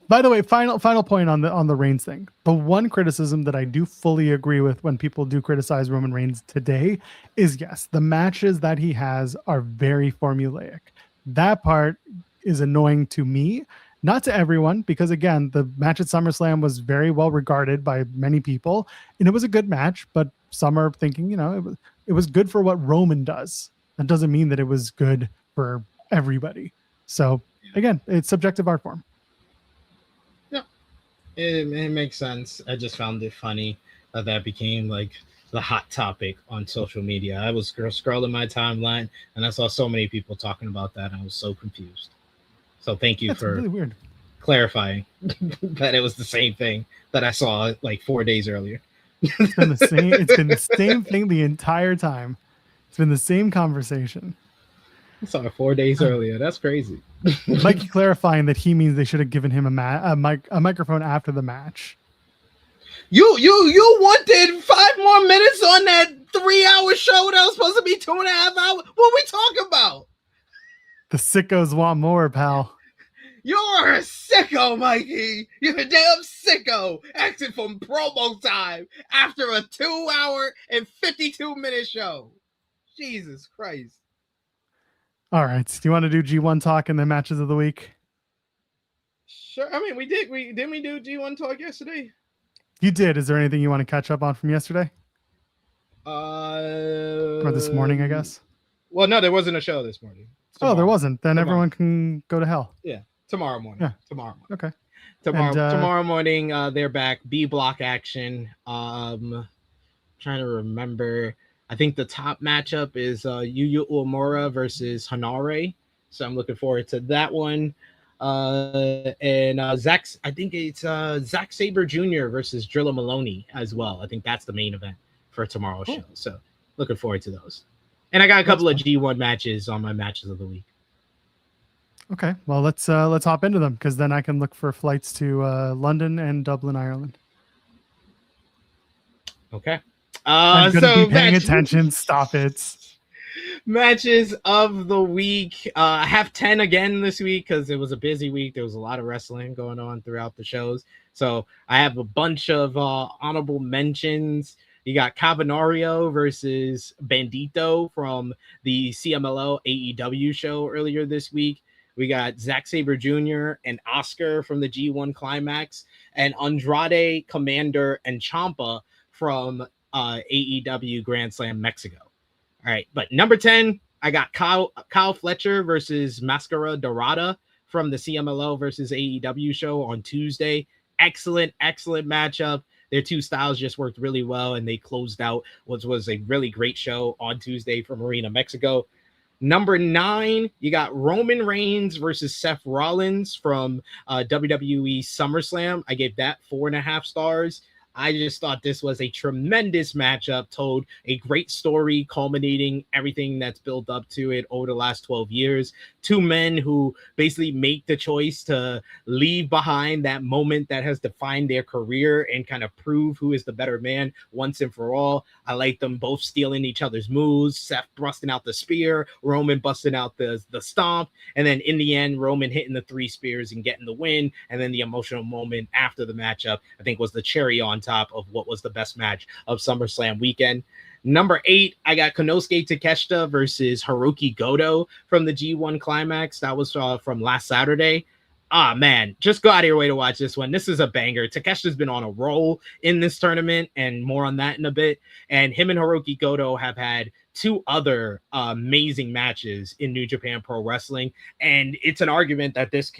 By the way, final point on the Reigns thing. The one criticism that I do fully agree with when people do criticize Roman Reigns today is, yes, the matches that he has are very formulaic. That part is annoying to me, not to everyone, because again, the match at SummerSlam was very well regarded by many people, and it was a good match, but some are thinking, you know, it was good for what Roman does. That doesn't mean that it was good for everybody. So again, it's subjective art form. Yeah, it makes sense. I just found it funny that became like the hot topic on social media. I was scrolling my timeline and I saw so many people talking about that. And I was so confused. So thank you for really weird clarifying that it was the same thing that I saw like 4 days earlier. It's been the same thing the entire time. It's been the same conversation. I saw it 4 days earlier. That's crazy. Mikey clarifying that he means they should have given him a microphone after the match. You wanted 5 more minutes on that 3-hour show that was supposed to be 2.5 hours. What are we talking about? The sickos want more, pal. You're a sicko, Mikey. You're a damn sicko. Acting from promo time after a 2-hour and 52-minute show. Jesus Christ. All right. Do you want to do G1 talk and the matches of the week? Sure. I mean, didn't we do G1 talk yesterday? You did. Is there anything you want to catch up on from yesterday? Or this morning, I guess. Well, no, there wasn't a show this morning. Oh, there wasn't. Then everyone can go to hell. Yeah. Tomorrow morning. Yeah. Tomorrow morning. Okay. Tomorrow morning, they're back. B block action. Trying to remember. I think the top matchup is Yu Uemura versus Hanare. So I'm looking forward to that one. And Zach, I think it's Zack Sabre Jr. versus Drilla Maloney as well. I think that's the main event for tomorrow's show. So looking forward to those. And I got a couple of G1 matches on my matches of the week. Okay, well let's hop into them because then I can look for flights to London and Dublin, Ireland. Okay. I'm gonna be paying matches, attention. Stop it. Matches of the week. I have 10 again this week because it was a busy week. There was a lot of wrestling going on throughout the shows. So I have a bunch of honorable mentions. You got Cavernario versus Bandito from the CMLL AEW show earlier this week. We got Zack Sabre Jr. and Oscar from the G1 Climax, and Andrade, Commander, and Ciampa from AEW Grand Slam Mexico. All right, but number 10, I got Kyle Fletcher versus Mascara Dorada from the CMLL versus AEW show on Tuesday. Excellent matchup. Their two styles just worked really well, and they closed out what was a really great show on Tuesday from Arena Mexico. Number 9, you got Roman Reigns versus Seth Rollins from WWE SummerSlam. I gave that 4.5 stars. I just thought this was a tremendous matchup, told a great story, culminating everything that's built up to it over the last 12 years. Two men who basically make the choice to leave behind that moment that has defined their career and kind of prove who is the better man once and for all. I like them both stealing each other's moves, Seth busting out the spear, Roman busting out the stomp, and then in the end, Roman hitting the 3 spears and getting the win. And then the emotional moment after the matchup, I think, was the cherry on top of what was the best match of SummerSlam weekend. Number 8, I got Konosuke Takeshita versus Hiroki Goto from the G1 Climax. That was from last Saturday. Man, just go out of your way to watch this one. This is a banger. Takeshita's been on a roll in this tournament, and more on that in a bit. And him and Hiroki Goto have had 2 other amazing matches in New Japan Pro Wrestling, and it's an argument that this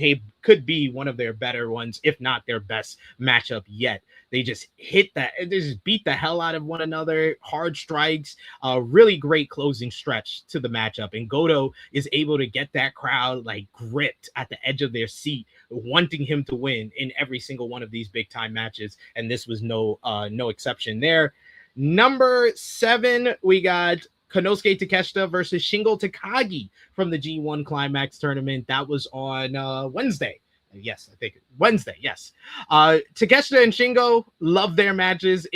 could be one of their better ones, if not their best matchup yet. They just they just beat the hell out of one another, hard strikes, really great closing stretch to the matchup. And Goto is able to get that crowd like gripped at the edge of their seat, wanting him to win in every single one of these big time matches. And this was no exception there. Number 7, we got Konosuke Takeshita versus Shingo Takagi from the G1 Climax tournament. That was on Wednesday. Yes, I think Wednesday. Yes. Takeshita and Shingo love their matches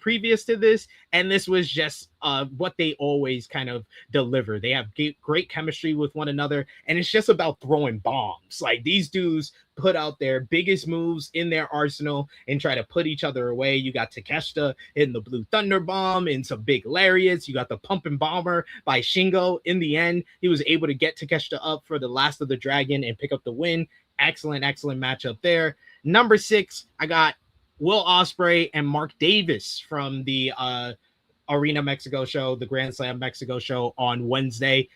previous to this, and this was just what they always kind of deliver. They have great chemistry with one another, and it's just about throwing bombs. Like, these dudes put out their biggest moves in their arsenal and try to put each other away. You got Takeshita in the Blue Thunder Bomb and some big lariats. You got the Pumping Bomber by Shingo. In the end, he was able to get Takeshita up for the Last of the Dragon and pick up the win. Excellent matchup there. Number 6, I got Will Ospreay and Mark Davis from the Arena Mexico show, the Grand Slam Mexico show on Wednesday.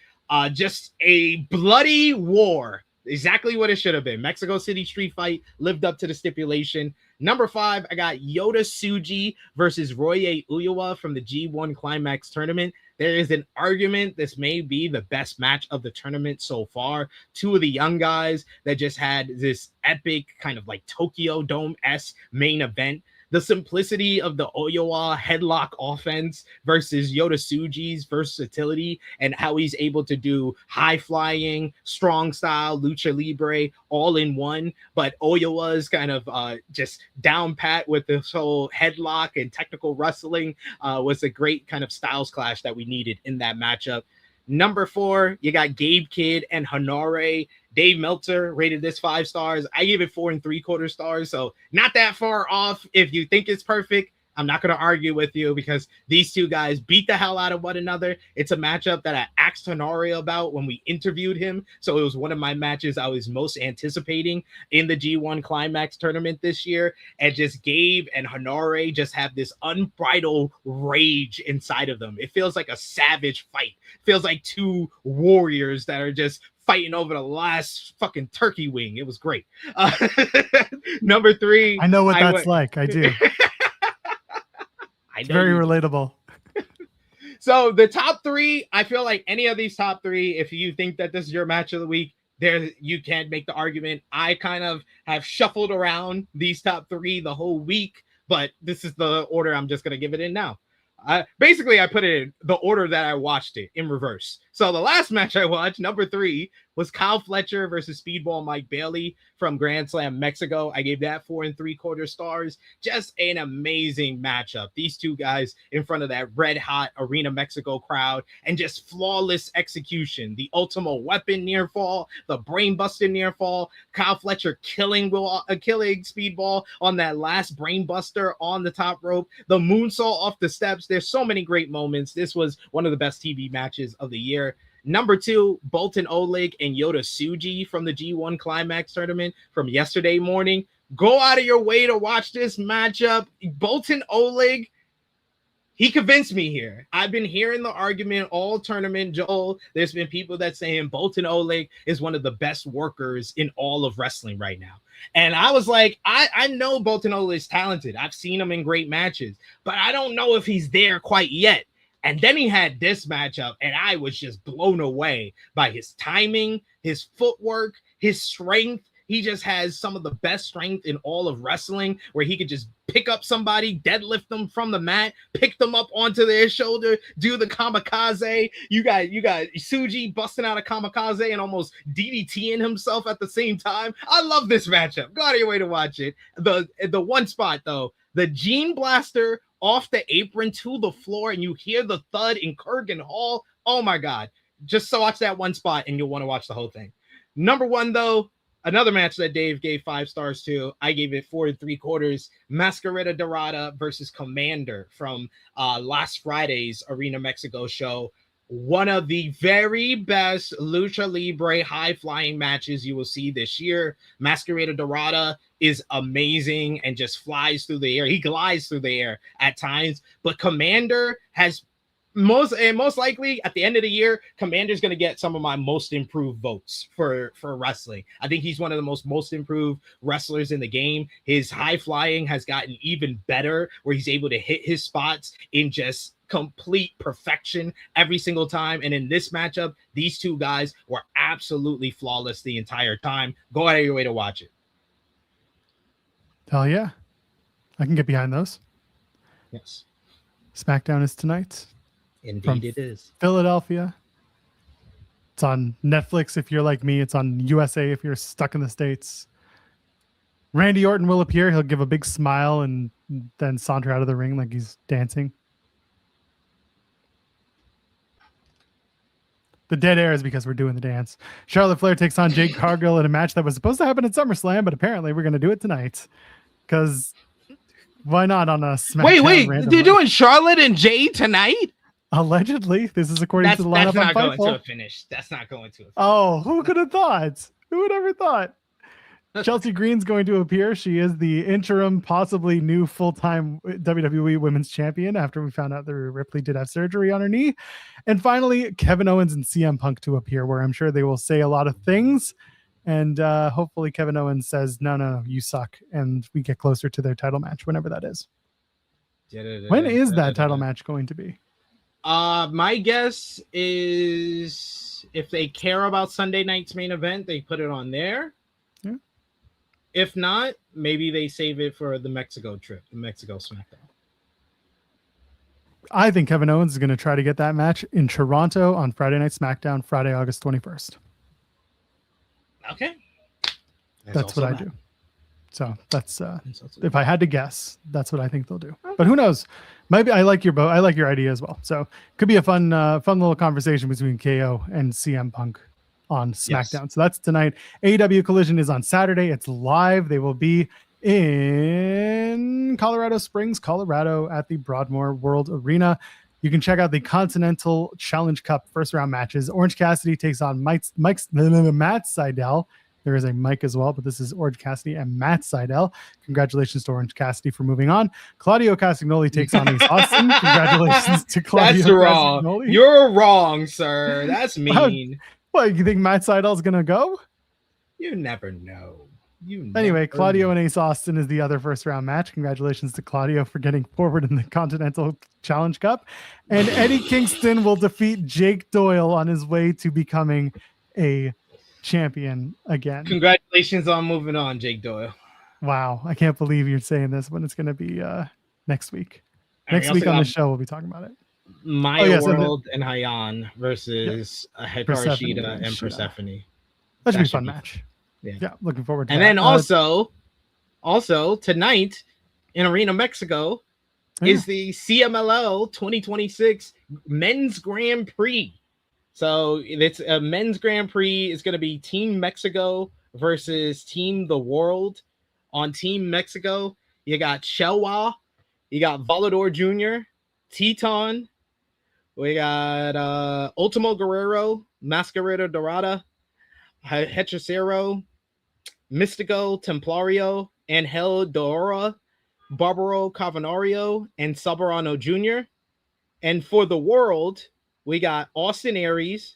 Just a bloody war. Exactly what it should have been. Mexico City street fight lived up to the stipulation. Number 5, I got Yota Tsuji versus Roye Uyawa from the G1 Climax tournament. There is an argument this may be the best match of the tournament so far. 2 of the young guys that just had this epic kind of like Tokyo Dome-esque main event. The simplicity of the Oyoa headlock offense versus Yota Tsuji's versatility and how he's able to do high flying, strong style, lucha libre all in one. But Oyoa's kind of just down pat with this whole headlock and technical wrestling was a great kind of styles clash that we needed in that matchup. Number 4, you got Gabe Kidd and Hanare. Dave Meltzer rated this 5 stars. I give it 4 3/4 stars. So not that far off. If you think it's perfect, I'm not going to argue with you because these 2 guys beat the hell out of one another. It's a matchup that I asked Hanare about when we interviewed him. So it was one of my matches I was most anticipating in the G1 Climax tournament this year. And just Gabe and Hanare just have this unbridled rage inside of them. It feels like a savage fight. It feels like 2 warriors that are just fighting over the last fucking turkey wing. It was great. Number 3. I know what that's like. I do. I It's know very you do. relatable. So the top 3, I feel like any of these top 3, if you think that this is your match of the week, there you can't make the argument. I kind of have shuffled around these top 3 the whole week, but this is the order I'm just going to give it in now. Basically, I put it in the order that I watched it in reverse. So the last match I watched, number 3, was Kyle Fletcher versus Speedball Mike Bailey from Grand Slam Mexico. I gave that 4 3/4 stars. Just an amazing matchup. These two guys in front of that red hot Arena Mexico crowd, and just flawless execution. The Ultimo Weapon near fall, the brain buster near fall, Kyle Fletcher killing Speedball on that last brain buster on the top rope, the moonsault off the steps. There's so many great moments. This was one of the best TV matches of the year. Number 2, Boltin Oleg and Yota Tsuji from the G1 Climax tournament from yesterday morning. Go out of your way to watch this matchup. Boltin Oleg, he convinced me here. I've been hearing the argument all tournament, Joel. There's been people that saying Boltin Oleg is one of the best workers in all of wrestling right now. And I was like, I know Boltin Oleg is talented. I've seen him in great matches, but I don't know if he's there quite yet. And then he had this matchup, and I was just blown away by his timing, his footwork, his strength. He just has some of the best strength in all of wrestling, where he could just pick up somebody, deadlift them from the mat, pick them up onto their shoulder, do the kamikaze. You got Tsuji busting out a kamikaze and almost DDTing himself at the same time. I love this matchup. Go out of your way to watch it. The one spot, though, the Gene Blaster off the apron to the floor, and you hear the thud in Kurgan Hall. Oh my God. Just so watch that one spot and you'll want to watch the whole thing. Number 1, though, another match that Dave gave 5 stars to. I gave it 4 3/4. Mascarita Dorada versus Commander from last Friday's Arena Mexico show. One of the very best Lucha Libre high-flying matches you will see this year. Mascarita Dorada is amazing and just flies through the air. He glides through the air at times, but Commander has most likely at the end of the year, Commander's going to get some of my most improved votes for wrestling. I think he's one of the most improved wrestlers in the game. His high flying has gotten even better, where he's able to hit his spots in just complete perfection every single time. And in this matchup, these two guys were absolutely flawless the entire time. Go out of your way to watch it. Hell yeah. I can get behind those. Yes. SmackDown is tonight. Indeed it is. Philadelphia. It's on Netflix if you're like me. It's on USA if you're stuck in the States. Randy Orton will appear. He'll give a big smile and then saunter out of the ring like he's dancing. The dead air is because we're doing the dance. Charlotte Flair takes on Jade Cargill in a match that was supposed to happen at SummerSlam, but apparently we're going to do it tonight. Because why not on a SmackDown? Wait, randomly? they're doing Charlotte and Jade tonight? Allegedly. This is according to the lineup That's not on going Fightful. to a finish. That's not going to a finish. Oh, who could have thought? Who would ever thought? Chelsea Green's going to appear. She is the interim, possibly new full-time WWE Women's Champion after we found out that Rhea Ripley did have surgery on her knee. And finally, Kevin Owens and CM Punk to appear, where I'm sure they will say a lot of things. And hopefully Kevin Owens says, no, you suck. And we get closer to their title match, whenever that is. When is that title match going to be? My guess is if they care about Sunday night's main event, they put it on there. Yeah. If not, maybe they save it for the Mexico trip, the Mexico SmackDown. I think Kevin Owens is going to try to get that match in Toronto on Friday Night SmackDown, Friday, August 21st. Okay. That's what I do. So that's if I had to guess, that's what I think they'll do. But who knows? Maybe I like your idea as well. So could be a fun little conversation between KO and CM Punk on SmackDown. Yes. So that's tonight. AEW Collision is on Saturday. It's live. They will be in Colorado Springs, Colorado at the Broadmoor World Arena. You can check out the Continental Challenge Cup first round matches. Orange Cassidy takes on Matt Sydal. There is a Mike as well, but this is Orange Cassidy and Matt Sydal. Congratulations to Orange Cassidy for moving on. Claudio Castagnoli takes on Ace Austin. Congratulations to Claudio That's wrong. Castagnoli. You're wrong, sir. That's mean. What, you think Matt Seidel's gonna go? You never know. Anyway, Claudio and Ace Austin is the other first round match. Congratulations to Claudio for getting forward in the Continental Challenge Cup. And Eddie Kingston will defeat Jake Doyle on his way to becoming a champion again. Congratulations on moving on, Jake Doyle. Wow. I can't believe you're saying this when it's going to be next week. And Next week on the show, we'll be talking about it. Maya World and Hayan versus Hikaru Shida and Persephone. That should be a fun match. Yeah, looking forward to that. And then also tonight in Arena Mexico is the CMLL 2026 Men's Grand Prix. So it's a Men's Grand Prix. It's going to be Team Mexico versus Team The World. On Team Mexico, you got Shelwa, you got Volador Jr., Teton, we got Ultimo Guerrero, Mascarita Dorada, Hechicero, Mystico, Templario, Angel Dora, Barbaro Cavanario, and Soberano Jr. And for the world, we got Austin Aries,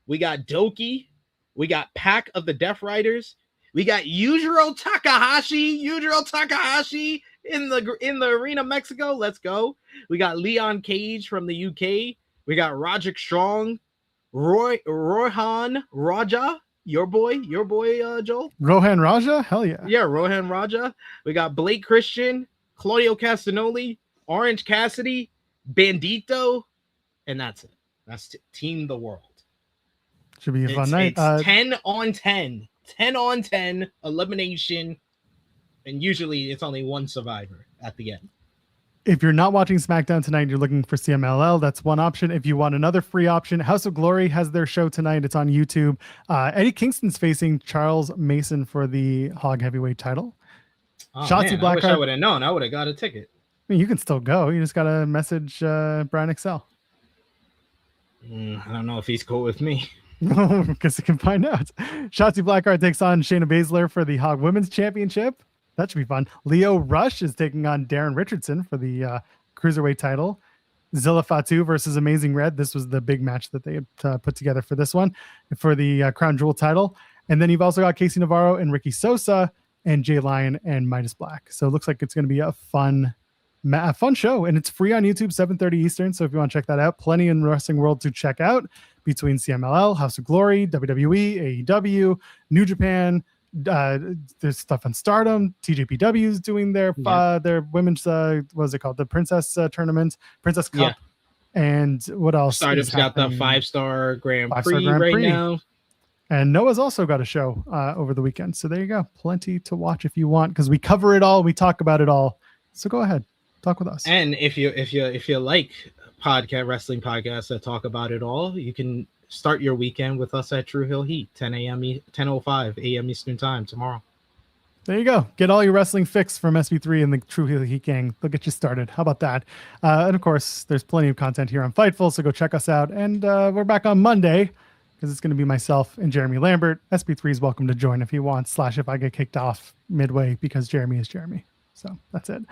we got Doki, we got Pack of the Death Riders, we got Yujiro Takahashi in the Arena Mexico. Let's go. We got Leon Cage from the UK. We got Roderick Strong, Rohan Raja. Your boy, Joel. Rohan Raja? Hell yeah. Yeah, Rohan Raja. We got Blake Christian, Claudio Castagnoli, Orange Cassidy, Bandito, and that's it. That's Team The World. Should be a fun night. It's 10 on 10. 10 on 10 elimination. And usually it's only one survivor at the end. If you're not watching SmackDown tonight, you're looking for CMLL, that's one option. If you want another free option, House of Glory has their show tonight. It's on YouTube. Eddie Kingston's facing Charles Mason for the Hog Heavyweight title. Oh, Shotzi Blackheart. I wish I would have known. I would have got a ticket. I mean, you can still go. You just got to message Brian Excel. I don't know if he's cool with me. Because you can find out. Shotzi Blackheart takes on Shayna Baszler for the Hog Women's Championship. That should be fun. Leo Rush is taking on Darren Richardson for the Cruiserweight title. Zilla Fatu versus Amazing Red. This was the big match that they had put together for this one, for the Crown Jewel title. And then you've also got Casey Navarro and Ricky Sosa and Jay Lyon and Midas Black. So it looks like it's going to be a fun show. And it's free on YouTube, 7:30 Eastern. So if you want to check that out, plenty in Wrestling World to check out between CMLL, House of Glory, WWE, AEW, New Japan. There's stuff on Stardom. TJPW is doing their women's what's it called, the Princess tournament, Princess Cup, and what else? Stardom's got the 5-star Grand Prix now, and Noah's also got a show over the weekend. So there you go, plenty to watch if you want, because we cover it all, we talk about it all. So go ahead, talk with us. And if you like wrestling podcasts that talk about it all, you can start your weekend with us at True Hill Heat, 10:05 a.m. Eastern Time tomorrow. There you go. Get all your wrestling fix from SB3 and the True Hill Heat gang. They'll get you started. How about that? And of course, there's plenty of content here on Fightful, so go check us out. And we're back on Monday because it's going to be myself and Jeremy Lambert. SB3 is welcome to join if he wants, / if I get kicked off midway because Jeremy is Jeremy. So that's it.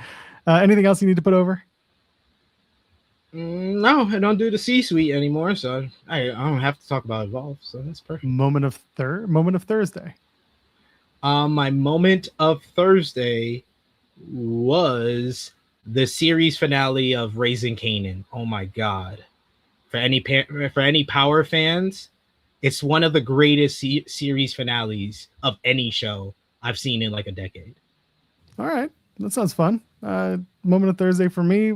Anything else you need to put over? No, I don't do the C-suite anymore, so I don't have to talk about Evolve, so that's perfect. Moment of Thursday. My moment of Thursday was the series finale of Raising Kanan. Oh my god! For any Power fans, it's one of the greatest series finales of any show I've seen in like a decade. All right, that sounds fun. Moment of Thursday for me.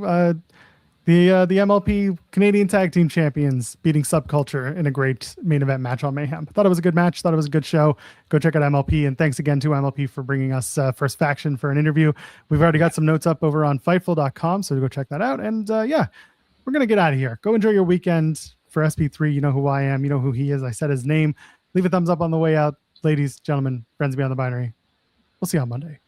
The MLP Canadian Tag Team Champions beating Subculture in a great main event match on Mayhem. Thought it was a good match. Thought it was a good show. Go check out MLP. And thanks again to MLP for bringing us First Faction for an interview. We've already got some notes up over on Fightful.com, so go check that out. And we're going to get out of here. Go enjoy your weekend. For SP3, you know who I am. You know who he is. I said his name. Leave a thumbs up on the way out. Ladies, gentlemen, friends beyond the binary. We'll see you on Monday.